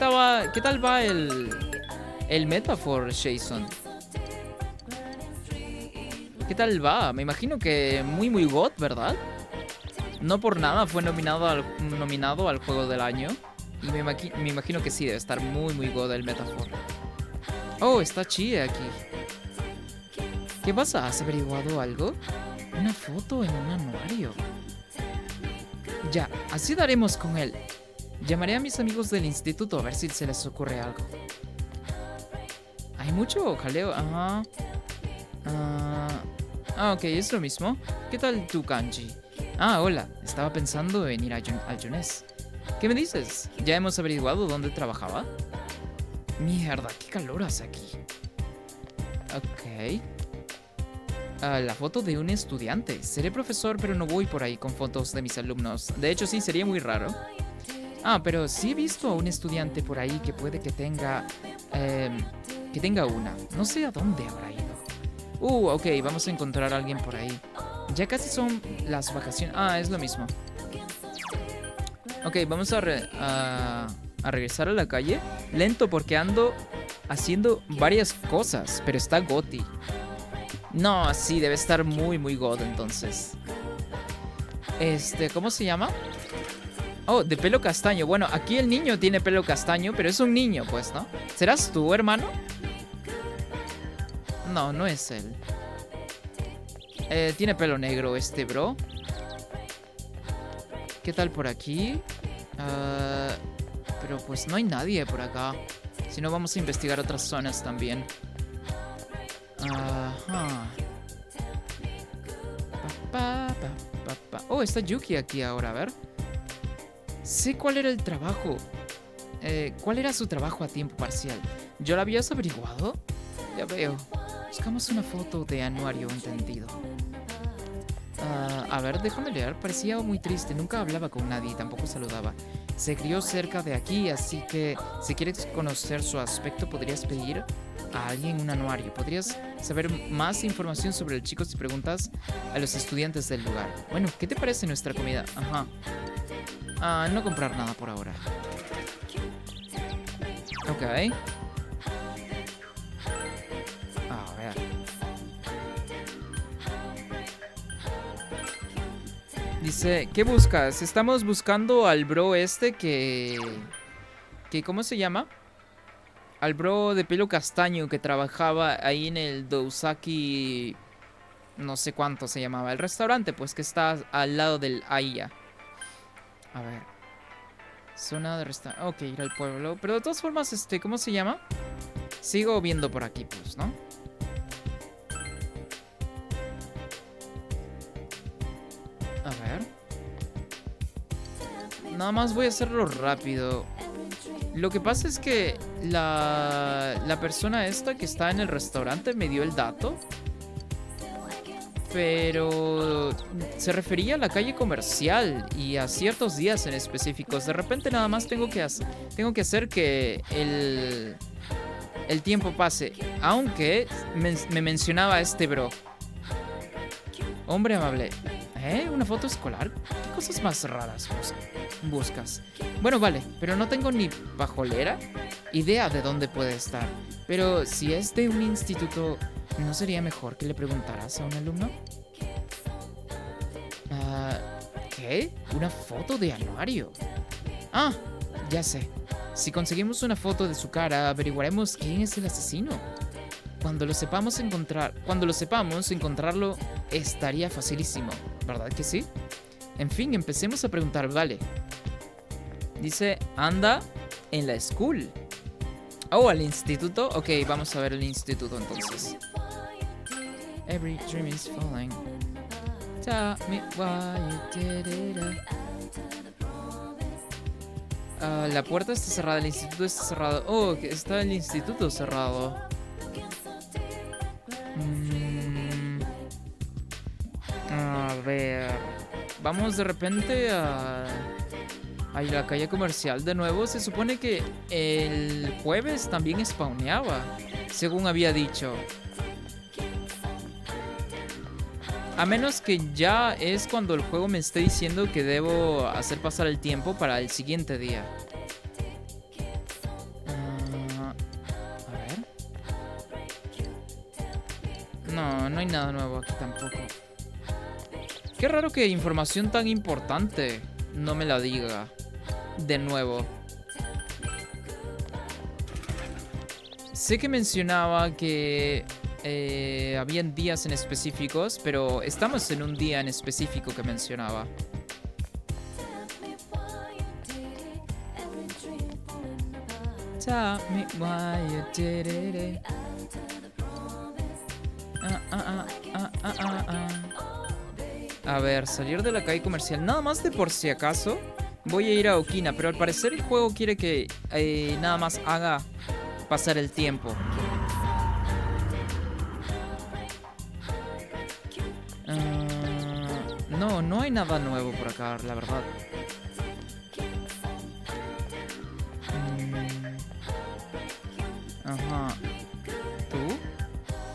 tal va el Metaphor, Jason? ¿Qué tal va? Me imagino que muy god, ¿verdad? No por nada fue nominado al juego del año. Y me imagino que sí, debe estar muy god el Metaphor. Oh, está Chie aquí. ¿Qué pasa? ¿Has averiguado algo? Una foto en un anuario. Ya, así daremos con él. Llamaré a mis amigos del instituto a ver si se les ocurre algo. Hay mucho jaleo, ajá. Ok, es lo mismo. ¿Qué tal tu kanji? Hola, estaba pensando en ir al Jones. ¿Qué me dices? ¿Ya hemos averiguado dónde trabajaba? Mierda, qué calor hace aquí. Ok. La foto de un estudiante. Seré profesor, pero no voy por ahí con fotos de mis alumnos. De hecho, sí, sería muy raro. Pero sí he visto a un estudiante por ahí que puede que tenga una. No sé a dónde habrá ido. Ok, vamos a encontrar a alguien por ahí. Ya casi son las vacaciones. Es lo mismo. Ok, vamos a regresar a la calle. Lento porque ando haciendo varias cosas, pero está Goti. No, sí, debe estar muy god entonces. ¿Cómo se llama? Oh, de pelo castaño. Bueno, aquí el niño tiene pelo castaño, pero es un niño, pues, ¿no? ¿Serás tú, hermano? No, no es él. Tiene pelo negro este bro. ¿Qué tal por aquí? Pero pues no hay nadie por acá. Si no, vamos a investigar otras zonas también. Ajá. Oh, está Yuki aquí ahora, a ver. Sé cuál era el trabajo. ¿Cuál era su trabajo a tiempo parcial? ¿Yo lo habías averiguado? Ya veo. Buscamos una foto de anuario entendido. A ver, déjame leer. Parecía muy triste. Nunca hablaba con nadie y tampoco saludaba. Se crió cerca de aquí, así que si quieres conocer su aspecto, podrías pedir a alguien un anuario. Podrías saber más información sobre el chico si preguntas a los estudiantes del lugar. Bueno, ¿qué te parece nuestra comida? Ajá. No comprar nada por ahora. Ok. A ver. Dice, ¿qué buscas? Estamos buscando al bro este que ¿cómo se llama? Al bro de pelo castaño que trabajaba ahí en el Dousaki, no sé cuánto se llamaba, el restaurante, pues, que está al lado del Aiya. A ver. Zona de restaurante. Ok, ir al pueblo. Pero de todas formas, ¿cómo se llama? Sigo viendo por aquí, pues, ¿no? A ver. Nada más voy a hacerlo rápido. Lo que pasa es que la persona esta que está en el restaurante me dio el dato. Pero se refería a la calle comercial y a ciertos días en específicos. De repente nada más tengo que hacer que el tiempo pase. Aunque me mencionaba este bro. Hombre amable. ¿Una foto escolar? ¿Qué cosas más raras buscas? Bueno, vale, pero no tengo ni pajolera idea de dónde puede estar. Pero si es de un instituto, ¿no sería mejor que le preguntaras a un alumno? ¿Qué? ¿Una foto de anuario? Ah, ya sé. Si conseguimos una foto de su cara, averiguaremos quién es el asesino. Cuando lo sepamos, encontrarlo estaría facilísimo, ¿verdad que sí? En fin, empecemos a preguntar, vale. Dice, anda en la school. Oh, al instituto. Ok, vamos a ver el instituto entonces. Every dream is falling. Tell me why you did it. La puerta está cerrada, el instituto está cerrado. Oh, está el instituto cerrado. A ver. Vamos de repente a la calle comercial de nuevo. Se supone que el jueves también spawneaba, según había dicho. A menos que ya es cuando el juego me esté diciendo que debo hacer pasar el tiempo para el siguiente día. A ver. No hay nada nuevo aquí tampoco. Qué raro que información tan importante no me la diga de nuevo. Sé que mencionaba que habían días en específicos, pero estamos en un día en específico que mencionaba. Tell me why you did it. A ver, salir de la calle comercial. Nada más de por si acaso voy a ir a Okina, pero al parecer el juego quiere que nada más haga pasar el tiempo. No hay nada nuevo por acá, la verdad. Ajá. ¿Tú?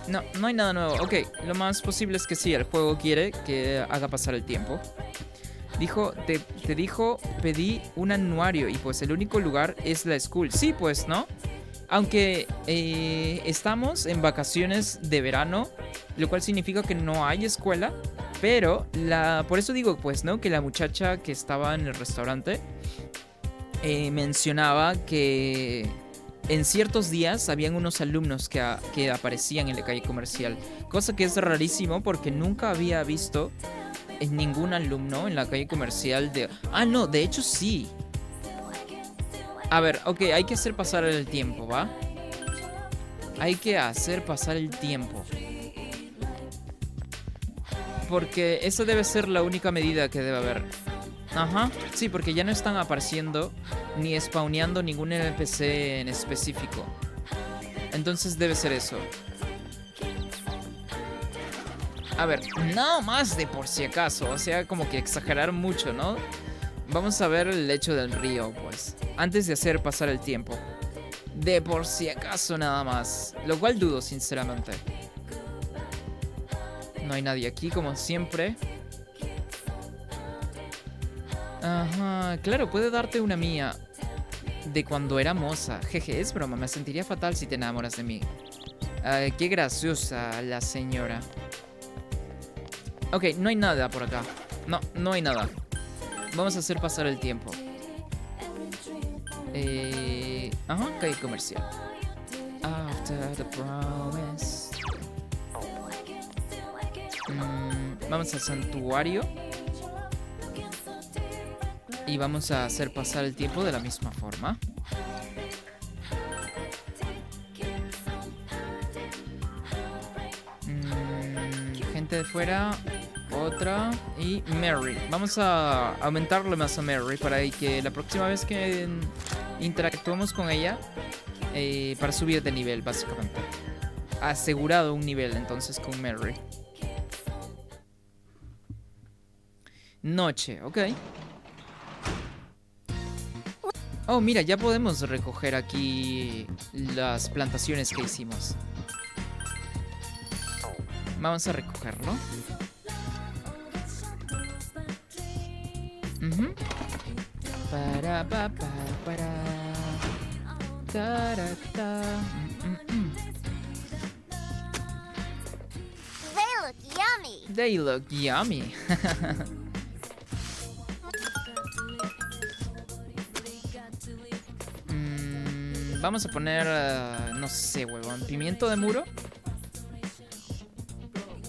No hay nada nuevo. Ok, lo más posible es que sí, el juego quiere que haga pasar el tiempo. Te dijo, pedí un anuario y pues el único lugar es la school. Sí, pues, ¿no? Aunque estamos en vacaciones de verano, lo cual significa que no hay escuela. Pero por eso digo, pues, ¿no? Que la muchacha que estaba en el restaurante mencionaba que en ciertos días habían unos alumnos que aparecían en la calle comercial. Cosa que es rarísimo porque nunca había visto ningún alumno en la calle comercial de... Ah, no, de hecho sí. A ver, ok, hay que hacer pasar el tiempo, ¿va? Hay que hacer pasar el tiempo. Porque esa debe ser la única medida que debe haber. Ajá, sí, porque ya no están apareciendo ni spawneando ningún NPC en específico. Entonces debe ser eso. A ver, nada más de por si acaso. O sea, como que exagerar mucho, ¿no? Vamos a ver el lecho del río, pues. Antes de hacer pasar el tiempo. De por si acaso nada más. Lo cual dudo, sinceramente. No hay nadie aquí, como siempre. Ajá, claro, puede darte una mía. De cuando era moza. Jeje, es broma, me sentiría fatal si te enamoras de mí. Qué graciosa la señora. Ok, no hay nada por acá. No hay nada. Vamos a hacer pasar el tiempo. Ajá, calle comercial. After the promise. Vamos al santuario. Y vamos a hacer pasar el tiempo de la misma forma. Gente de fuera. Otra. Y Mary. Vamos a aumentarle más a Mary para que la próxima vez que interactuemos con ella, para subir de nivel, básicamente. Asegurado un nivel entonces con Mary. Noche, ok. Oh, mira, ya podemos recoger aquí las plantaciones que hicimos. Vamos a recogerlo. Para. Tarata. They look yummy. They look yummy. Vamos a poner, no sé, huevón, pimiento de muro.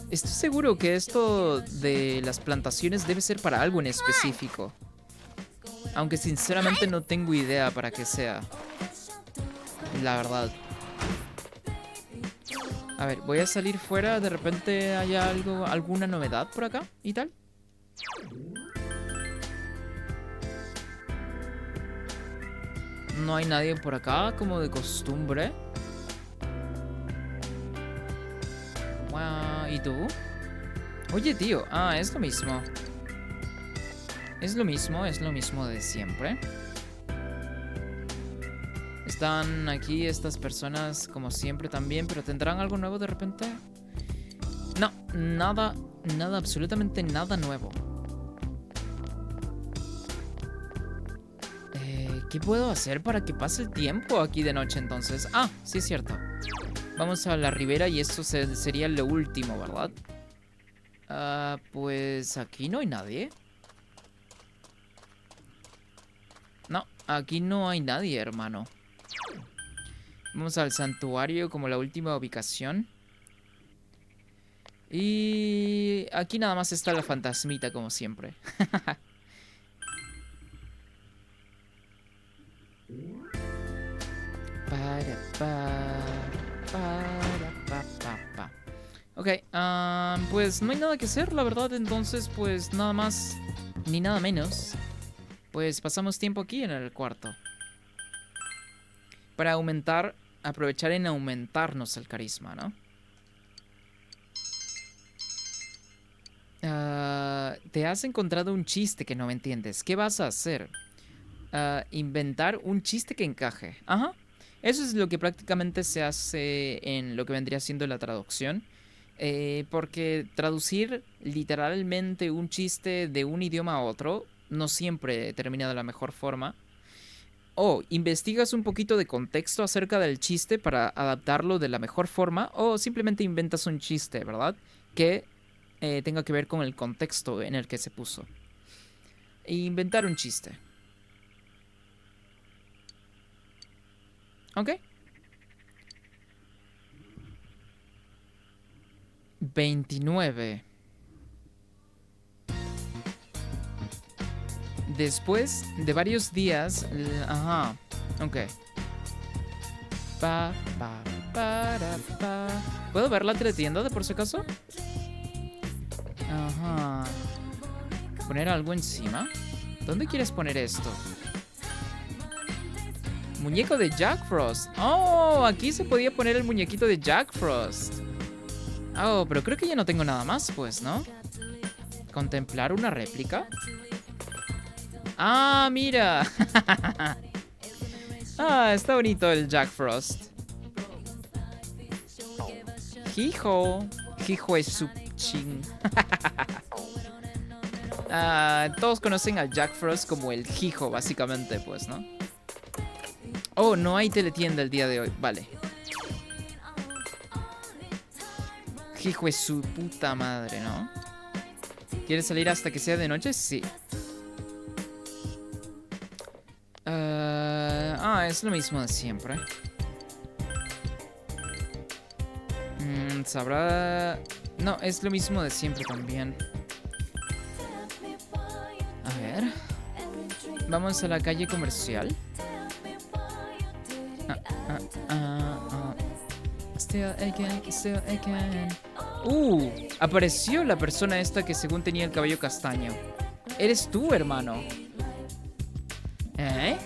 Estoy seguro que esto de las plantaciones debe ser para algo en específico. Aunque sinceramente no tengo idea para qué sea. La verdad. A ver, voy a salir fuera. De repente haya alguna novedad por acá y tal. No hay nadie por acá, como de costumbre. ¿Y tú? Oye, tío. Ah, es lo mismo. Es lo mismo de siempre. Están aquí estas personas como siempre también, pero ¿tendrán algo nuevo de repente? No, nada, absolutamente nada nuevo. ¿Qué puedo hacer para que pase el tiempo aquí de noche entonces? Ah, sí es cierto. Vamos a la ribera y esto sería lo último, ¿verdad? Pues aquí no hay nadie. No, aquí no hay nadie, hermano. Vamos al santuario como la última ubicación. Y aquí nada más está la fantasmita como siempre. Ok, pues no hay nada que hacer, la verdad. Entonces, pues nada más ni nada menos. Pues pasamos tiempo aquí en el cuarto. Para aprovechar en aumentarnos el carisma, ¿no? Te has encontrado un chiste que no me entiendes. ¿Qué vas a hacer? Inventar un chiste que encaje. Ajá. Eso es lo que prácticamente se hace en lo que vendría siendo la traducción. Porque traducir literalmente un chiste de un idioma a otro no siempre termina de la mejor forma. O investigas un poquito de contexto acerca del chiste para adaptarlo de la mejor forma, o simplemente inventas un chiste, ¿verdad? Que tenga que ver con el contexto en el que se puso. Inventar un chiste. ¿Ok? 29. Después de varios días... Ajá. Ok. ¿Puedo ver la teletienda de por si acaso? Ajá. ¿Poner algo encima? ¿Dónde quieres poner esto? Muñeco de Jack Frost. Oh, aquí se podía poner el muñequito de Jack Frost. Oh, pero creo que ya no tengo nada más, pues, ¿no? ¿Contemplar una réplica? ¡Ah, mira! Ah, está bonito el Jack Frost. Hijo. Hijo es su ching. Todos conocen al Jack Frost como el Hijo, básicamente, pues, ¿no? Oh, no hay teletienda el día de hoy. Vale. Hijo es su puta madre, ¿no? ¿Quieres salir hasta que sea de noche? Sí. Es lo mismo de siempre. Sabrá... No, es lo mismo de siempre también. A ver. Vamos a la calle comercial. Still again, still again. Apareció la persona esta que según tenía el cabello castaño. Eres tú, hermano. ¿Eh?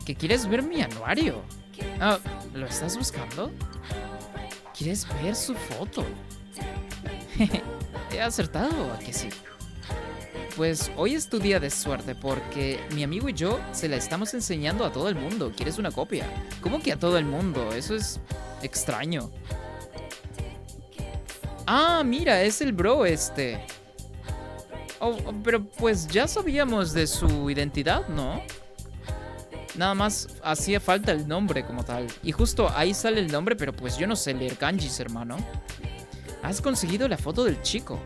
¿Que quieres ver mi anuario? ¿Lo estás buscando? ¿Quieres ver su foto? He acertado, ¿a que sí? Pues hoy es tu día de suerte porque mi amigo y yo se la estamos enseñando a todo el mundo. ¿Quieres una copia? ¿Cómo que a todo el mundo? Eso es extraño. Mira, es el bro este. Pero pues ya sabíamos de su identidad, ¿no? Nada más hacía falta el nombre como tal. Y justo ahí sale el nombre, pero pues yo no sé leer kanjis, hermano. Has conseguido la foto del chico.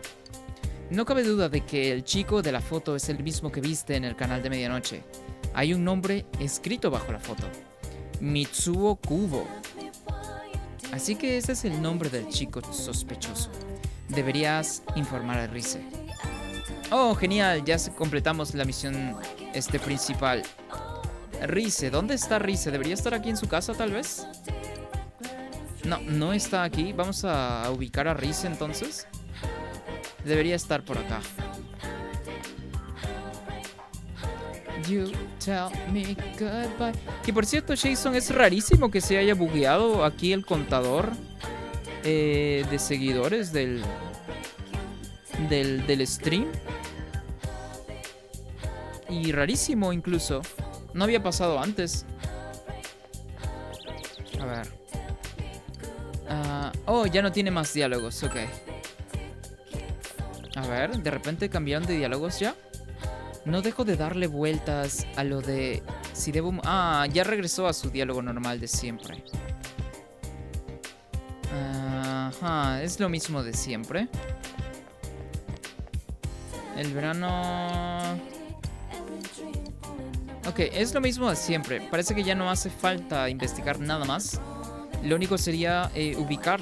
No cabe duda de que el chico de la foto es el mismo que viste en el canal de medianoche. Hay un nombre escrito bajo la foto. Mitsuo Kubo. Así que ese es el nombre del chico sospechoso. Deberías informar a Rise. Oh, genial, ya completamos la misión principal. Rise, ¿dónde está Rise? ¿Debería estar aquí en su casa tal vez? No, no está aquí. Vamos a ubicar a Rise entonces. Debería estar por acá. You tell me goodbye. Que por cierto, Jason, es rarísimo que se haya bugueado aquí el contador de seguidores del stream. Y rarísimo incluso. No había pasado antes. A ver. Ya no tiene más diálogos, ok. A ver, de repente cambiaron de diálogos ya. No dejo de darle vueltas a lo de si debo... ya regresó a su diálogo normal de siempre. Ajá, es lo mismo de siempre. El verano... Ok, es lo mismo de siempre. Parece que ya no hace falta investigar nada más. Lo único sería ubicar.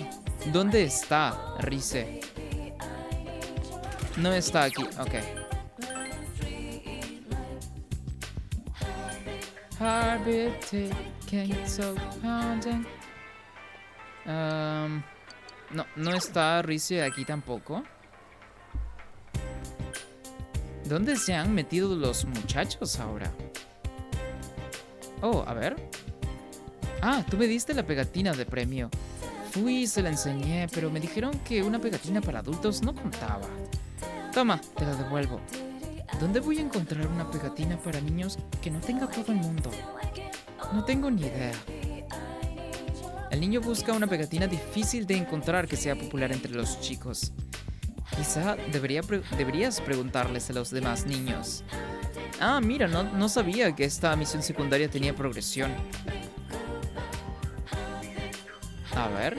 ¿Dónde está Rise? No está aquí, ok. No está Rise aquí tampoco. ¿Dónde se han metido los muchachos ahora? A ver. Tú me diste la pegatina de premio. Fui y se la enseñé, pero me dijeron que una pegatina para adultos no contaba. Toma, te la devuelvo. ¿Dónde voy a encontrar una pegatina para niños que no tenga todo el mundo? No tengo ni idea. El niño busca una pegatina difícil de encontrar que sea popular entre los chicos. Quizá deberías preguntarles a los demás niños. Mira, no sabía que esta misión secundaria tenía progresión. A ver.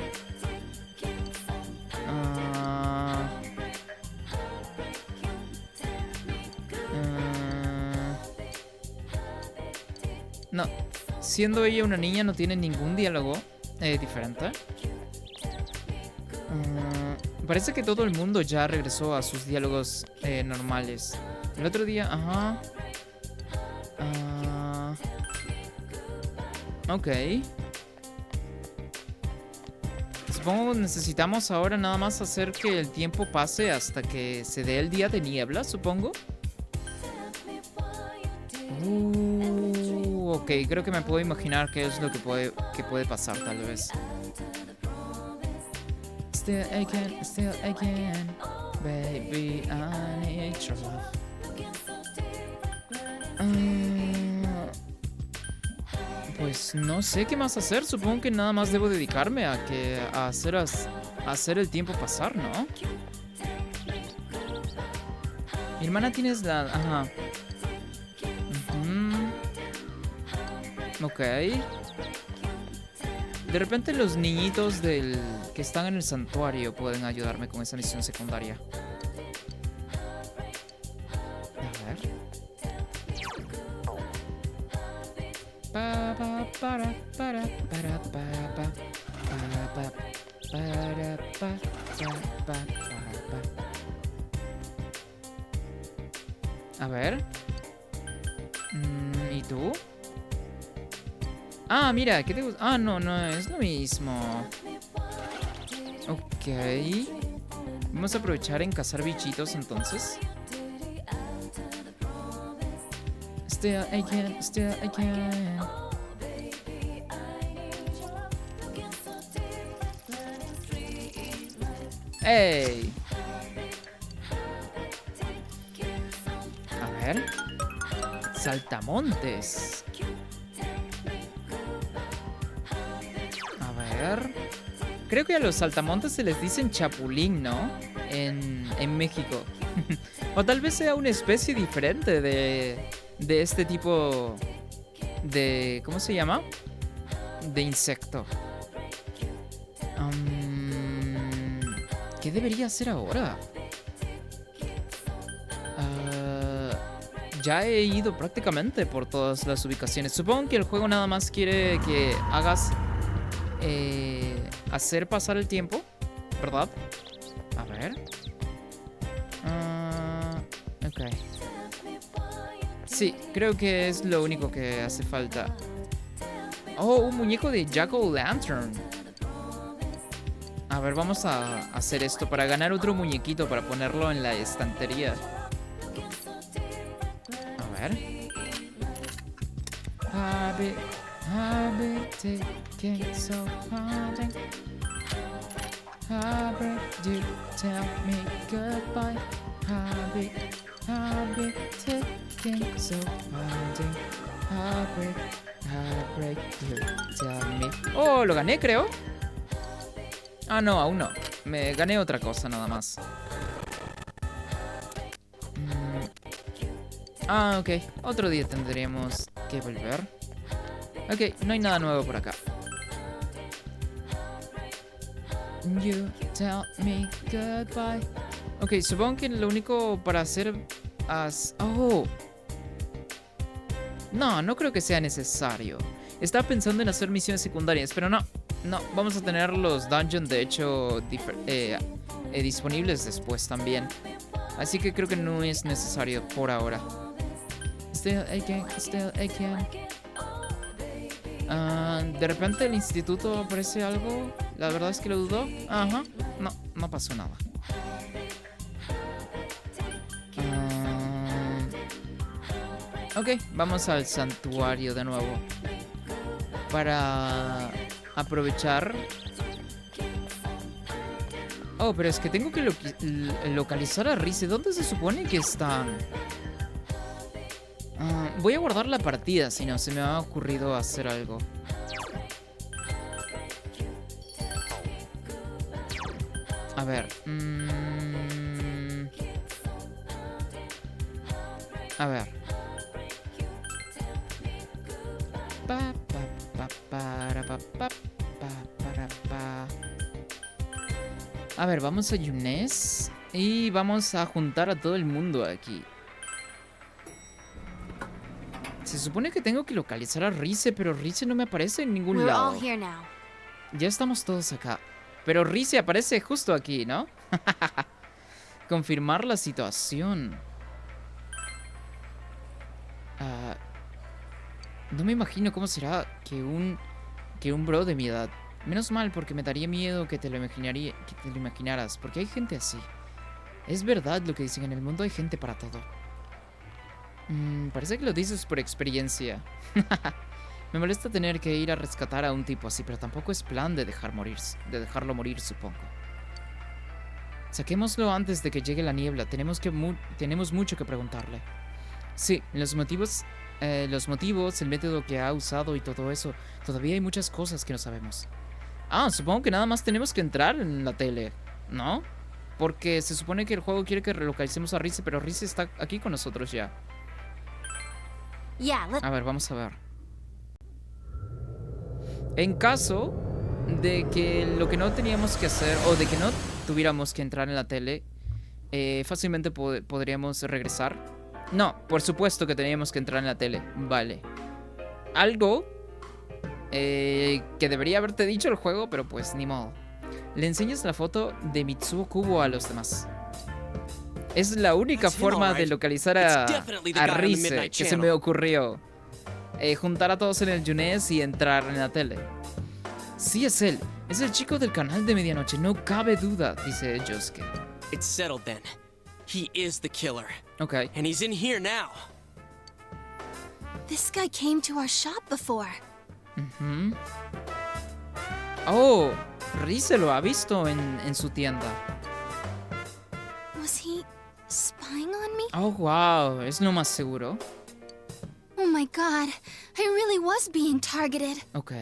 No, siendo ella una niña no tiene ningún diálogo diferente. Parece que todo el mundo ya regresó a sus diálogos normales. El otro día, ok. Supongo que necesitamos ahora nada más hacer que el tiempo pase hasta que se dé el día de niebla, supongo. Ok, creo que me puedo imaginar qué es lo que puede pasar tal vez. Still again, baby, I need your love. Pues no sé qué más hacer. Supongo que nada más debo dedicarme a hacer el tiempo pasar, ¿no? Mi hermana tienes la... Ajá. Ok. De repente los niñitos que están en el santuario pueden ayudarme con esa misión secundaria. A ver. A ver. tú? Ah, mira, ¿qué te gusta? Ah, no, no es lo mismo. Ok. Vamos a aprovechar en cazar bichitos entonces. Still again, still again. ¡Ey! A ver. Saltamontes. A ver. Creo que a los saltamontes se les dicen chapulín, ¿no? En México. O tal vez sea una especie diferente de este tipo de... ¿Cómo se llama? De insecto. ¿Qué debería hacer ahora? Ya he ido prácticamente por todas las ubicaciones. Supongo que el juego nada más quiere que hagas... hacer pasar el tiempo, ¿verdad? A ver. Ok. Sí, creo que es lo único que hace falta. Oh, un muñeco de Jack-O-Lantern. A ver, vamos a hacer esto para ganar otro muñequito para ponerlo en la estantería. A ver. I've been taken so hard. You tell me goodbye. I've been taken so hard. Heartbreak, you tell me. Oh, lo gané, creo. Ah, no, aún no. Me gané otra cosa nada más. Ah, ok. Otro día tendremos que volver. Ok, no hay nada nuevo por acá. You tell me goodbye. Ok, supongo que lo único para hacer... Oh. No, no creo que sea necesario. Estaba pensando en hacer misiones secundarias, pero no. No, vamos a tener los dungeons, de hecho, disponibles después también. Así que creo que no es necesario por ahora. Still again, still again. De repente el instituto ofrece algo. La verdad es que lo dudo. Ajá. No, no pasó nada. Ok, vamos al santuario de nuevo. Para aprovechar. Oh, pero es que tengo que localizar a Rize. ¿Dónde se supone que están? Voy a guardar la partida, si no se me ha ocurrido hacer algo. A ver. A ver. A ver, vamos a Yunes y vamos a juntar a todo el mundo aquí. Se supone que tengo que localizar a Rize, pero Rize no me aparece en ningún lado. Ya estamos todos acá. Pero Rize aparece justo aquí, ¿no? Confirmar la situación. No me imagino cómo será que un bro de mi edad. Menos mal, porque me daría miedo que te lo imaginaras, porque hay gente así. Es verdad lo que dicen, en el mundo hay gente para todo. Parece que lo dices por experiencia. Me molesta tener que ir a rescatar a un tipo así, pero tampoco es plan de dejarlo morir, supongo. Saquémoslo antes de que llegue la niebla. Tenemos mucho que preguntarle. Sí, los motivos, el método que ha usado y todo eso. Todavía hay muchas cosas que no sabemos. Supongo que nada más tenemos que entrar en la tele, ¿no? Porque se supone que el juego quiere que relocalicemos a Rize, pero Rize está aquí con nosotros ya. A ver, vamos a ver. En caso de que lo que no teníamos que hacer, o de que no tuviéramos que entrar en la tele, fácilmente podríamos regresar. No, por supuesto que teníamos que entrar en la tele. Vale. Algo que debería haberte dicho el juego, pero pues ni modo. Le enseñas la foto de Mitsuo Kubo a los demás. Es la única forma de localizar a Rize que se me ocurrió. juntar a todos en el Junes y entrar en la tele. Sí, es él. Es el chico del canal de medianoche, no cabe duda, dice Yosuke. It's settled then. He is the killer. Ok. And he's in here now. This guy came to our shop before. Oh, Rise lo ha visto en su tienda. Was he spying on me? Oh, wow, es lo más seguro. Oh my god, I really was being targeted. Ok.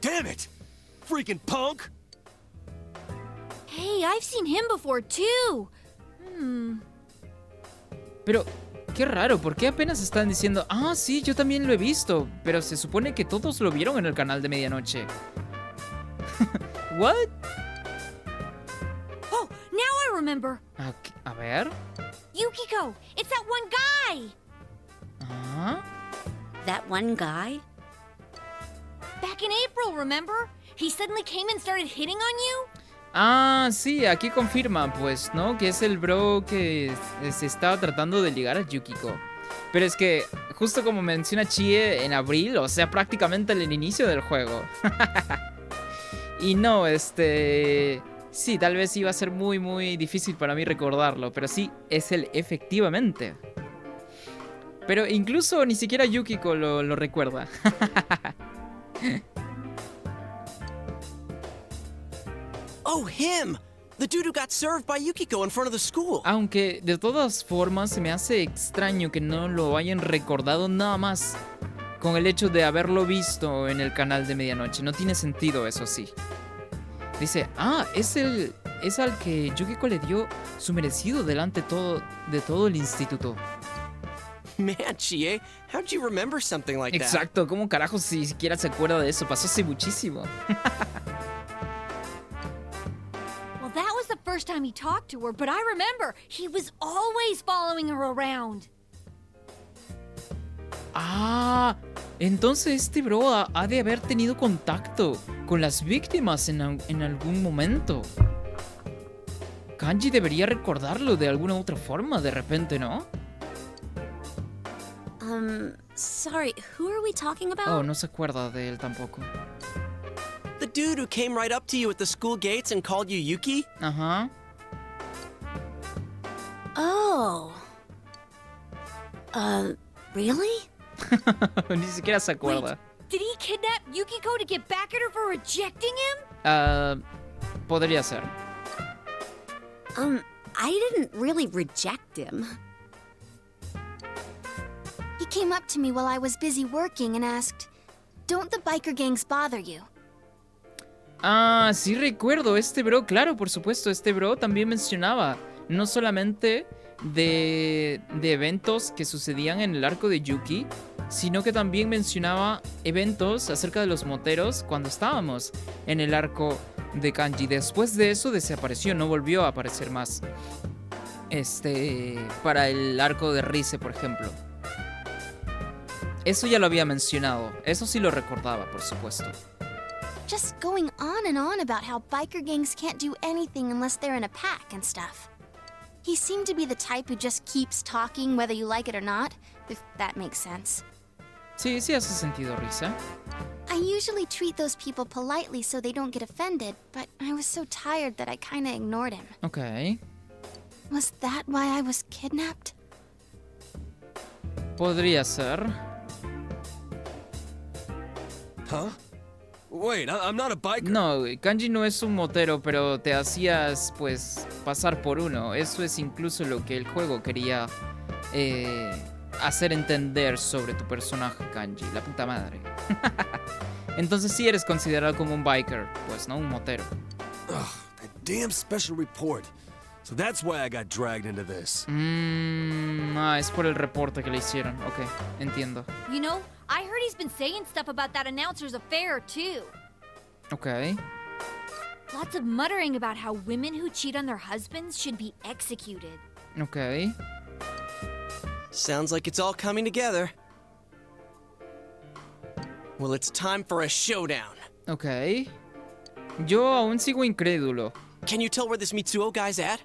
Damn it! Freaking punk! Hey, I've seen him before too. Pero, qué raro, ¿por qué apenas están diciendo, ah, sí, yo también lo he visto? Pero se supone que todos lo vieron en el canal de medianoche. What? Oh, now I remember. A ver. Yukiko, it's that one guy. Ah. That one guy? Back in April, remember? He suddenly came and started hitting on you. Ah, sí, aquí confirma, pues, ¿no? Que es el bro que se estaba tratando de ligar a Yukiko. Pero es que, justo como menciona Chie en abril, o sea, prácticamente en el inicio del juego. Y no, sí, tal vez iba a ser muy, muy difícil para mí recordarlo, pero sí, es él, efectivamente. Pero incluso ni siquiera Yukiko lo recuerda. Oh, him! The dude who got served by Yukiko in front of the school. Aunque de todas formas se me hace extraño que no lo hayan recordado nada más con el hecho de haberlo visto en el canal de medianoche. No tiene sentido, eso sí. Dice, es al que Yukiko le dio su merecido delante de todo el instituto. Man, Chie, how'd you remember something like that? Exacto, ¿cómo carajo si siquiera se acuerda de eso? Pasó hace muchísimo. Well, that was the first time he talked to her, but I remember he was always following her around. Ah, entonces este bro ha de haber tenido contacto con las víctimas en algún momento. Kanji debería recordarlo de alguna otra forma de repente, ¿no? Sorry, who are we talking about? Oh, no se acuerda de él tampoco. The dude who came right up to you at the school gates and called you Yuki? Ajá. Oh. Really? Ni siquiera se acuerda. Did he kidnap Yukiko to get back at her for rejecting him? Podría ser. I didn't really reject him. He came up to me while I was busy working and asked, "Don't the biker gangs bother you?" Ah, sí recuerdo, este bro, claro, por supuesto, este bro también mencionaba, no solamente de eventos que sucedían en el arco de Yuki, sino que también mencionaba eventos acerca de los moteros cuando estábamos en el arco de Kanji. Después de eso desapareció, no volvió a aparecer más. Para el arco de Rise, por ejemplo. Eso ya lo había mencionado, eso sí lo recordaba, por supuesto. Just going on and on about how biker gangs can't do anything unless they're in a pack and stuff. He seemed to be the type who just keeps talking whether you like it or not, if that makes sense. Sí, sí hace sentido, Risa. I usually treat those people politely so they don't get offended, but I was so tired that I kinda ignored him. Ok. Was that why I was kidnapped? Podría ser. Huh? Wait, I'm not a biker. No, Kanji no es un motero, pero te hacías, pues, pasar por uno. Eso es incluso lo que el juego quería hacer entender sobre tu personaje, Kanji. La puta madre. Entonces sí eres considerado como un biker, pues, ¿no? Un motero. Ugh, that damn special report. So that's why I got dragged into this. Es por el reporte que le hicieron. Ok, entiendo. You know, I heard he's been saying stuff about that announcer's affair, too. Ok. Lots of muttering about how women who cheat on their husbands should be executed. Ok. Sounds like it's all coming together. Well, it's time for a showdown. Ok. Yo aún sigo incrédulo. Can you tell where this Mitsuo guy's at?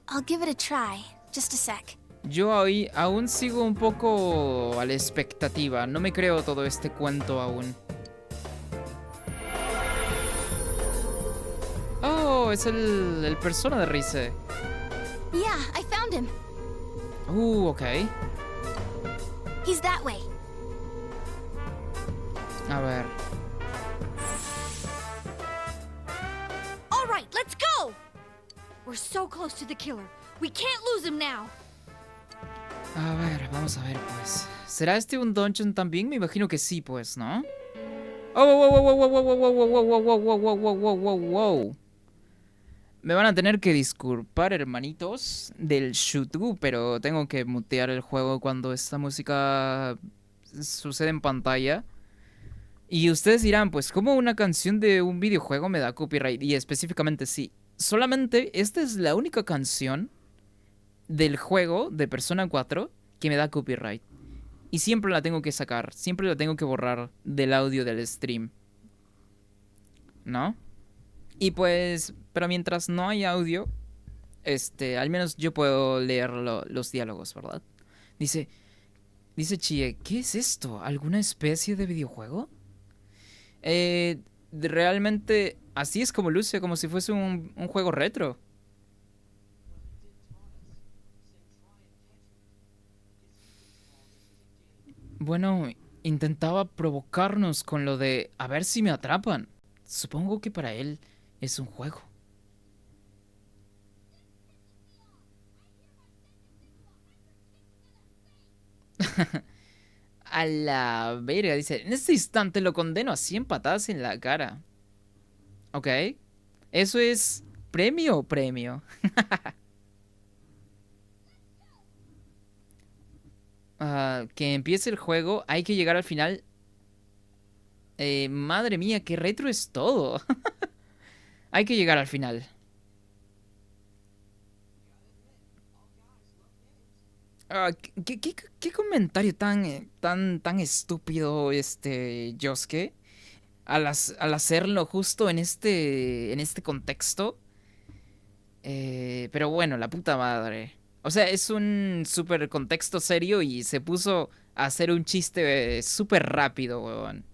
I'll give it a try. Just a sec. Yo ahí aún sigo un poco a la expectativa. No me creo todo este cuento aún. Oh, es el persona de Rize. Yeah, I found him. Ok. He's that way. A ver. All right, let's go! We're so close to the killer. We can't lose him now. A ver, vamos a ver, pues. ¿Será este un dungeon también? Me imagino que sí, pues, ¿no? Oh, wow, wow, wow, wow, wow, wow, wow, wow, wow, wow, wow, wow, wow, wow, wow. Me van a tener que disculpar, hermanitos, del YouTube, pero tengo que mutear el juego cuando esta música sucede en pantalla. Y ustedes dirán, pues, ¿cómo una canción de un videojuego me da copyright? Y específicamente sí. Solamente esta es la única canción del juego de Persona 4 que me da copyright. Y siempre la tengo que sacar, siempre la tengo que borrar del audio del stream. ¿No? Y pues, pero mientras no hay audio, al menos yo puedo leer los diálogos, ¿verdad? Dice Chie, ¿qué es esto? ¿Alguna especie de videojuego? Realmente así es como luce, como si fuese un juego retro. Bueno, intentaba provocarnos con lo de a ver si me atrapan. Supongo que para él es un juego. A la verga, dice. En este instante lo condeno a 100 patadas en la cara. Ok. ¿Eso es premio o premio? Que empiece el juego. Hay que llegar al final. Madre mía, qué retro es todo. Hay que llegar al final. ¿Qué comentario tan estúpido, Yosuke? Al hacerlo justo en este contexto. Pero bueno, la puta madre. O sea, es un súper contexto serio y se puso a hacer un chiste súper rápido, weón.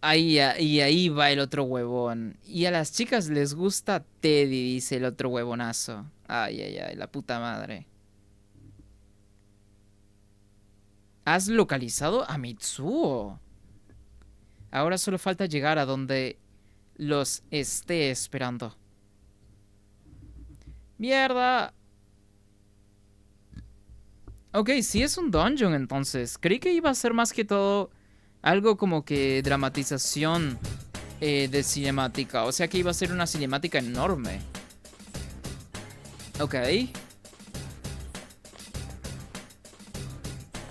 Y ahí va el otro huevón. Y a las chicas les gusta Teddy, dice el otro huevonazo. Ay, ay, ay, la puta madre. ¿Has localizado a Mitsuo? Ahora solo falta llegar a donde los esté esperando. ¡Mierda! Ok, sí es un dungeon entonces. Creí que iba a ser más que todo algo como que dramatización de cinemática. O sea que iba a ser una cinemática enorme. Ok.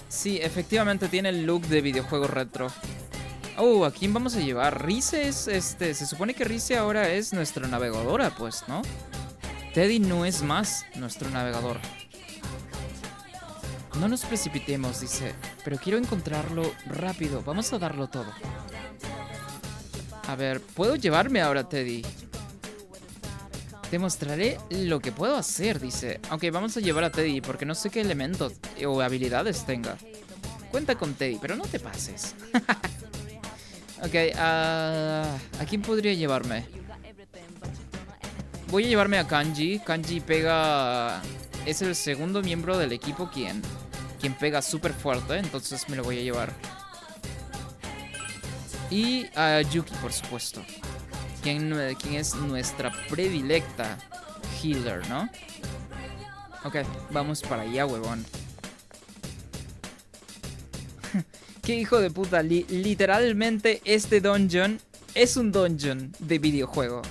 Sí, efectivamente tiene el look de videojuego retro. Oh, ¿a quién vamos a llevar? Rize es, se supone que Rize ahora es nuestra navegadora, pues, ¿no? Teddy no es más nuestro navegador. No nos precipitemos, dice, pero quiero encontrarlo rápido. Vamos a darlo todo. A ver, ¿puedo llevarme ahora, Teddy? Te mostraré lo que puedo hacer, dice. Aunque vamos a llevar a Teddy porque no sé qué elementos o habilidades tenga. Cuenta con Teddy, pero no te pases. Ok, ¿a quién podría llevarme? Voy a llevarme a Kanji. Kanji pega... Es el segundo miembro del equipo quien pega súper fuerte, entonces me lo voy a llevar. Y a Yuki, por supuesto. Quien es nuestra predilecta healer, ¿no? Ok, vamos para allá, huevón. Qué hijo de puta. Literalmente este dungeon es un dungeon de videojuego.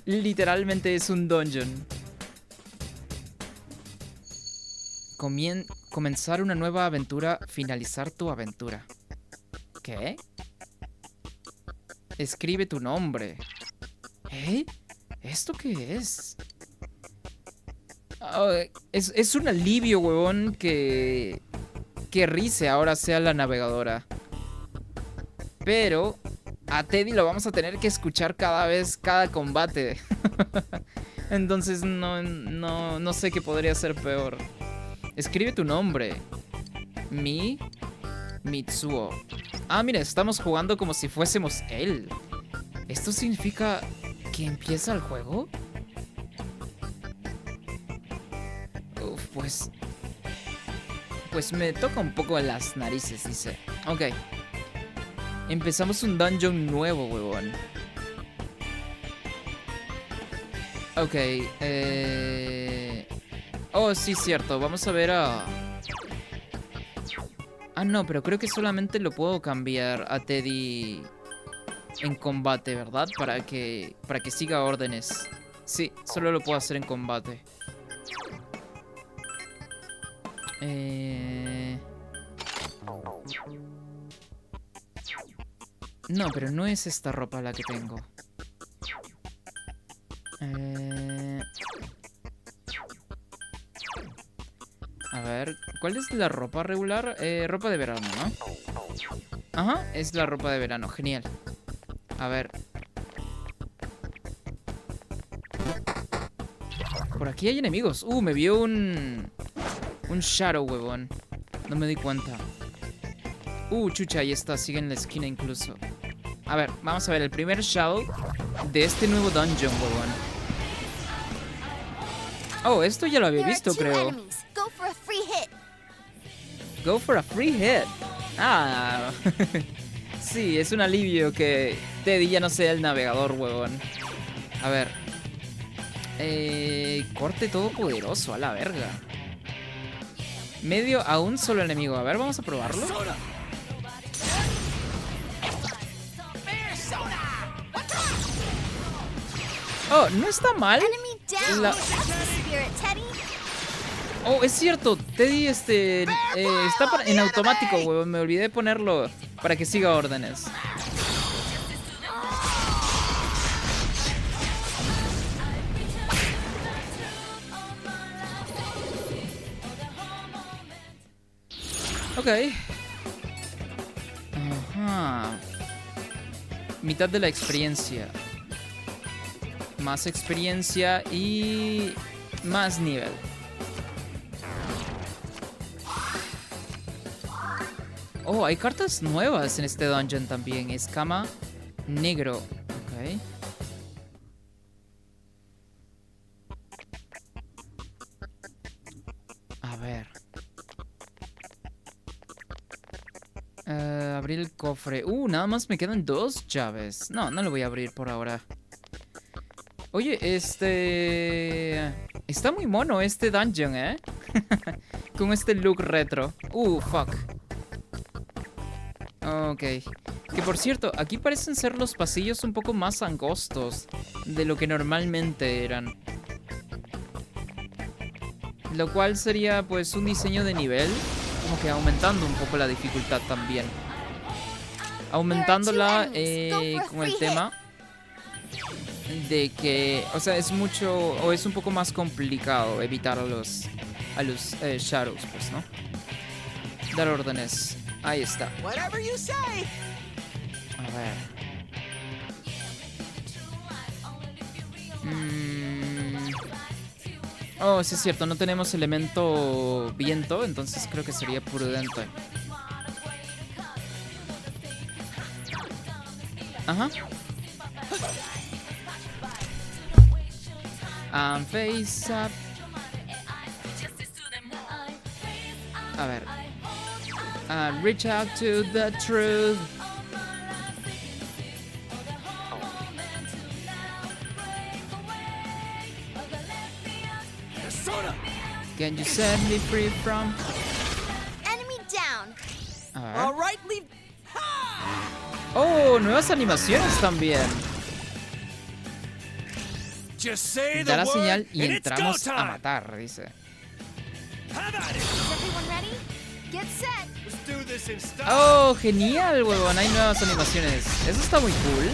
Literalmente es un dungeon. Comenzar una nueva aventura, finalizar tu aventura. ¿Qué? Escribe tu nombre. ¿Eh? ¿Esto qué es? Es un alivio, huevón, que Rize ahora sea la navegadora. Pero a Teddy lo vamos a tener que escuchar cada combate. Entonces no sé qué podría ser peor. Escribe tu nombre. Mitsuo. Ah, mira, estamos jugando como si fuésemos él. ¿Esto significa que empieza el juego? Uf, pues me toca un poco las narices, dice. Ok. Empezamos un dungeon nuevo, huevón. Ok, oh, sí, cierto. Vamos a ver a... Ah, no, pero creo que solamente lo puedo cambiar a Teddy en combate, ¿verdad? Para que siga órdenes. Sí, solo lo puedo hacer en combate. No, pero no es esta ropa la que tengo. A ver, ¿cuál es la ropa regular? Ropa de verano, ¿no? Ajá, es la ropa de verano, genial. A ver. Por aquí hay enemigos. Me vio un Shadow, huevón. No me di cuenta. Chucha, ahí está, sigue en la esquina incluso. A ver, vamos a ver el primer Shadow de este nuevo dungeon, huevón. Oh, esto ya lo había visto, creo. Go for a free hit. Ah, sí, es un alivio que Teddy ya no sea el navegador, huevón. A ver. Corte todopoderoso, a la verga. Medio a un solo enemigo. A ver, vamos a probarlo. Oh, no está mal. Oh, es cierto. Teddy está en automático, huevón. Me olvidé de ponerlo para que siga órdenes. Ok. Ajá. Mitad de la experiencia. Más experiencia y más nivel. Oh, hay cartas nuevas en este dungeon también. Escama negro. Ok. A ver. Abrir el cofre. Nada más me quedan 2 llaves. No lo voy a abrir por ahora. Oye, está muy mono este dungeon, ¿eh? Con este look retro. Fuck. Ok. Que por cierto, aquí parecen ser los pasillos un poco más angostos de lo que normalmente eran. Lo cual sería pues un diseño de nivel, como que aumentando un poco la dificultad también. Aumentándola con el tema de que, o sea, es mucho o es un poco más complicado evitar a los Shadows, pues, ¿no? Dar órdenes. Ahí está. A ver. Oh, sí es cierto, no tenemos elemento viento, entonces creo que sería prudente. Ajá. Face up. A ver. Reach out to the truth. Can you set me free from? Enemy down. A ver. All right, leave. Oh, nuevas animaciones también. Just say the Da la word señal y and it's go entramos a time. matar, dice. How about it? Is everyone ready? Get set. Let's do this in style. Oh, genial, huevón. Hay nuevas animaciones. Eso está muy cool.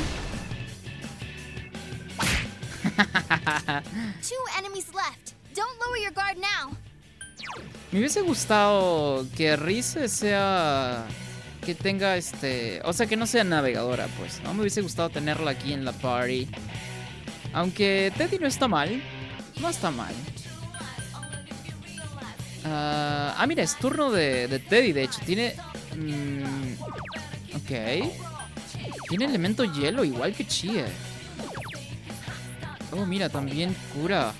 2 enemies left. Don't lower your guard now. Me hubiese gustado que Rize sea... Que tenga o sea, que no sea navegadora, pues, ¿no? Me hubiese gustado tenerla aquí en la party. Aunque Teddy no está mal. No está mal. Mira, es turno de Teddy, de hecho. Tiene... ok. Tiene elemento hielo, igual que Chie. Oh, mira, también cura.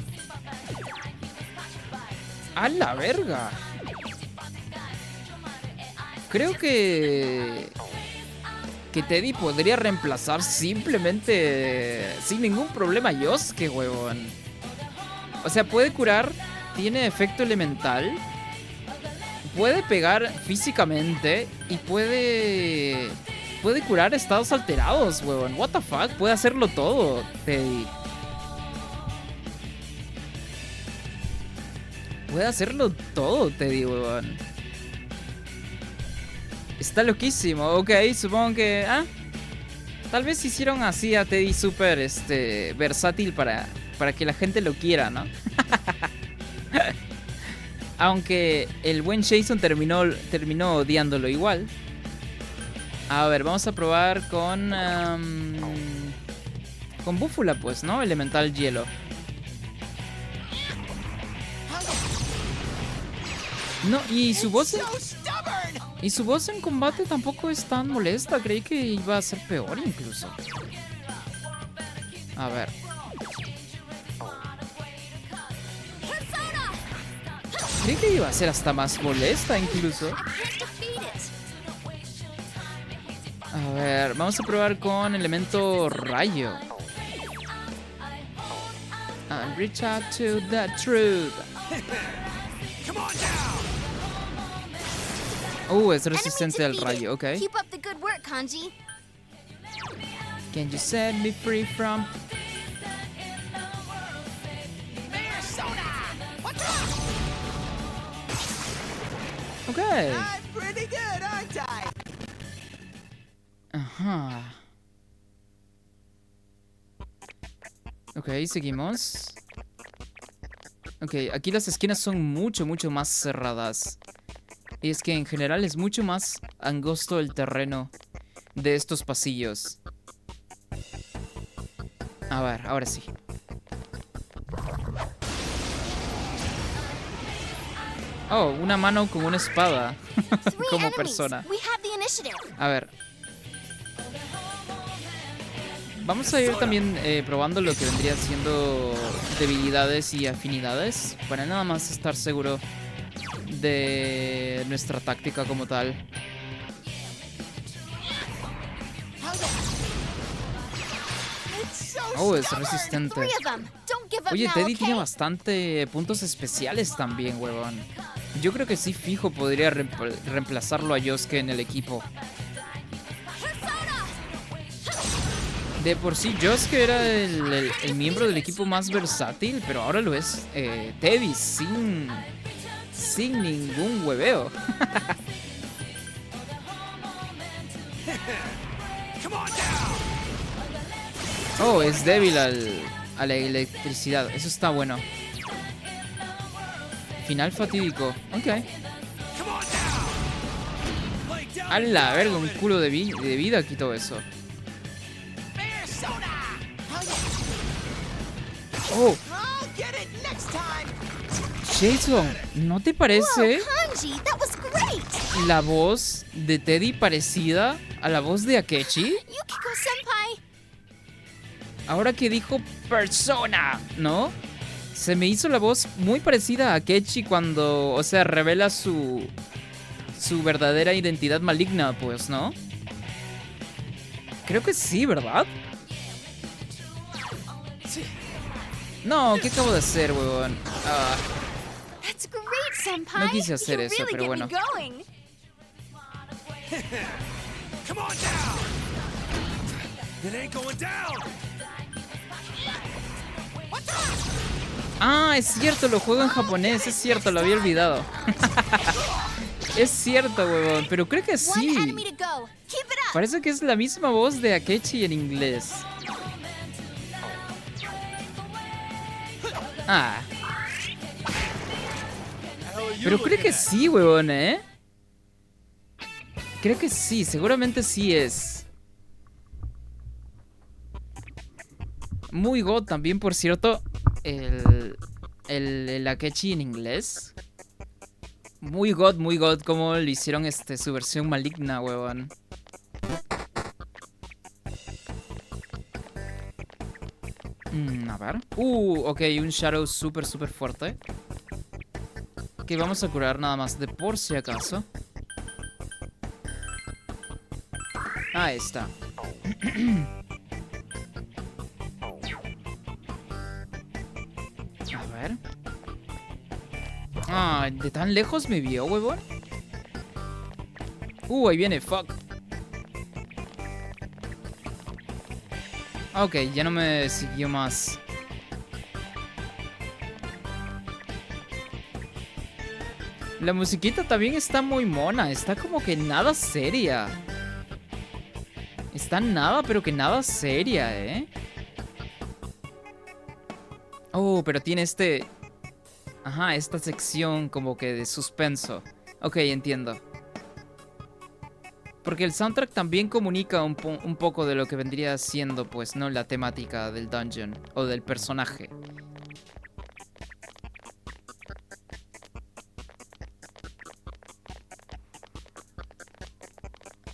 ¡A la verga! Creo que Teddy podría reemplazar simplemente sin ningún problema a Yosuke, huevón. O sea, puede curar, tiene efecto elemental, puede pegar físicamente y puede curar estados alterados, huevón. What the fuck, puede hacerlo todo, Teddy. Puede hacerlo todo, Teddy, huevón. Está loquísimo, ok, supongo que... tal vez hicieron así a Teddy súper, versátil para que la gente lo quiera, ¿no? Aunque el buen Jason terminó odiándolo igual. A ver, vamos a probar con Búfula, pues, ¿no? Elemental hielo. No, y su voz en combate tampoco es tan molesta. Creí que iba a ser peor incluso. A ver. Creí que iba a ser hasta más molesta incluso. A ver, vamos a probar con elemento rayo. And reach out to the truth. Es resistente al rayo, ok. Keep up the good work, Kanji. Can you set me free from... Ok. Ajá. Ok, seguimos. Ok, aquí las esquinas son mucho más cerradas. Y es que en general es mucho más angosto el terreno de estos pasillos. A ver, ahora sí. Oh, una mano con una espada. Como persona. A ver. Vamos a ir también probando lo que vendría siendo debilidades y afinidades. Para nada más estar seguro de nuestra táctica como tal. Oh, es resistente. Oye, Teddy tiene bastante puntos especiales también, huevón. Yo creo que sí, fijo, podría reemplazarlo a Yosuke en el equipo. De por sí, Yosuke era el miembro del equipo más versátil, pero ahora lo es Teddy, sin ningún hueveo. Oh, es débil a la electricidad. Eso está bueno. Final fatídico. Ok. A la verga, un culo de vida quitó eso. Oh. Jason, ¿no te parece la voz de Teddy parecida a la voz de Akechi? Ahora que dijo persona, ¿no? Se me hizo la voz muy parecida a Akechi cuando, o sea, revela su verdadera identidad maligna, pues, ¿no? Creo que sí, ¿verdad? No, ¿qué acabo de hacer, huevón? No quise hacer eso, pero bueno. Ah, es cierto, lo juego en japonés, es cierto, lo había olvidado. Es cierto, huevón, pero creo que sí. Parece que es la misma voz de Akechi en inglés. Ah. Pero creo que sí, huevón, ¿eh? Creo que sí, seguramente sí es. Muy god también, por cierto. el Akechi en inglés. Muy God como lo hicieron su versión maligna, huevón. A ver. Ok, un Shadow súper fuerte. Que vamos a curar nada más de por si acaso. Ahí está. A ver. Ah, ¿de tan lejos me vio, huevón? Ahí viene, fuck. Ok, ya no me siguió más. La musiquita también está muy mona. Está como que nada seria. Está nada, pero que nada seria, ¿eh? Pero tiene Ajá, esta sección como que de suspenso. Ok, entiendo. Porque el soundtrack también comunica un poco de lo que vendría siendo, pues, ¿no? La temática del dungeon o del personaje.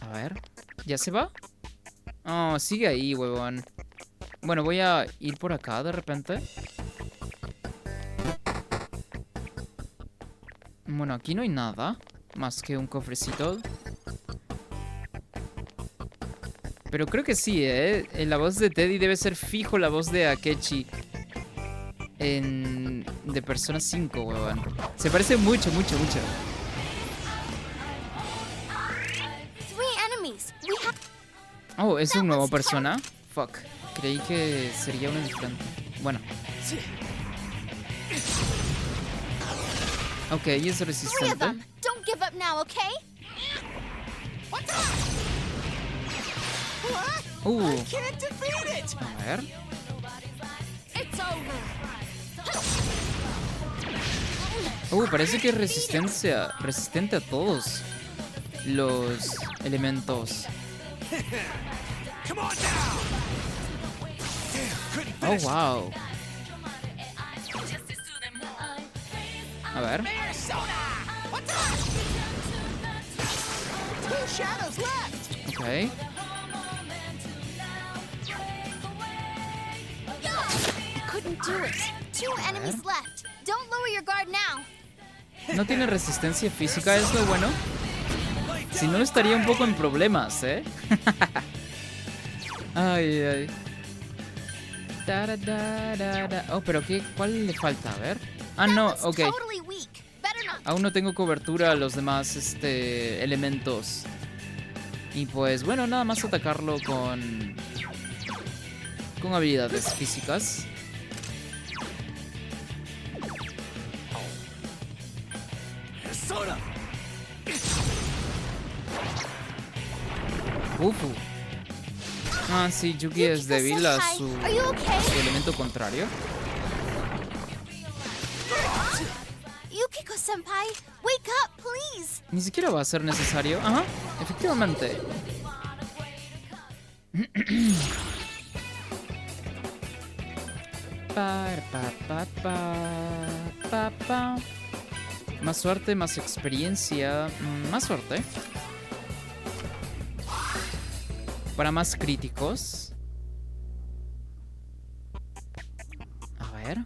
A ver, ¿ya se va? Oh, sigue ahí, huevón. Bueno, voy a ir por acá de repente. Bueno, aquí no hay nada más que un cofrecito. Pero creo que sí, ¿eh? La voz de Teddy debe ser fijo la voz de Akechi de Persona 5, huevón. Se parece mucho. Oh, ¿es un nuevo Persona? Fuck. Creí que sería uno diferente. Bueno. Ok, es resistente. A ver. Parece que es resistente a todos los elementos. Oh, wow. A ver. Ok. No tiene resistencia física, es lo bueno. Si no, estaría un poco en problemas, ¿eh? Ay. Pero ¿cuál le falta? A ver. Ah, no, ok. Aún no tengo cobertura a los demás elementos. Y pues, bueno, nada más atacarlo con habilidades físicas. Ah, sí, Yuki es débil a su elemento contrario. Yukiko-senpai, wake up, please. Ni siquiera va a ser necesario. Ajá, efectivamente. Más suerte, más experiencia. Más suerte. Para más críticos. A ver.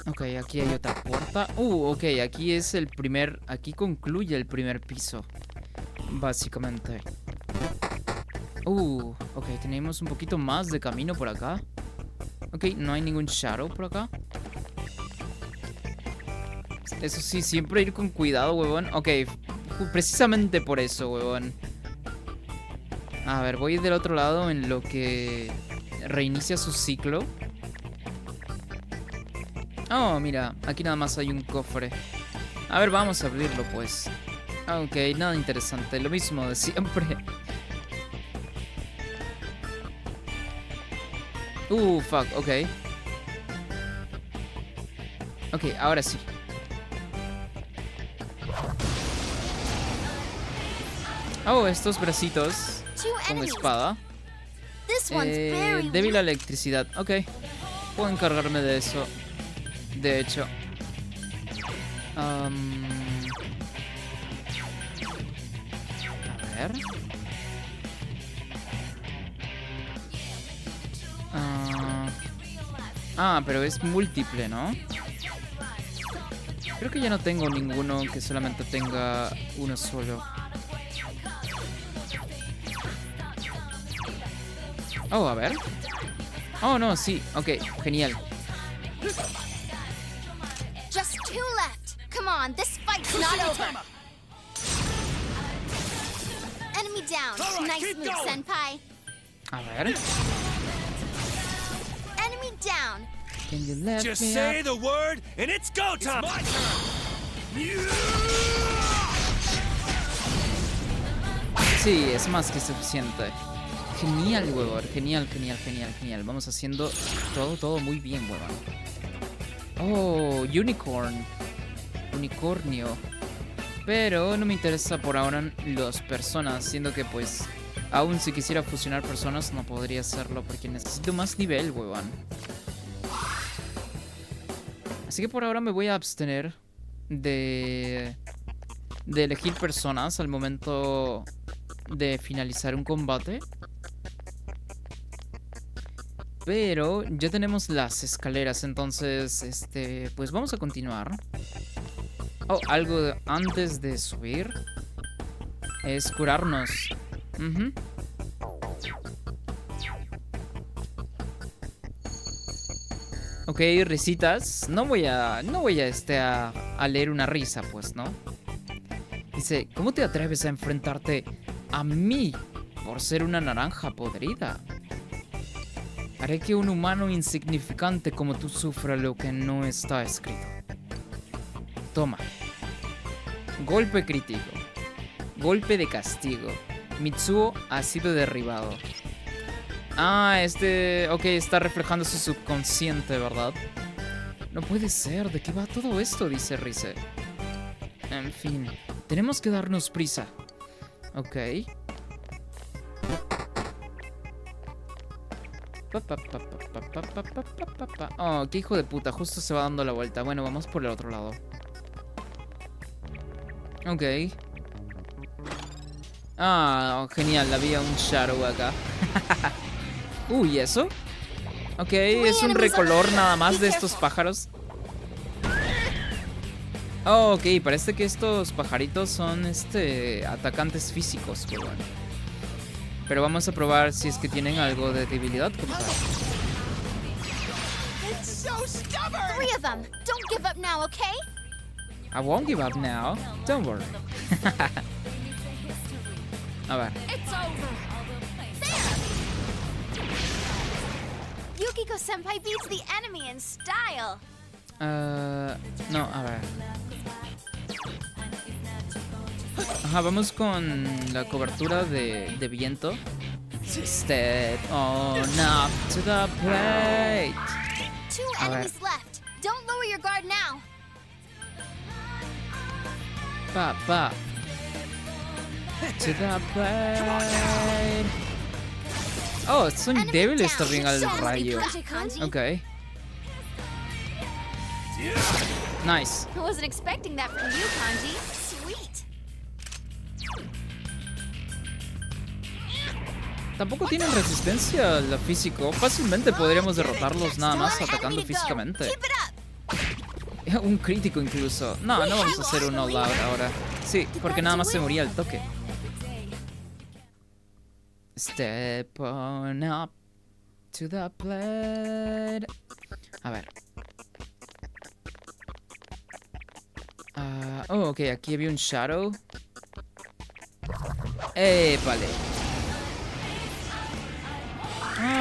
Ok, aquí hay otra puerta. Ok, aquí es el primer... Aquí concluye el primer piso. Básicamente. Ok, tenemos un poquito más de camino por acá. Ok, no hay ningún shadow por acá. Eso sí, siempre ir con cuidado, huevón. Ok, precisamente por eso, huevón. A ver, voy del otro lado en lo que reinicia su ciclo. Oh, mira, aquí nada más hay un cofre. A ver, vamos a abrirlo, pues. Ok, nada interesante, lo mismo de siempre. Fuck, ok. Ok, ahora sí. Oh, estos bracitos Two con enemies. espada. This one's very Débil weak. a la electricidad. Ok. Puedo encargarme de eso. De hecho. A ver. Pero es múltiple, ¿no? Creo que ya no tengo ninguno que solamente tenga uno solo. Oh, a ver. Oh, no, sí. Ok, genial. Just two left. Come on, this fight's not over. Enemy down. Nice move, Senpai. A ver. Enemy down. Can you let Just me say up? the word, and it's go time. Sí, es más que suficiente. Genial, huevón. Genial, genial, genial, genial. Vamos haciendo todo muy bien, huevón. Oh, unicorn. Unicornio. Pero no me interesa por ahora los personas, siendo que pues aún si quisiera fusionar personas no podría hacerlo porque necesito más nivel, huevón. Así que por ahora me voy a abstener de elegir personas al momento de finalizar un combate. Pero ya tenemos las escaleras, entonces, pues vamos a continuar. Oh, algo antes de subir es curarnos. Ujú. Ok, risitas. No voy a leer una risa, pues, ¿no? Dice, ¿cómo te atreves a enfrentarte a mí por ser una naranja podrida? Haré que un humano insignificante como tú sufra lo que no está escrito. Toma. Golpe crítico. Golpe de castigo. Mitsuo ha sido derribado. Ok, está reflejando su subconsciente, ¿verdad? No puede ser, ¿de qué va todo esto? Dice Rise. En fin, tenemos que darnos prisa. Ok. Oh, qué hijo de puta, justo se va dando la vuelta. Bueno, vamos por el otro lado. Ok. Genial, había un shadow acá. Uy, ¿eso? Ok, es un recolor nada más de estos pájaros. Oh, ok, parece que estos pajaritos son atacantes físicos, pero bueno. Pero vamos a probar si es que tienen algo de debilidad como tal. Three of them. Don't give up now, okay? I won't give up now. Don't worry. A ver. Yukiko Senpai beats the enemy in style. No, a ver. Ajá, vamos con la cobertura de viento. Step on up to the plate. Two A ver. enemies left. Don't lower your guard now. Pa. To the plate. Oh, son Enemy débiles down. también al Show me, rayo. Kanji. Ok. Nice. I wasn't expecting that from you, Kanji. Sweet. Tampoco tienen resistencia a lo físico. Fácilmente podríamos derrotarlos nada más Still an atacando enemy to go. físicamente. Keep it up. Un crítico incluso. No vamos a hacer un all out ahora. Sí, porque nada más se moría al toque. Step on up to the plate. A ver. Ok, aquí había un shadow. Vale.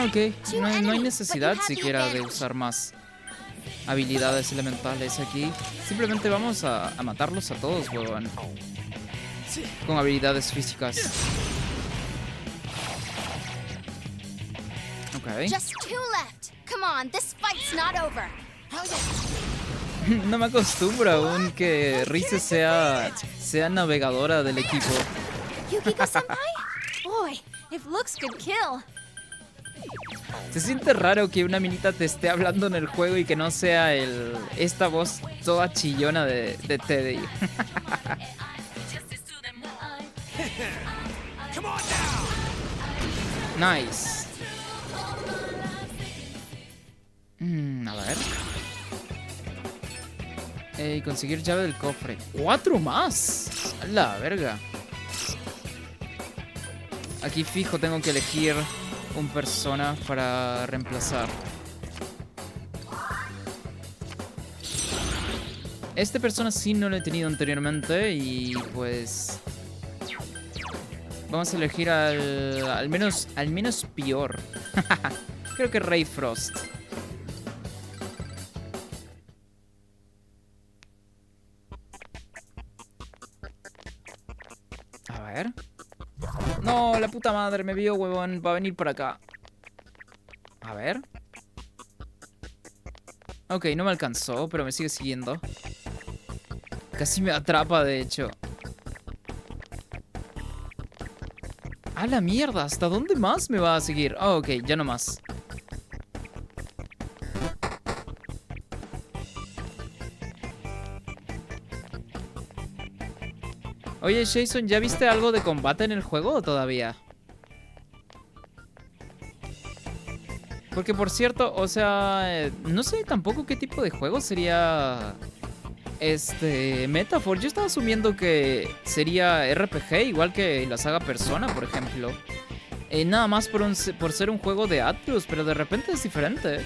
Ok. No hay necesidad siquiera de usar más habilidades elementales aquí. Simplemente vamos a matarlos a todos, huevón. Con habilidades físicas. Ok. Just two left. Come on, this fight's not over. No me acostumbro aún que Rise sea navegadora del equipo. Yukiko-senpai? Boy, if looks could kill. Se siente raro que una minita te esté hablando en el juego y que no sea esta voz toda chillona de Teddy. Nice. A ver. Conseguir llave del cofre. ¡4 más! ¡A la verga! Aquí fijo tengo que elegir un persona para reemplazar. Este persona sí no lo he tenido anteriormente y pues... Vamos a elegir al menos peor. Creo que Ray Frost. A ver. No, la puta madre, me vio, huevón. Va a venir por acá. A ver. Ok, no me alcanzó, pero me sigue siguiendo. Casi me atrapa, de hecho. ¡A la mierda! ¿Hasta dónde más me va a seguir? Oh, ok, ya no más. Oye, Jason, ¿ya viste algo de combate en el juego o todavía? Porque, por cierto, o sea, no sé tampoco qué tipo de juego sería... Metaphor. Yo estaba asumiendo que sería RPG, igual que la saga Persona, por ejemplo. Nada más por ser un juego de Atlus, pero de repente es diferente.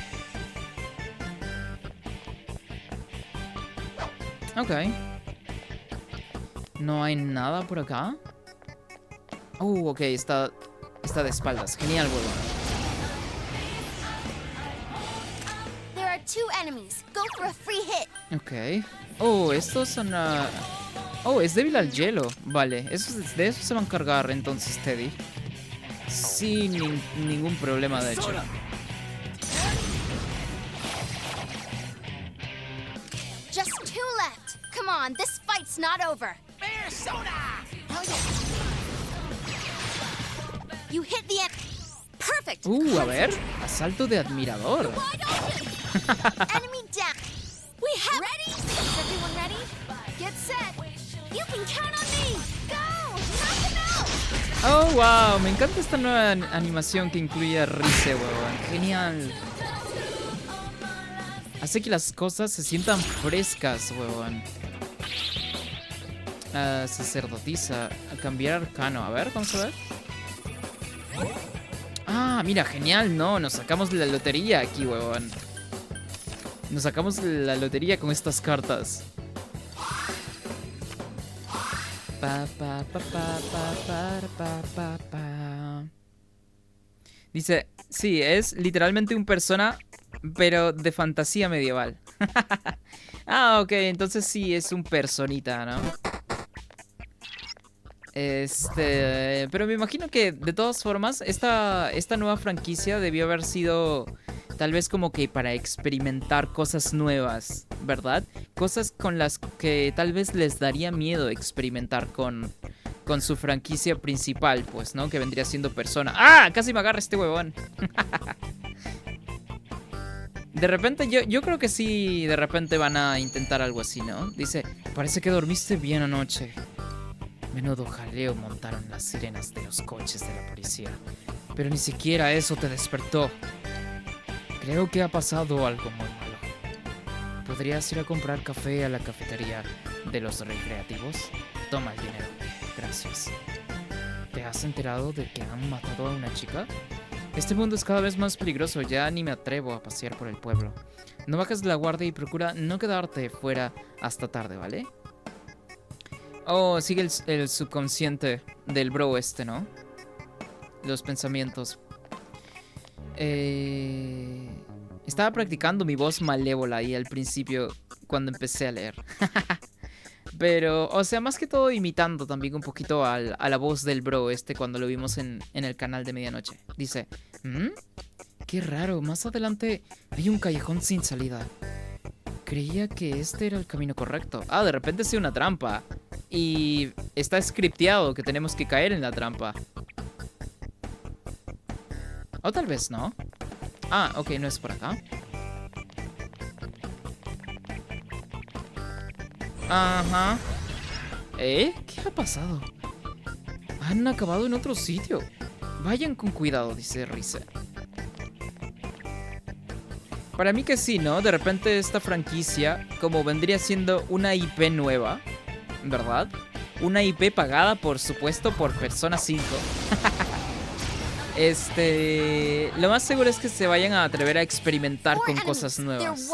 Ok. No hay nada por acá. Ok, está de espaldas. Genial, huevo. There are 2 enemies. Go for a free hit. Ok. Estos son... es débil al hielo. Vale, de eso se va a encargar entonces Teddy. Sin ningún problema, de hecho. Just 2 left. Come on, this fight's not over. You hit the end. Perfect. A ver. Asalto de admirador. Enemy down. We have. Ready? Is everyone ready? Get set. You can count on me. Go. Knock him out. Oh, wow. Me encanta esta nueva animación que incluye a Rise, huevón. Genial. Hace que las cosas se sientan frescas, huevón. Sacerdotisa. Cambiar arcano. A ver, vamos a ver. Mira, genial, no. Nos sacamos la lotería aquí, huevón. Nos sacamos la lotería con estas cartas. Dice, sí, es literalmente un Persona, pero de fantasía medieval. Ok, entonces sí, es un personita, ¿no? Pero me imagino que de todas formas esta nueva franquicia debió haber sido tal vez como que para experimentar cosas nuevas, ¿verdad? Cosas con las que tal vez les daría miedo experimentar con su franquicia principal, pues, ¿no? Que vendría siendo Persona. ¡Ah! Casi me agarra este huevón. De repente, yo creo que sí, de repente van a intentar algo así, ¿no? Dice, parece que dormiste bien anoche. Menudo jaleo montaron las sirenas de los coches de la policía. Pero ni siquiera eso te despertó. Creo que ha pasado algo muy malo. ¿Podrías ir a comprar café a la cafetería de los recreativos? Toma el dinero. Gracias. ¿Te has enterado de que han matado a una chica? Este mundo es cada vez más peligroso. Ya ni me atrevo a pasear por el pueblo. No bajes la guardia y procura no quedarte fuera hasta tarde, ¿vale? Sigue el subconsciente del bro ¿no? Los pensamientos. Estaba practicando mi voz malévola ahí al principio cuando empecé a leer. Pero, o sea, más que todo imitando también un poquito a la voz del bro cuando lo vimos en el canal de medianoche. Dice, qué raro, más adelante hay un callejón sin salida. Creía que este era el camino correcto. De repente sí una trampa. Y está scripteado que tenemos que caer en la trampa. O tal vez no. Ah, ok, no es por acá. Ajá. ¿Eh? ¿Qué ha pasado? Han acabado en otro sitio. Vayan con cuidado, dice Rise. Para mí que sí, ¿no? De repente esta franquicia, como vendría siendo una IP nueva, ¿verdad? Una IP pagada, por supuesto, por Persona 5. Lo más seguro es que se vayan a atrever a experimentar con cosas nuevas, ¿no?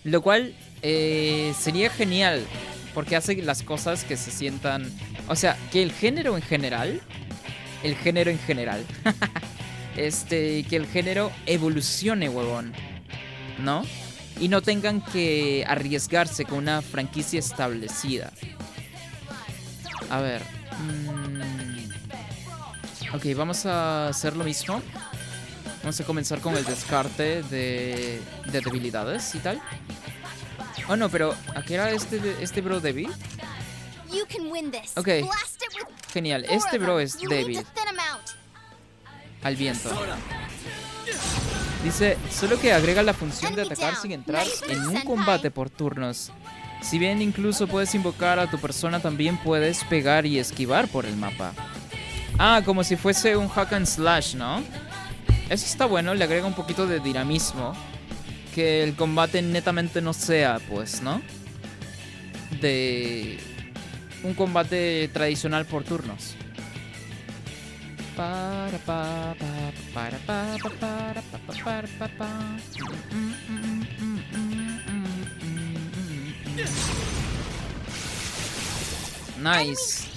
Lo cual sería genial, porque hace las cosas que se sientan... O sea, que el género en general... que el género evolucione, huevón, ¿no? Y no tengan que arriesgarse con una franquicia establecida. A ver. Ok, vamos a hacer lo mismo. Vamos a comenzar con el descarte de debilidades y tal. Oh, no, pero ¿a qué era este bro débil? Ok, genial. Este bro es débil. Al viento. Dice, solo que agrega la función de atacar sin entrar en un combate por turnos. Si bien incluso puedes invocar a tu persona, también puedes pegar y esquivar por el mapa. Ah, como si fuese un hack and slash, ¿no? Eso está bueno, le agrega un poquito de dinamismo. Que el combate netamente no sea, pues, ¿no? De un combate tradicional por turnos. Nice.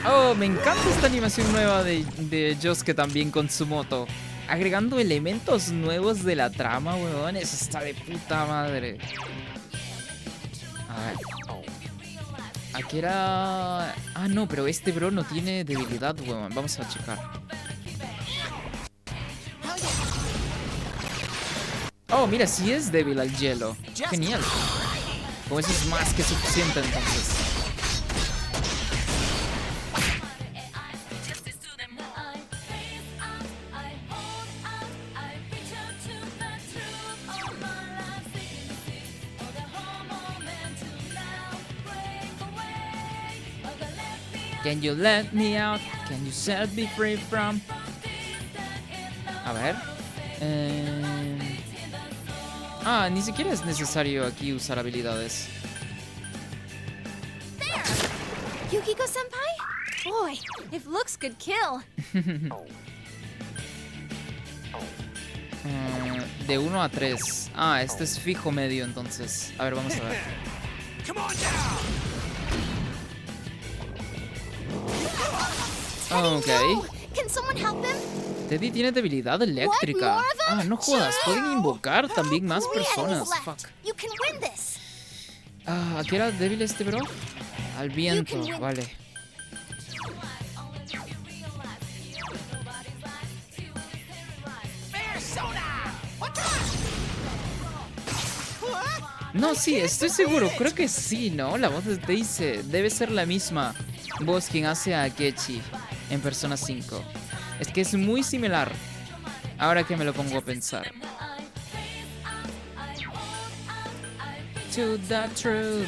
Oh, me encanta esta animación nueva de Yosuke también con su moto. Agregando elementos nuevos de la trama, weón. Eso está de puta madre. A ver. Aquí era... Ah, no, pero este bro no tiene debilidad, weón. Vamos a checar. Oh, mira, sí es débil al hielo. Genial. Como eso es más que suficiente, entonces. Can you let me out? Can you set me free from... A ver. Ah, ni siquiera es necesario aquí usar habilidades. Yukiko-senpai? Boy, if looks could kill. De 1 a 3. Ah, este es fijo medio, entonces. A ver, vamos a ver. Ok. Teddy tiene debilidad eléctrica. Ah, no jodas, pueden invocar también más personas. Fuck. Ah, ¿a qué era débil este bro? Al viento, vale. No, sí, estoy seguro, creo que sí, ¿no? La voz de Daisy debe ser la misma voz quien hace a Akechi en Persona 5. Es que es muy similar, ahora que me lo pongo a pensar. To the truth.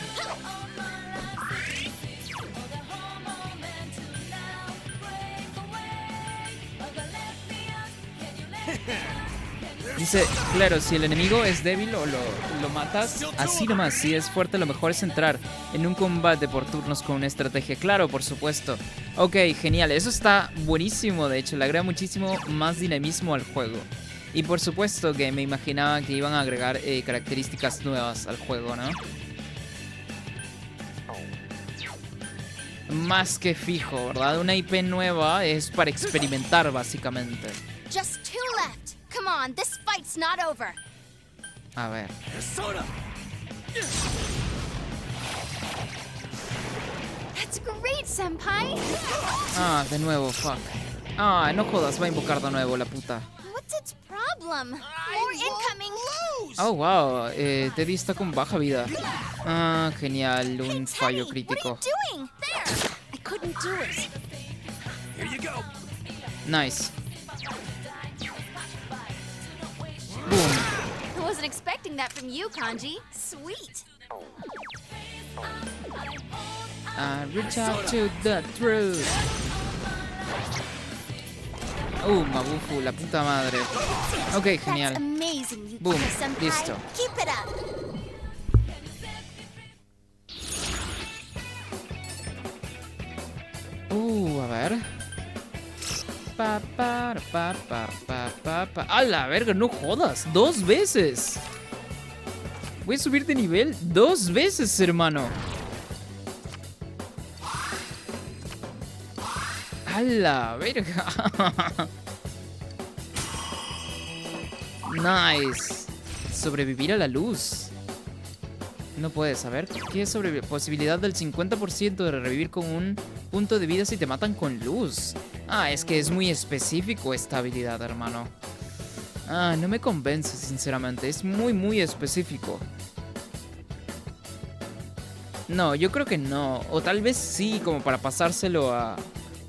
Dice, claro, si el enemigo es débil o lo matas, así nomás. Si es fuerte, lo mejor es entrar en un combate por turnos con una estrategia. Claro, por supuesto. Ok, genial. Eso está buenísimo, de hecho. Le agrega muchísimo más dinamismo al juego. Y por supuesto que me imaginaba que iban a agregar características nuevas al juego, ¿no? Más que fijo, ¿verdad? Una IP nueva es para experimentar, básicamente. Just two left. Come on, this fight's not over. A ver. That's great, senpai. Ah, de nuevo, fuck. Ah, no jodas, va a invocar de nuevo la puta. What's its problem? problem. More incoming. Oh, wow. Teddy está con baja vida. Ah, genial. Hey, Un fallo Teddy, crítico. what are you doing? There. I couldn't do it. Here you go. Nice. Boom. I wasn't expecting that from you, Kanji. Sweet. Reach out to the truth. Mabufu, la puta madre. Ok, That's genial. amazing, you Boom, senpai. listo. Keep it up. A ver. ¡A la verga! ¡No jodas! ¡2 veces! Voy a subir de nivel 2 veces, hermano. ¡A la verga! Nice. Sobrevivir a la luz. No puedes saber qué es posibilidad del 50% de revivir con un punto de vida si te matan con luz. Ah, es que es muy específico esta habilidad, hermano. Ah, no me convence, sinceramente. Es muy específico. No, yo creo que no. O tal vez sí, como para pasárselo a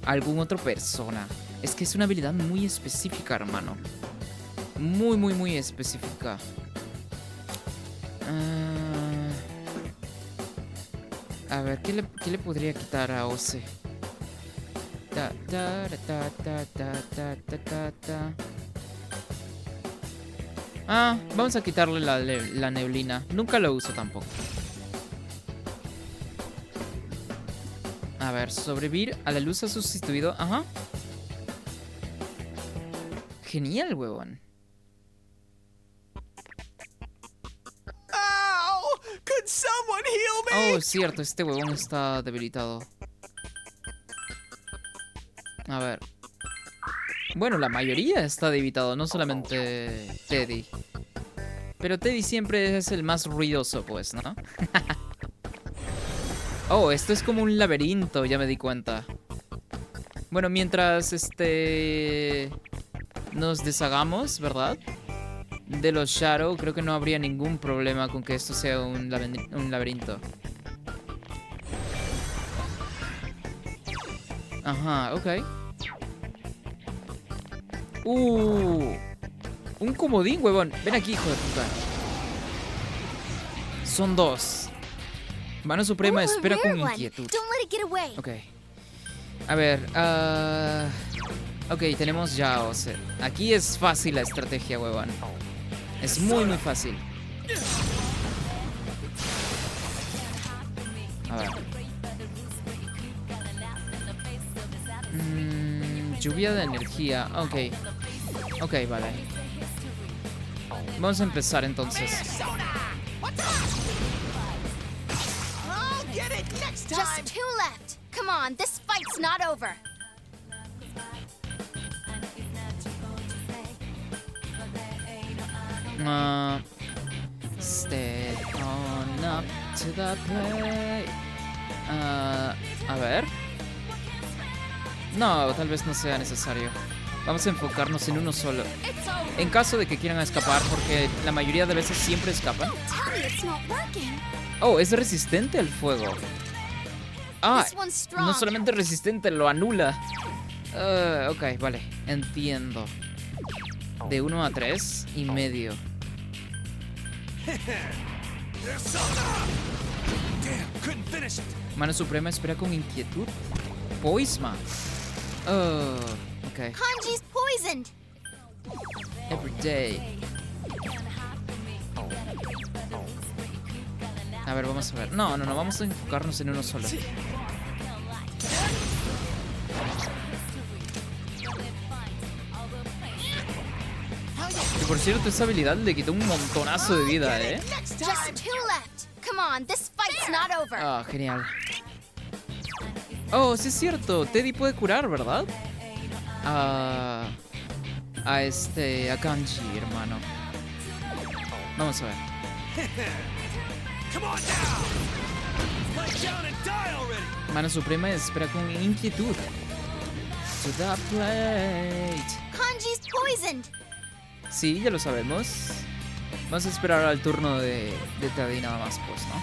alguna otra persona. Es que es una habilidad muy específica, hermano. Muy específica. A ver, ¿qué le podría quitar a Ose? Vamos a quitarle la neblina. Nunca lo uso tampoco. A ver, sobrevivir a la luz ha sustituido... Ajá. Genial, huevón. Ow! Could someone heal me? Oh, cierto, este huevón está debilitado. A ver. Bueno, la mayoría está debilitado, no solamente Teddy. Pero Teddy siempre es el más ruidoso, pues, ¿no? Oh, esto es como un laberinto, ya me di cuenta. Bueno, mientras nos deshagamos, ¿verdad? De los Shadow, creo que no habría ningún problema con que esto sea un laberinto. Ajá, ok. Un comodín, huevón. Ven aquí, hijo de puta. Son 2. Mano Suprema espera con inquietud. Don't let it get away. Ok. A ver, ok, tenemos ya Ose. Aquí es fácil la estrategia, huevón. Es muy fácil. A ver. Lluvia de energía. Ok, vale. Vamos a empezar entonces. Just 2 left. Come on, this fight's not over. Step on up to the plate. A ver. No, tal vez no sea necesario. Vamos a enfocarnos en uno solo. En caso de que quieran escapar, porque la mayoría de veces siempre escapan. Tell me it's not working. Oh, es resistente al fuego. Ah, This one's strong. no solamente resistente, lo anula. Ok, vale, entiendo. De 1 a 3 y medio. Mano Suprema espera con inquietud. Poisma. Ok. Kanji's poisoned. Every day. A ver, vamos a ver. No, vamos a enfocarnos en uno solo. Y por cierto, esa habilidad le quitó un montonazo de vida, ¿eh? Just 2 left. Come on, this fight's not over. Ah, genial. Oh, sí es cierto. Teddy puede curar, ¿verdad? A Kanji, hermano. Vamos a ver. Mano Suprema espera con inquietud. To the plate. Kanji's poisoned. Sí, ya lo sabemos. Vamos a esperar al turno de Teddy nada más, pues, ¿no?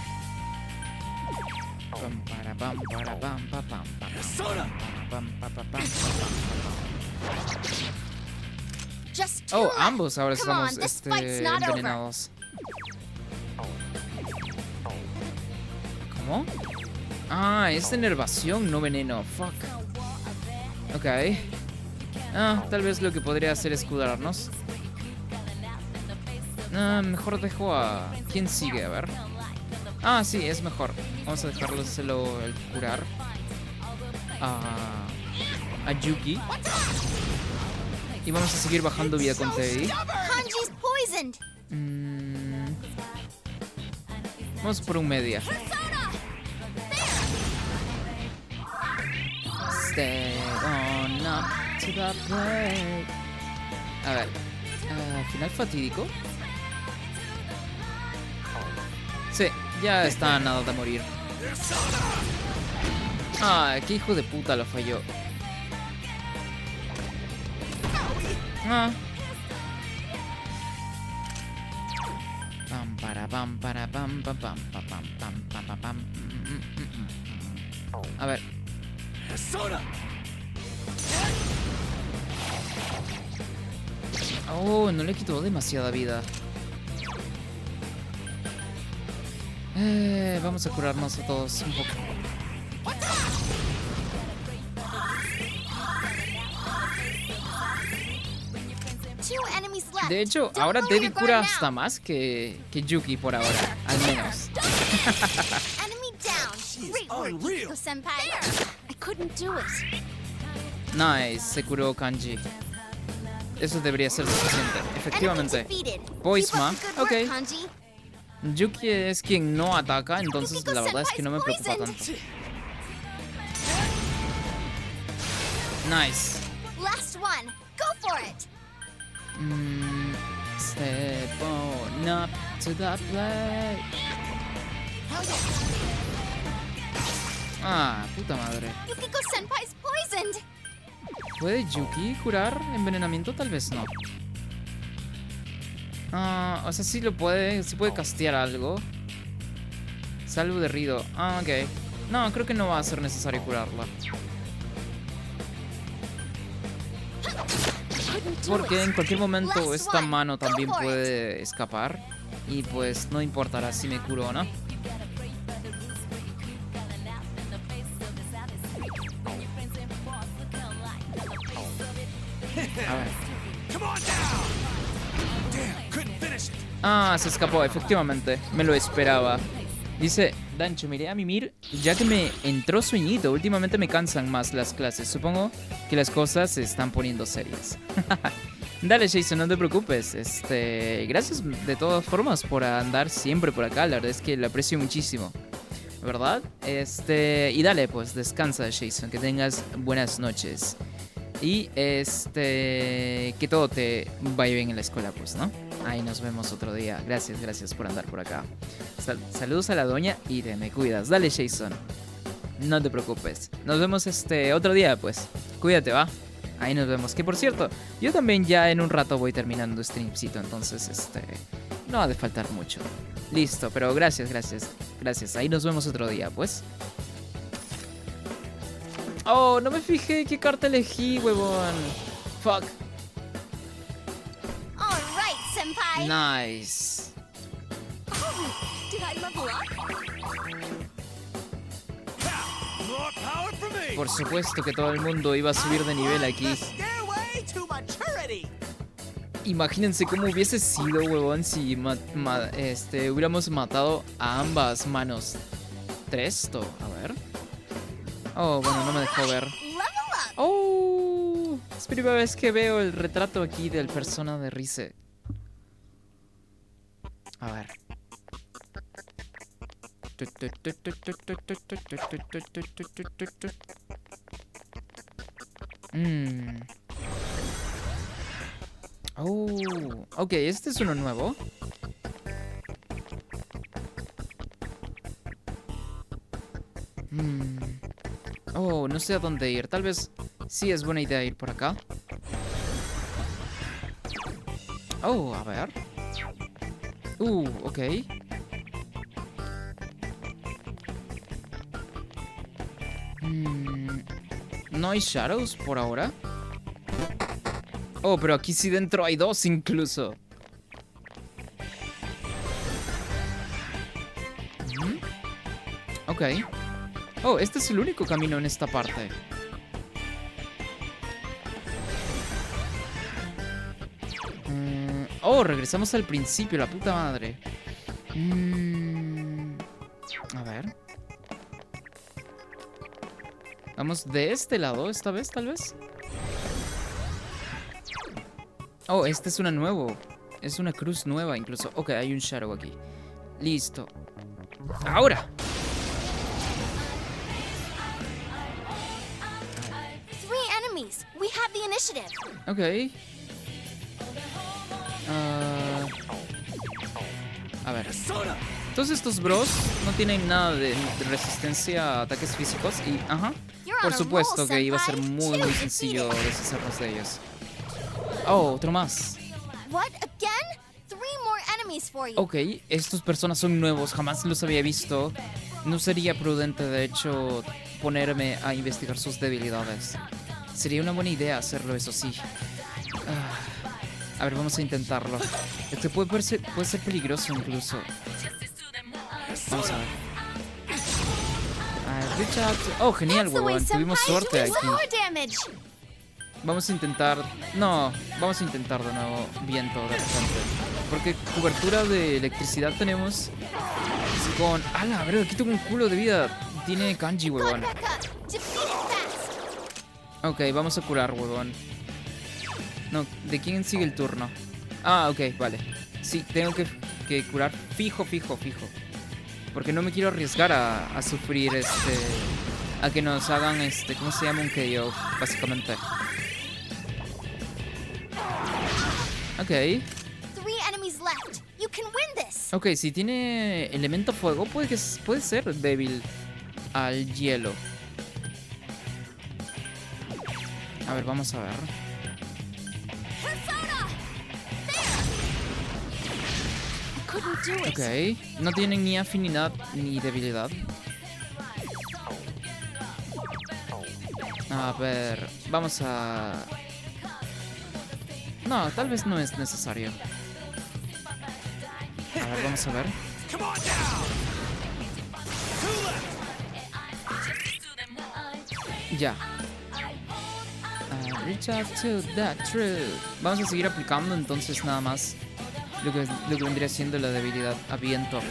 Pam, para, pam, para, pam, pa, pam, pa, pam, pa, pa, pam. Just two Oh, left. ambos ahora Come on, estamos this fight's not over. envenenados. ¿Cómo? Ah, es enervación, no veneno. Fuck. Ok. Ah, tal vez lo que podría hacer es curarnos. Mejor dejo a... ¿Quién sigue? A ver. Ah, sí, es mejor. Vamos a dejárselo el curar. A Yuki. Y vamos a seguir bajando vida con Teddy. Kanji's poisoned. Vamos por un media. Stay on up to the plate. A ver. Final fatídico. Sí, ya está a nada de morir. Ah, qué hijo de puta lo falló. Ah. Pam para pam para pam pam pam pam pam pam pam pam. A ver. Oh, no le quitó demasiada vida. Vamos a curarnos a todos un poco. Two enemies left. De hecho, Don't ahora lower Teddy your guard cura now. hasta más que Yuki por ahora, al menos. Enemy down. Great work, Yukiko-senpai. I couldn't do it. Nice, se curó Kanji. Eso debería ser suficiente, Enemy efectivamente. defeated. Poisma, Keep up the good ok. work, Kanji. Yuki es quien no ataca, entonces la verdad es que no me preocupa tanto. Nice. Last one. Go for it. Step on up to the plate. Ah, puta madre. Yukiko-senpai's poisoned. ¿Puede Yuki curar envenenamiento? Tal vez no. O sea, sí puede castear algo. Salvo de Rido. Ah, ok. No, creo que no va a ser necesario curarla. Porque en cualquier momento esta mano también puede escapar. Y pues no importará si me curo o no. A ver. Ah, se escapó, efectivamente. Me lo esperaba. Dice, Dancho, miré a mimir ya que me entró sueñito. Últimamente me cansan más las clases. Supongo que las cosas se están poniendo serias. Dale, Jason, no te preocupes. Gracias de todas formas por andar siempre por acá. La verdad es que lo aprecio muchísimo. ¿Verdad? Y dale, pues descansa, Jason. Que tengas buenas noches. Y que todo te vaya bien en la escuela, pues, ¿no? Ahí nos vemos otro día. Gracias por andar por acá. Saludos a la doña y te me cuidas. Dale, Jason. No te preocupes. Nos vemos otro día, pues. Cuídate, ¿va? Ahí nos vemos. Que por cierto, yo también ya en un rato voy terminando streamcito, entonces no ha de faltar mucho. Listo, pero gracias. Ahí nos vemos otro día, pues. Oh, no me fijé qué carta elegí, huevón. Fuck. All right, senpai. Nice. Did I level up? Por supuesto que todo el mundo iba a subir de nivel aquí. Imagínense cómo hubiese sido, huevón, si hubiéramos matado a ambas manos. Tresto, a ver. Oh, bueno, no me dejó ver. Level up. Oh, es primera vez que veo el retrato aquí del persona de Rise. A ver. Oh, ok, este es uno nuevo. Oh, no sé a dónde ir. Tal vez sí es buena idea ir por acá. Oh, a ver. Ok. No hay shadows por ahora. Oh, pero aquí sí dentro hay dos incluso. Ok. Oh, este es el único camino en esta parte. Oh, regresamos al principio, la puta madre. A ver. Vamos de este lado esta vez, tal vez. Oh, este es una nuevo. Es una cruz nueva incluso. Ok, hay un shadow aquí. Listo. ¡Ahora! Three enemies. We have the initiative. Ok. A ver. Todos estos bros no tienen nada de resistencia a ataques físicos y... Ajá. Por supuesto que iba a ser muy sencillo deshacernos de ellos. Oh, otro más. What? Again? Three more enemies for you. Ok, estos personas son nuevos, jamás los había visto. No sería prudente, de hecho, ponerme a investigar sus debilidades. Sería una buena idea hacerlo, eso sí. A ver, vamos a intentarlo. Este puede ser peligroso incluso. Vamos a ver. Reach out. Oh, genial, huevón. Tuvimos suerte aquí. Vamos a intentar... No, vamos a intentar de nuevo viento de repente. Porque cobertura de electricidad tenemos con... ¡Hala! A ver, aquí tengo un culo de vida. Tiene kanji, huevón. Ok, vamos a curar, huevón. No, ¿de quién sigue el turno? Ah, ok, vale. Sí, tengo que curar fijo. Porque no me quiero arriesgar a sufrir a que nos hagan ¿cómo se llama? Un KO, básicamente. Ok. Ok, si tiene elemento fuego, puede ser débil al hielo. A ver, vamos a ver. Ok, no tienen ni afinidad ni debilidad. A ver, vamos a... No, tal vez no es necesario. A ver, vamos a ver. Ya. Reach out to that truth. Vamos a seguir aplicando entonces nada más lo que vendría siendo la debilidad a viento.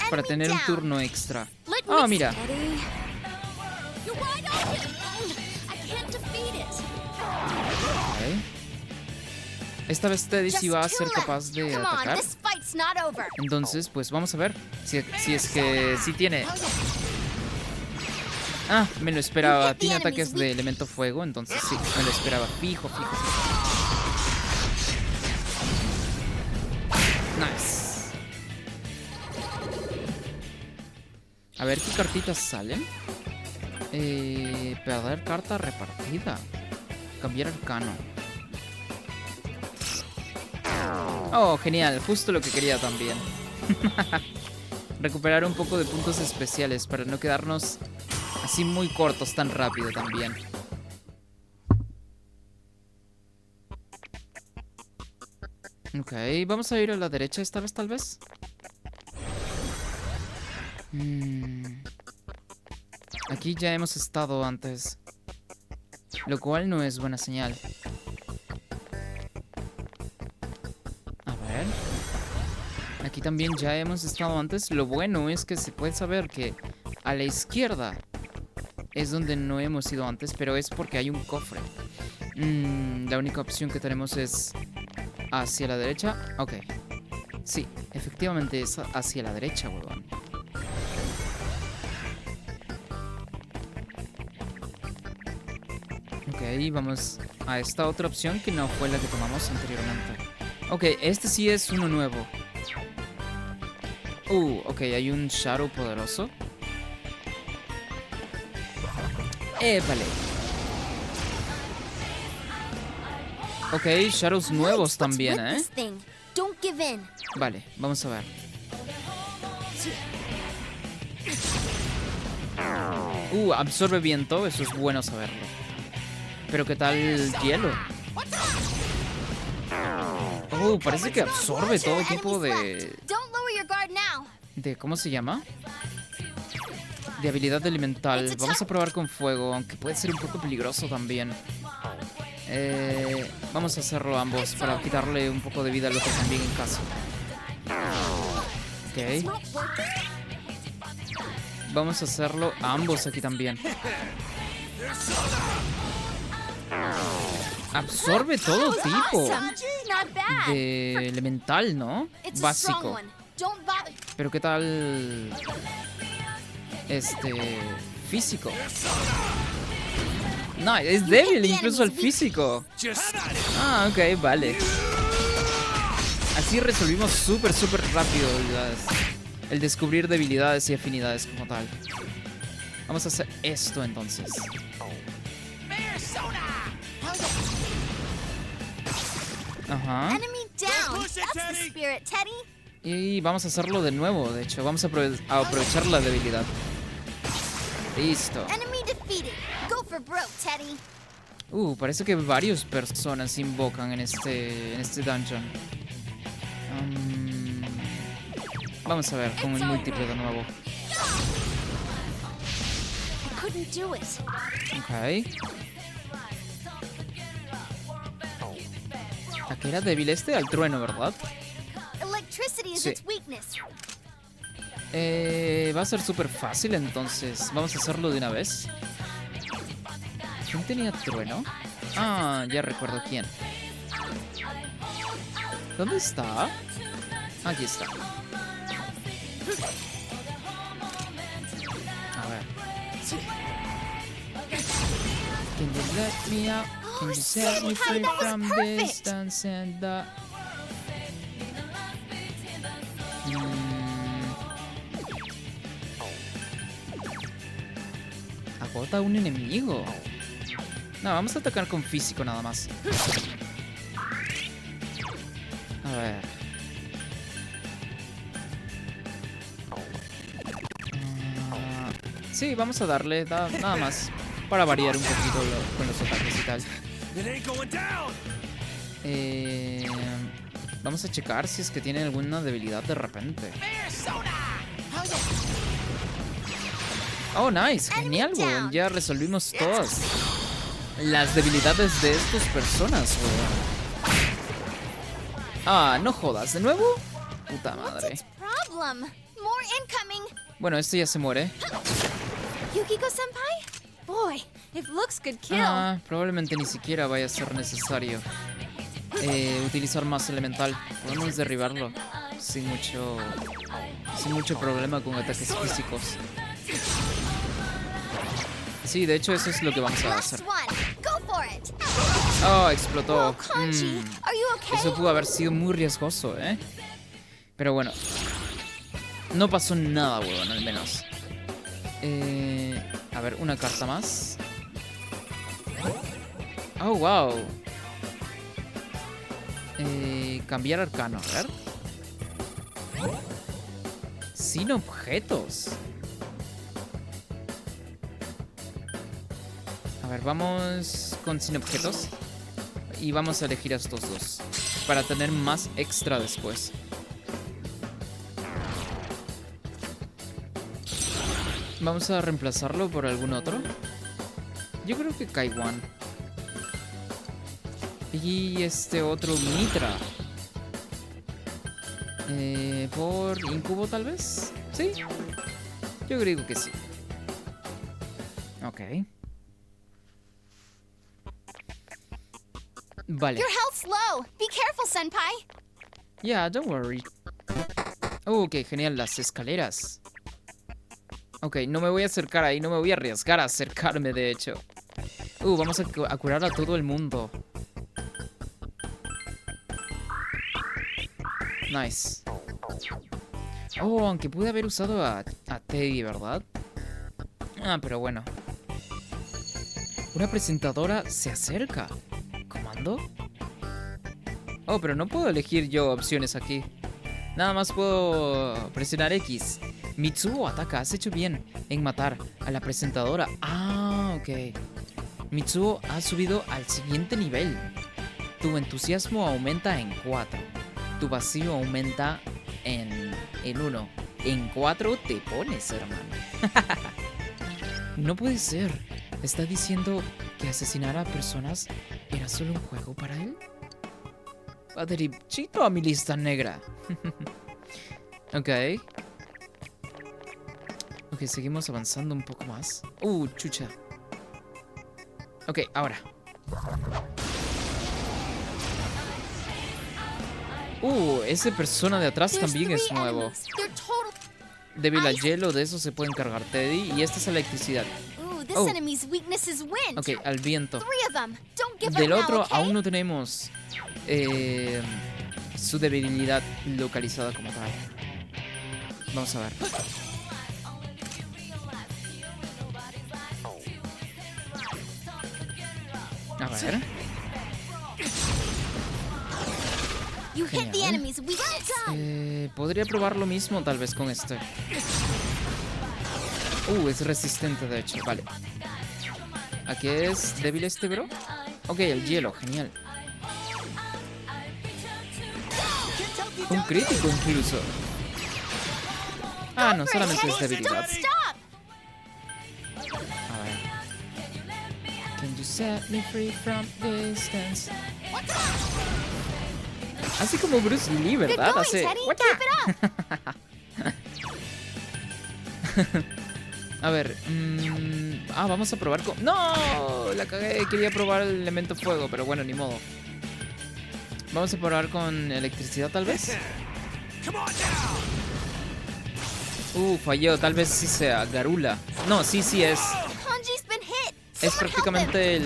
Para tener un turno extra. Oh, mira. Okay. Esta vez Teddy sí va a ser capaz de atacar. Entonces, pues vamos a ver si es que sí tiene. Ah, me lo esperaba. Tiene ataques de elemento fuego, entonces sí, me lo esperaba. Fijo. Nice. A ver qué cartitas salen. Perder carta repartida. Cambiar arcano. Oh, genial. Justo lo que quería también. Recuperar un poco de puntos especiales para no quedarnos así muy cortos tan rápido también. Ok, vamos a ir a la derecha esta vez, tal vez. Aquí ya hemos estado antes, lo cual no es buena señal. A ver. Aquí también ya hemos estado antes. Lo bueno es que se puede saber que a la izquierda es donde no hemos ido antes, pero es porque hay un cofre. La única opción que tenemos es hacia la derecha. Ok. Sí, efectivamente es hacia la derecha, huevón. Ok, vamos a esta otra opción que no fue la que tomamos anteriormente. Ok, este sí es uno nuevo. Ok, hay un Shadow poderoso. Vale. Ok, Shadows nuevos Yikes, también, what's with ¿eh? this thing? Don't give in. Vale, vamos a ver. Absorbe viento, eso es bueno saberlo. Pero ¿qué tal el hielo? Parece que absorbe todo Two tipo enemies de... left. Don't lower your guard now. ¿Cómo se llama? De habilidad elemental. Vamos a probar con fuego, aunque puede ser un poco peligroso también. Vamos a hacerlo ambos para quitarle un poco de vida a lo que también en caso. Ok. Vamos a hacerlo a ambos aquí también. Absorbe todo tipo Awesome. Not bad. de elemental, ¿no? It's a strong Básico. one. Don't bother. Pero ¿qué tal físico? No, es débil incluso el físico. Ok, vale. Así resolvimos súper rápido el descubrir debilidades y afinidades como tal. Vamos a hacer esto entonces. Ajá. Enemy down. That's the spirit, Teddy. Y vamos a hacerlo de nuevo, de hecho. Vamos a aprovechar la debilidad. Listo. Enemy defeated. Go for broke, Teddy. Parece que varias personas invocan en este dungeon. Vamos a ver con el múltiple de nuevo. I couldn't do it. Ok. ¿A qué era débil este? Al trueno, ¿verdad? Electricity is Sí. its weakness. Va a ser súper fácil entonces. Vamos a hacerlo de una vez. ¿Quién tenía trueno? Ya recuerdo quién. ¿Dónde está? Aquí está. A ver. Can you let me out? Can you set me free that was from perfect. distance and Agota a un enemigo. No, vamos a atacar con físico nada más. A ver. Sí, vamos a darle nada más. Para variar un poquito con los ataques y tal. Vamos a checar si es que tiene alguna debilidad de repente. Oh, nice. Genial, weón. Ya resolvimos todas las debilidades de estas personas, weón. No jodas. ¿De nuevo? Puta What's madre. its problem? More incoming. Bueno, este ya se muere. Yukiko-senpai? Boy, if looks could kill. Probablemente ni siquiera vaya a ser necesario utilizar más elemental. Podemos derribarlo sin mucho problema con ataques físicos. Sí, de hecho eso es lo que vamos a Last hacer. one. Go for it. Explotó. Oh, Kanji, are you okay? Eso pudo haber sido muy riesgoso, ¿eh? Pero bueno. No pasó nada, weón, al menos. A ver, una carta más. Oh, wow. Cambiar arcano, a ver. Sin objetos. A ver, vamos con sin objetos. Y vamos a elegir a estos dos. Para tener más extra después. Vamos a reemplazarlo por algún otro. Yo creo que Kaiwan. Y este otro Mitra. Por Incubo tal vez. ¿Sí? Yo creo que sí. Ok. Vale. Your health's low. Be careful, senpai. Yeah, don't worry. Ok, genial, las escaleras. Ok, no me voy a acercar ahí, no me voy a arriesgar a acercarme, de hecho. Vamos a curar a todo el mundo. Nice. Aunque pude haber usado a Teddy, ¿verdad? Pero bueno. Una presentadora se acerca. ¿Comando? Oh, pero no puedo elegir yo opciones aquí. Nada más puedo presionar X. Mitsuo ataca, has hecho bien en matar a la presentadora. Ah, ok. Mitsuo ha subido al siguiente nivel. Tu entusiasmo aumenta en 4. Tu vacío aumenta en 1. En 4 te pones, hermano. No puede ser. ¿Está diciendo que asesinar a personas era solo un juego para él? Derechito a mi lista negra. Ok. Ok, seguimos avanzando un poco más. Chucha. Ok, ahora. Esa persona de atrás There's también es 3 nuevo. enemies. They're total. Débil al hielo, de eso se puede encargar Teddy. Y esta es electricidad. Ooh, this Oh. enemy's weakness is wind. Ok, al viento. 3 of them. Don't give Del up now, otro okay? aún no tenemos su debilidad localizada como tal. Vamos a ver. A ver. You hit the Genial. enemy's weakness. Podría probar lo mismo tal vez con este. Es resistente de hecho, vale. ¿A qué es débil este, bro? Ok, el hielo, genial. Un crítico incluso. Ah, no, solamente es debilidad. Stop! A ver. Can you set me free from distance? Así como Bruce Lee, Good ¿verdad? going, Hace... Teddy. Keep it up. A ver, vamos a probar con... ¡No! La cagué, quería probar el elemento fuego, pero bueno, ni modo. Vamos a probar con electricidad, tal vez. Falló, tal vez sí sea Garula. No, sí es. Hanji's been hit. Es Someone help him. prácticamente el...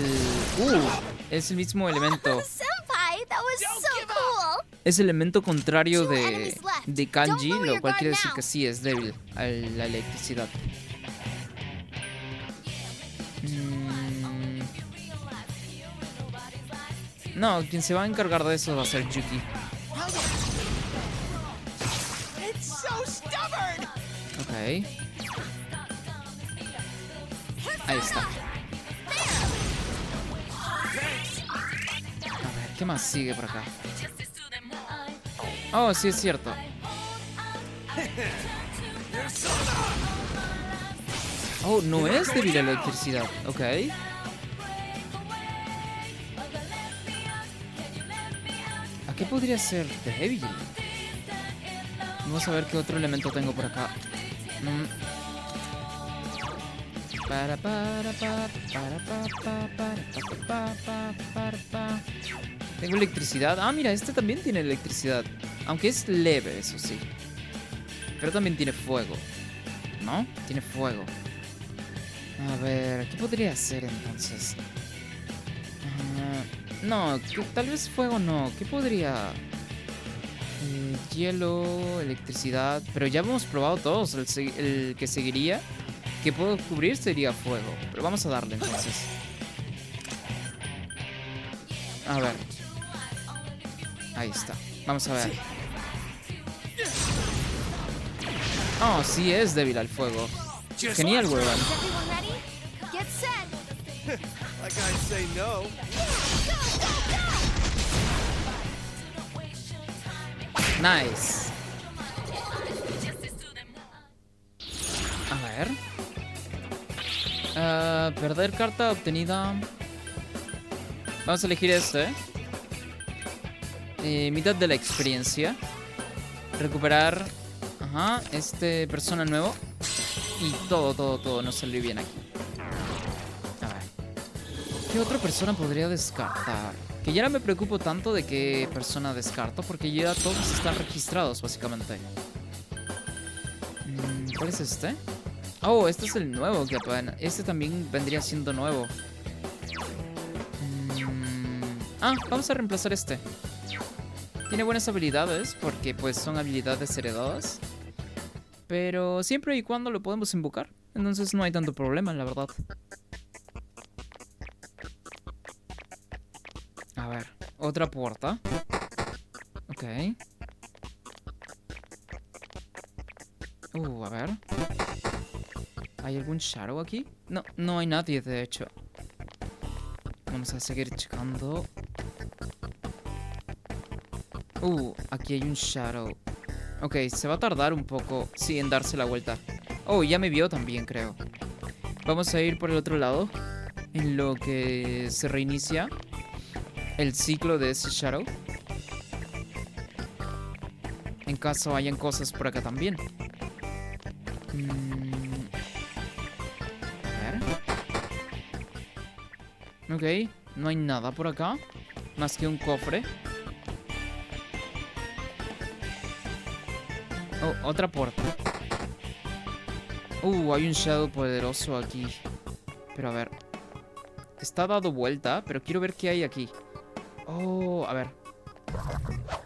es el mismo elemento. Senpai, that was so cool. Es el elemento contrario Two de enemies left. Kanji, Don't lower lo your cual guard quiere decir now. que sí es débil a la electricidad. No, quien se va a encargar de eso va a ser Yuki. Ok. Ahí está. A ver, ¿qué más sigue por acá? Oh, sí es cierto. Oh, no es débil a la electricidad. Ok. ¿A qué podría ser débil? Vamos a ver qué otro elemento tengo por acá. Tengo electricidad. Ah, mira, este también tiene electricidad. Aunque es leve, eso sí. Pero también tiene fuego. ¿No? Tiene fuego. A ver, ¿qué podría hacer entonces? No, tal vez fuego no. ¿Qué podría...? Hielo, electricidad. Pero ya hemos probado todos. El que seguiría, que puedo cubrir, sería fuego. Pero vamos a darle entonces. A ver. Ahí está. Vamos a ver. Oh, sí es débil al fuego. Genial, huevón. Is everyone ready? Get set. Like I'd say no. Nice. A ver. Perder carta obtenida. Vamos a elegir este. Mitad de la experiencia. Recuperar. Ajá. Persona nuevo. Y todo nos salió bien aquí. A ver. ¿Qué otra persona podría descartar? Que ya no me preocupo tanto de qué persona descarto, porque ya todos están registrados, básicamente. ¿Cuál es este? Oh, este es el nuevo que apenas... Este también vendría siendo nuevo. Vamos a reemplazar este. Tiene buenas habilidades, porque pues son habilidades heredadas. Pero siempre y cuando lo podemos invocar. Entonces no hay tanto problema, la verdad. A ver, otra puerta. Ok. A ver. ¿Hay algún Shadow aquí? No, no hay nadie, de hecho. Vamos a seguir checando. Aquí hay un Shadow. Ok, se va a tardar un poco, sí, en darse la vuelta. Oh, ya me vio también, creo. Vamos a ir por el otro lado, en lo que se reinicia el ciclo de ese Shadow. En caso hayan cosas por acá también. A ver. Ok, no hay nada por acá, más que un cofre. Oh, otra puerta. Hay un Shadow poderoso aquí. Pero a ver. Está dado vuelta, pero quiero ver qué hay aquí. A ver.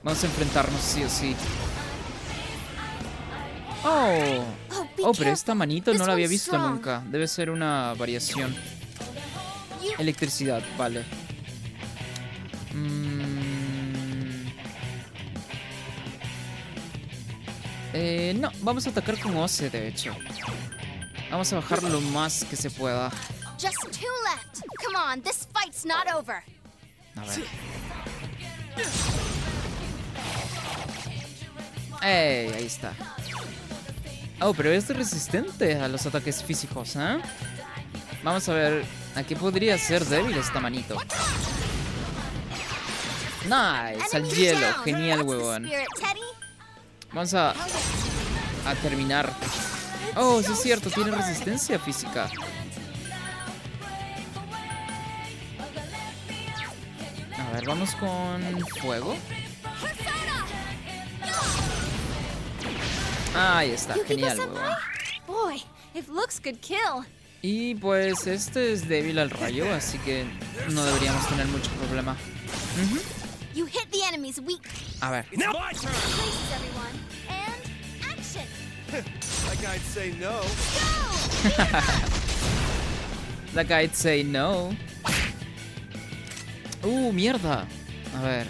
Vamos a enfrentarnos sí o sí. Pero esta manito no la había visto nunca. Debe ser una variación. Electricidad, vale. No, vamos a atacar con OCE, de hecho. Vamos a bajar lo más que se pueda. Just 2 left. Come on, this fight's not over. A ver. ¡Ey! Ahí está. Pero es resistente a los ataques físicos, ¿eh? Vamos a ver a qué podría ser débil esta manito. Nice, al hielo. Genial, huevón. Vamos a terminar. Sí es cierto, tiene resistencia física. A ver, vamos con fuego. Ahí está, genial, huevón. Boy, if looks could kill. Y pues este es débil al rayo, así que no deberíamos tener mucho problema. You hit the enemy's weak. A ver. Places, everyone. And action. That guy'd say no. That guy'd say no. Mierda. A ver.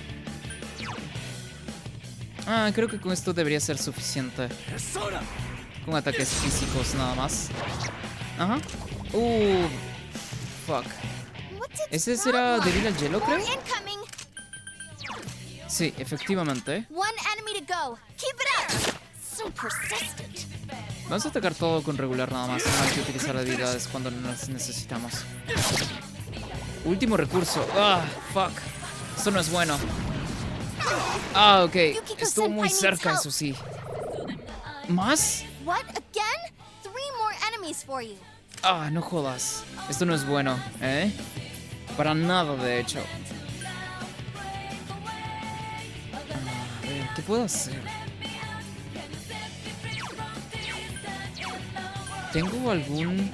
Creo que con esto debería ser suficiente. Con ataques físicos nada más. Ajá. Fuck. ¿Ese será débil al hielo, creo? Sí, efectivamente. Vamos a atacar todo con regular nada más. No hay que utilizar habilidades cuando no las necesitamos. Último recurso. Fuck. Esto no es bueno. Ok. Estuvo muy cerca, eso sí. ¿Más? No jodas. Esto no es bueno, ¿eh? Para nada, de hecho. A ver, ¿qué puedo hacer? ¿Tengo algún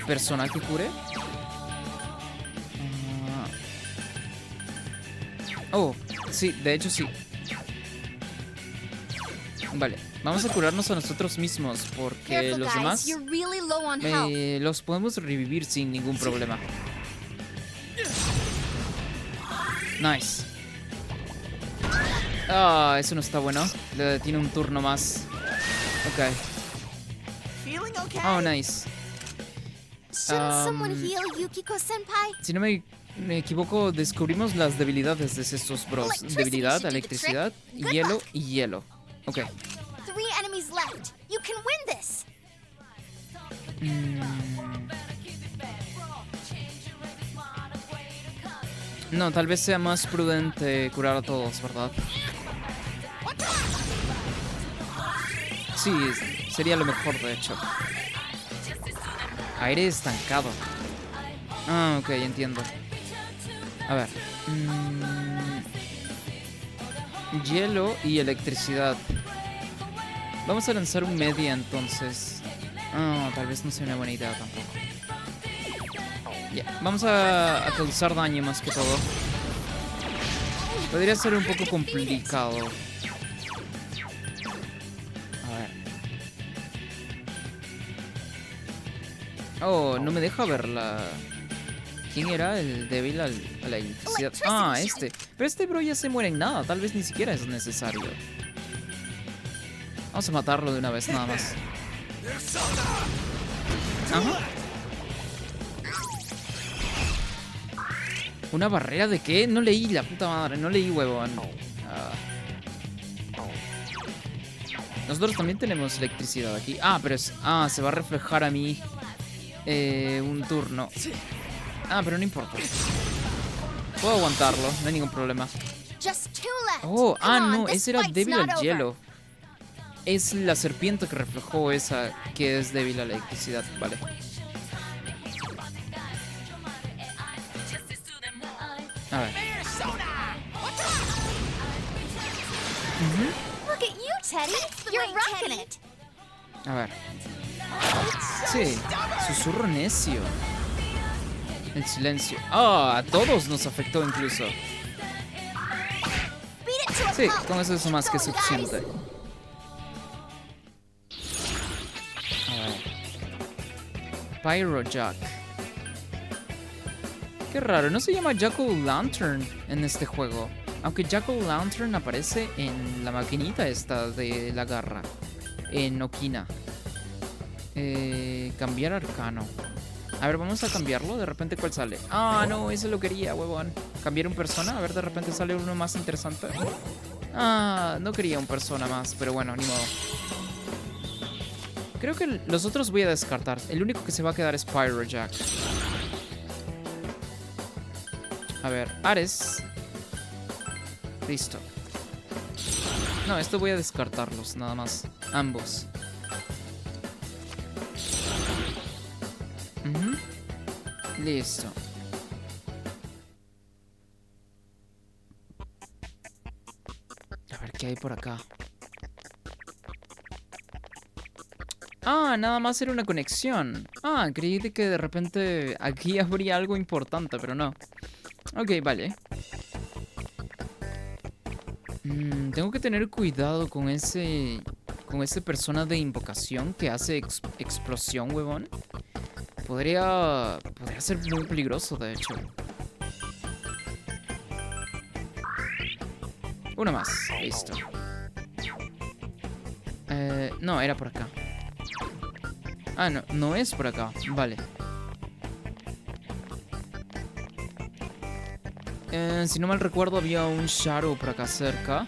personaje que cure? Sí, de hecho sí. Vale, vamos a curarnos a nosotros mismos porque los demás los podemos revivir sin ningún problema. Nice. Eso no está bueno. Le detiene un turno más. Ok. Nice. Si no me equivoco, descubrimos las debilidades de estos bros. Debilidad, electricidad, hielo y hielo. Ok. No, tal vez sea más prudente curar a todos, ¿verdad? Sí, sería lo mejor, de hecho. Aire estancado. Ok, entiendo. A ver. Hielo y electricidad. Vamos a lanzar un media entonces. Tal vez no sea una buena idea tampoco. Ya, vamos a causar daño más que todo. Podría ser un poco complicado. A ver. No me deja ver la ¿Quién era el débil a la electricidad? Ah, este. Pero este bro ya se muere en nada. Tal vez ni siquiera es necesario. Vamos a matarlo de una vez nada más. Ajá. ¿Una barrera de qué? No leí, la puta madre. No leí, huevón. Nosotros también tenemos electricidad aquí. Ah, pero es... Ah, se va a reflejar a mí un turno. Ah, pero no importa. Puedo aguantarlo, no hay ningún problema. Oh, no, ese era débil al hielo. Es la serpiente que reflejó esa que es débil a la electricidad. Vale. A ver. Look at you, Teddy. You're rocking it. A ver. Sí, susurro necio. El silencio. Ah, a todos nos afectó incluso. Sí, con eso es más que suficiente. A ver. Pyro Jack. Qué raro, no se llama Jack-o'-lantern en este juego. Aunque Jack-o'-lantern aparece en la maquinita esta de la garra. En Okina. Cambiar arcano. A ver, vamos a cambiarlo. De repente, ¿cuál sale? Ah, no, ese lo quería, huevón. Cambiar un persona. A ver, de repente sale uno más interesante. Ah, no quería un persona más. Pero bueno, ni modo. Creo que los otros voy a descartar. El único que se va a quedar es Pyro Jack. A ver, Ares. Listo. No, esto voy a descartarlos, nada más. Ambos. Listo. A ver qué hay por acá. Ah, nada más era una conexión. Ah, creí de que de repente aquí habría algo importante, pero no. Ok, vale. Tengo que tener cuidado con ese persona de invocación que hace explosión, huevón. Podría ser muy peligroso, de hecho. Uno más, listo. No, era por acá. Ah, no, no es por acá, vale. Si no mal recuerdo, había un Shadow por acá cerca.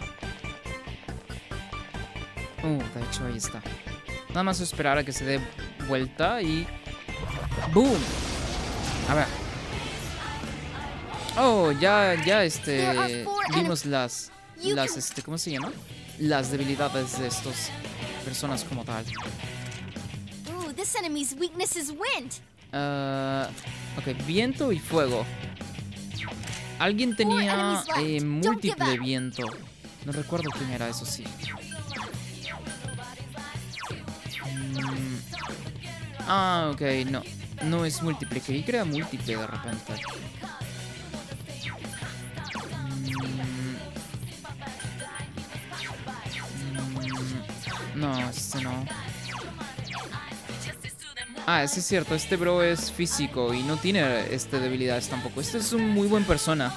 De hecho, ahí está. Nada más esperar a que se dé vuelta y... ¡Boom! A ver. Oh, ya, vimos las, ¿cómo se llama? Las debilidades de estos personas como tal. This enemy's weakness is wind. Ok, viento y fuego. Alguien tenía múltiple viento. No recuerdo quién era, eso sí. Ok, no. No es múltiple. Creí que era múltiple de repente. No, este no. Ah, sí es cierto, este bro es físico y no tiene debilidades tampoco. Este es un muy buen persona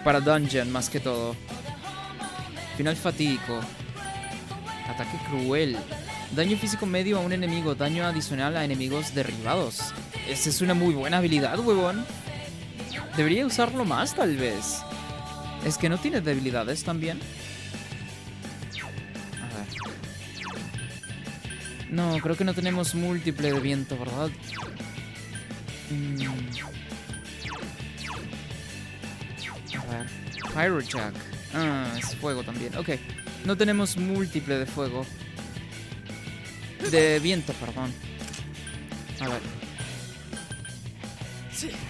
para Dungeon, más que todo. Final fatídico. Ataque cruel. Daño físico medio a un enemigo. Daño adicional a enemigos derribados. Esa es una muy buena habilidad, huevón. Debería usarlo más, tal vez. Es que no tiene debilidades también. No, creo que no tenemos múltiple de viento, ¿verdad? A ver. Pyro Jack. Es fuego también. Ok. No tenemos múltiple de fuego. De viento, perdón. A ver.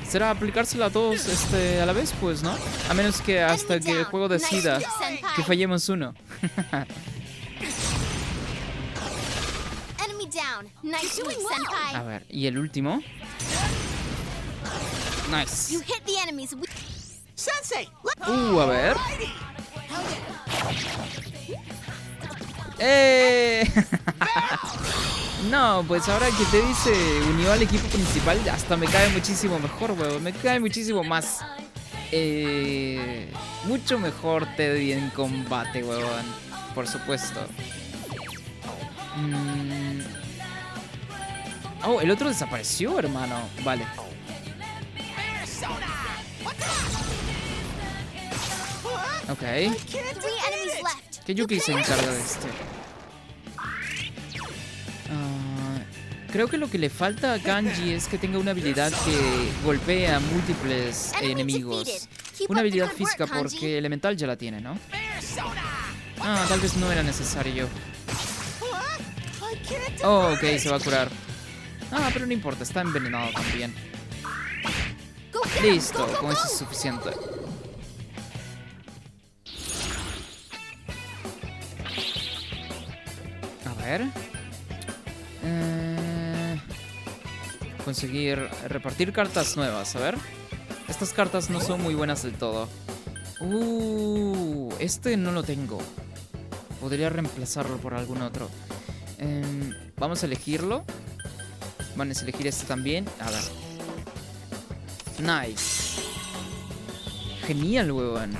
¿Será aplicársela a todos a la vez? Pues, ¿no? A menos que hasta que el juego decida que fallemos uno. A ver, y el último. Nice. A ver. No, pues ahora que Teddy se unió al equipo principal, hasta me cae muchísimo mejor, weón. Me cae muchísimo más. Mucho mejor Teddy en combate, weón. Por supuesto. Oh, el otro desapareció, hermano. Vale. Ok. 3 enemies left. Que Yuki se encarga de este. Creo que lo que le falta a Kanji es que tenga una habilidad que golpee a múltiples enemigos. Una habilidad física porque Elemental ya la tiene, ¿no? Tal vez no era necesario. Oh, ok, se va a curar. Pero no importa, está envenenado también. Listo, con eso es suficiente. A ver. Conseguir repartir cartas nuevas, a ver. Estas cartas no son muy buenas del todo. Este no lo tengo. Podría reemplazarlo por algún otro. Vamos a elegirlo. Vamos a elegir este también. A ver. Nice. Genial, huevón.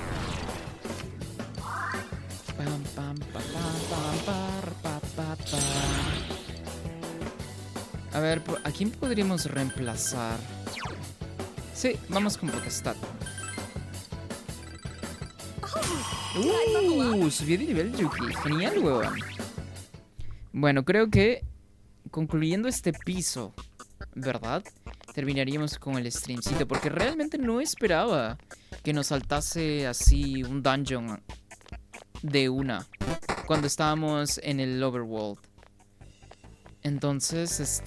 A ver, ¿a quién podríamos reemplazar? Sí, vamos con Potestad. Subió de nivel Yuki. Genial, huevón. Bueno, creo que concluyendo este piso, ¿verdad? Terminaríamos con el streamcito, porque realmente no esperaba que nos saltase así un dungeon de una cuando estábamos en el overworld. Entonces,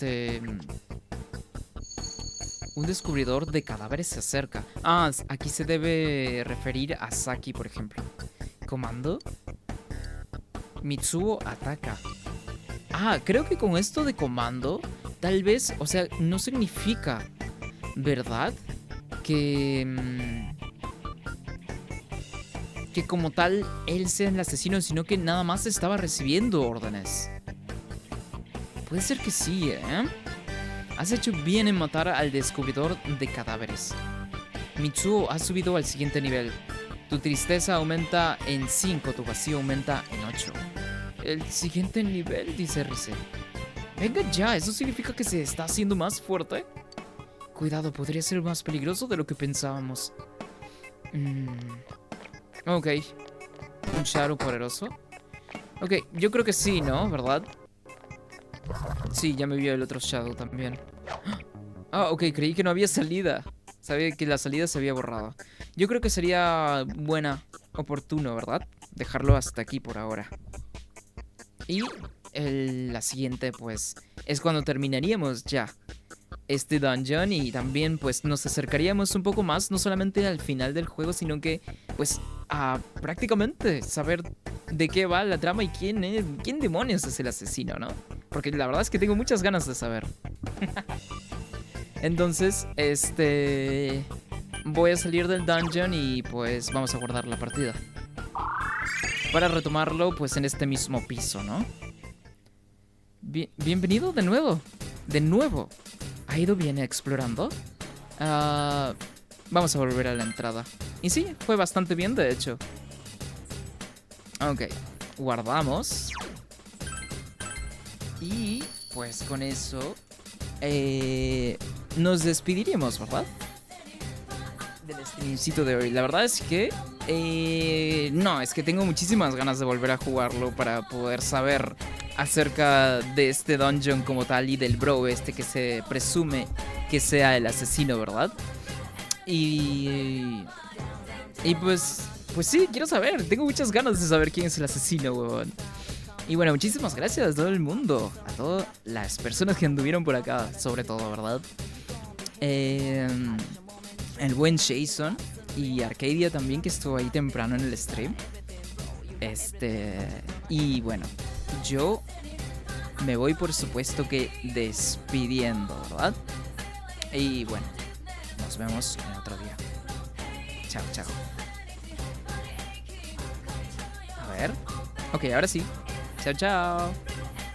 un descubridor de cadáveres se acerca. Aquí se debe referir a Saki, por ejemplo. Comando. Mitsuo ataca. Creo que con esto de comando, tal vez, o sea, no significa, ¿verdad? Que como tal él sea el asesino, sino que nada más estaba recibiendo órdenes. Puede ser que sí, ¿eh? Has hecho bien en matar al descubridor de cadáveres. Mitsuo ha subido al siguiente nivel. Tu tristeza aumenta en 5, tu vacío aumenta en 8. El siguiente nivel, dice Rise. Venga ya, ¿eso significa que se está haciendo más fuerte? Cuidado, podría ser más peligroso de lo que pensábamos. Ok. Un Shadow poderoso. Ok, yo creo que sí, ¿no? ¿Verdad? Sí, ya me vio el otro Shadow también. Ok, creí que no había salida. Sabía que la salida se había borrado. Yo creo que sería oportuno, ¿verdad? Dejarlo hasta aquí por ahora. Y la siguiente, pues, es cuando terminaríamos ya este dungeon y también, pues, nos acercaríamos un poco más, no solamente al final del juego, sino que, pues, a prácticamente saber de qué va la trama y quién demonios es el asesino, ¿no? Porque la verdad es que tengo muchas ganas de saber. Entonces, voy a salir del dungeon y, pues, vamos a guardar la partida. Para retomarlo, pues, en este mismo piso, ¿no? Bienvenido de nuevo. De nuevo. ¿Ha ido bien explorando? Vamos a volver a la entrada. Y sí, fue bastante bien, de hecho. Ok. Guardamos. Y, pues, con eso nos despediríamos, ¿verdad? Del streamcito de hoy. La verdad es que no, es que tengo muchísimas ganas de volver a jugarlo para poder saber acerca de este dungeon como tal y del bro que se presume que sea el asesino, ¿verdad? Y pues sí, quiero saber. Tengo muchas ganas de saber quién es el asesino, huevón. Y bueno, muchísimas gracias a todo el mundo, a todas las personas que anduvieron por acá, sobre todo, ¿verdad? El buen Jason y Arcadia también, que estuvo ahí temprano en el stream. Y bueno, yo me voy, por supuesto, que despidiendo, ¿verdad? Y bueno, nos vemos en otro día. Chao, chao. A ver. Ok, ahora sí. Chao, chao.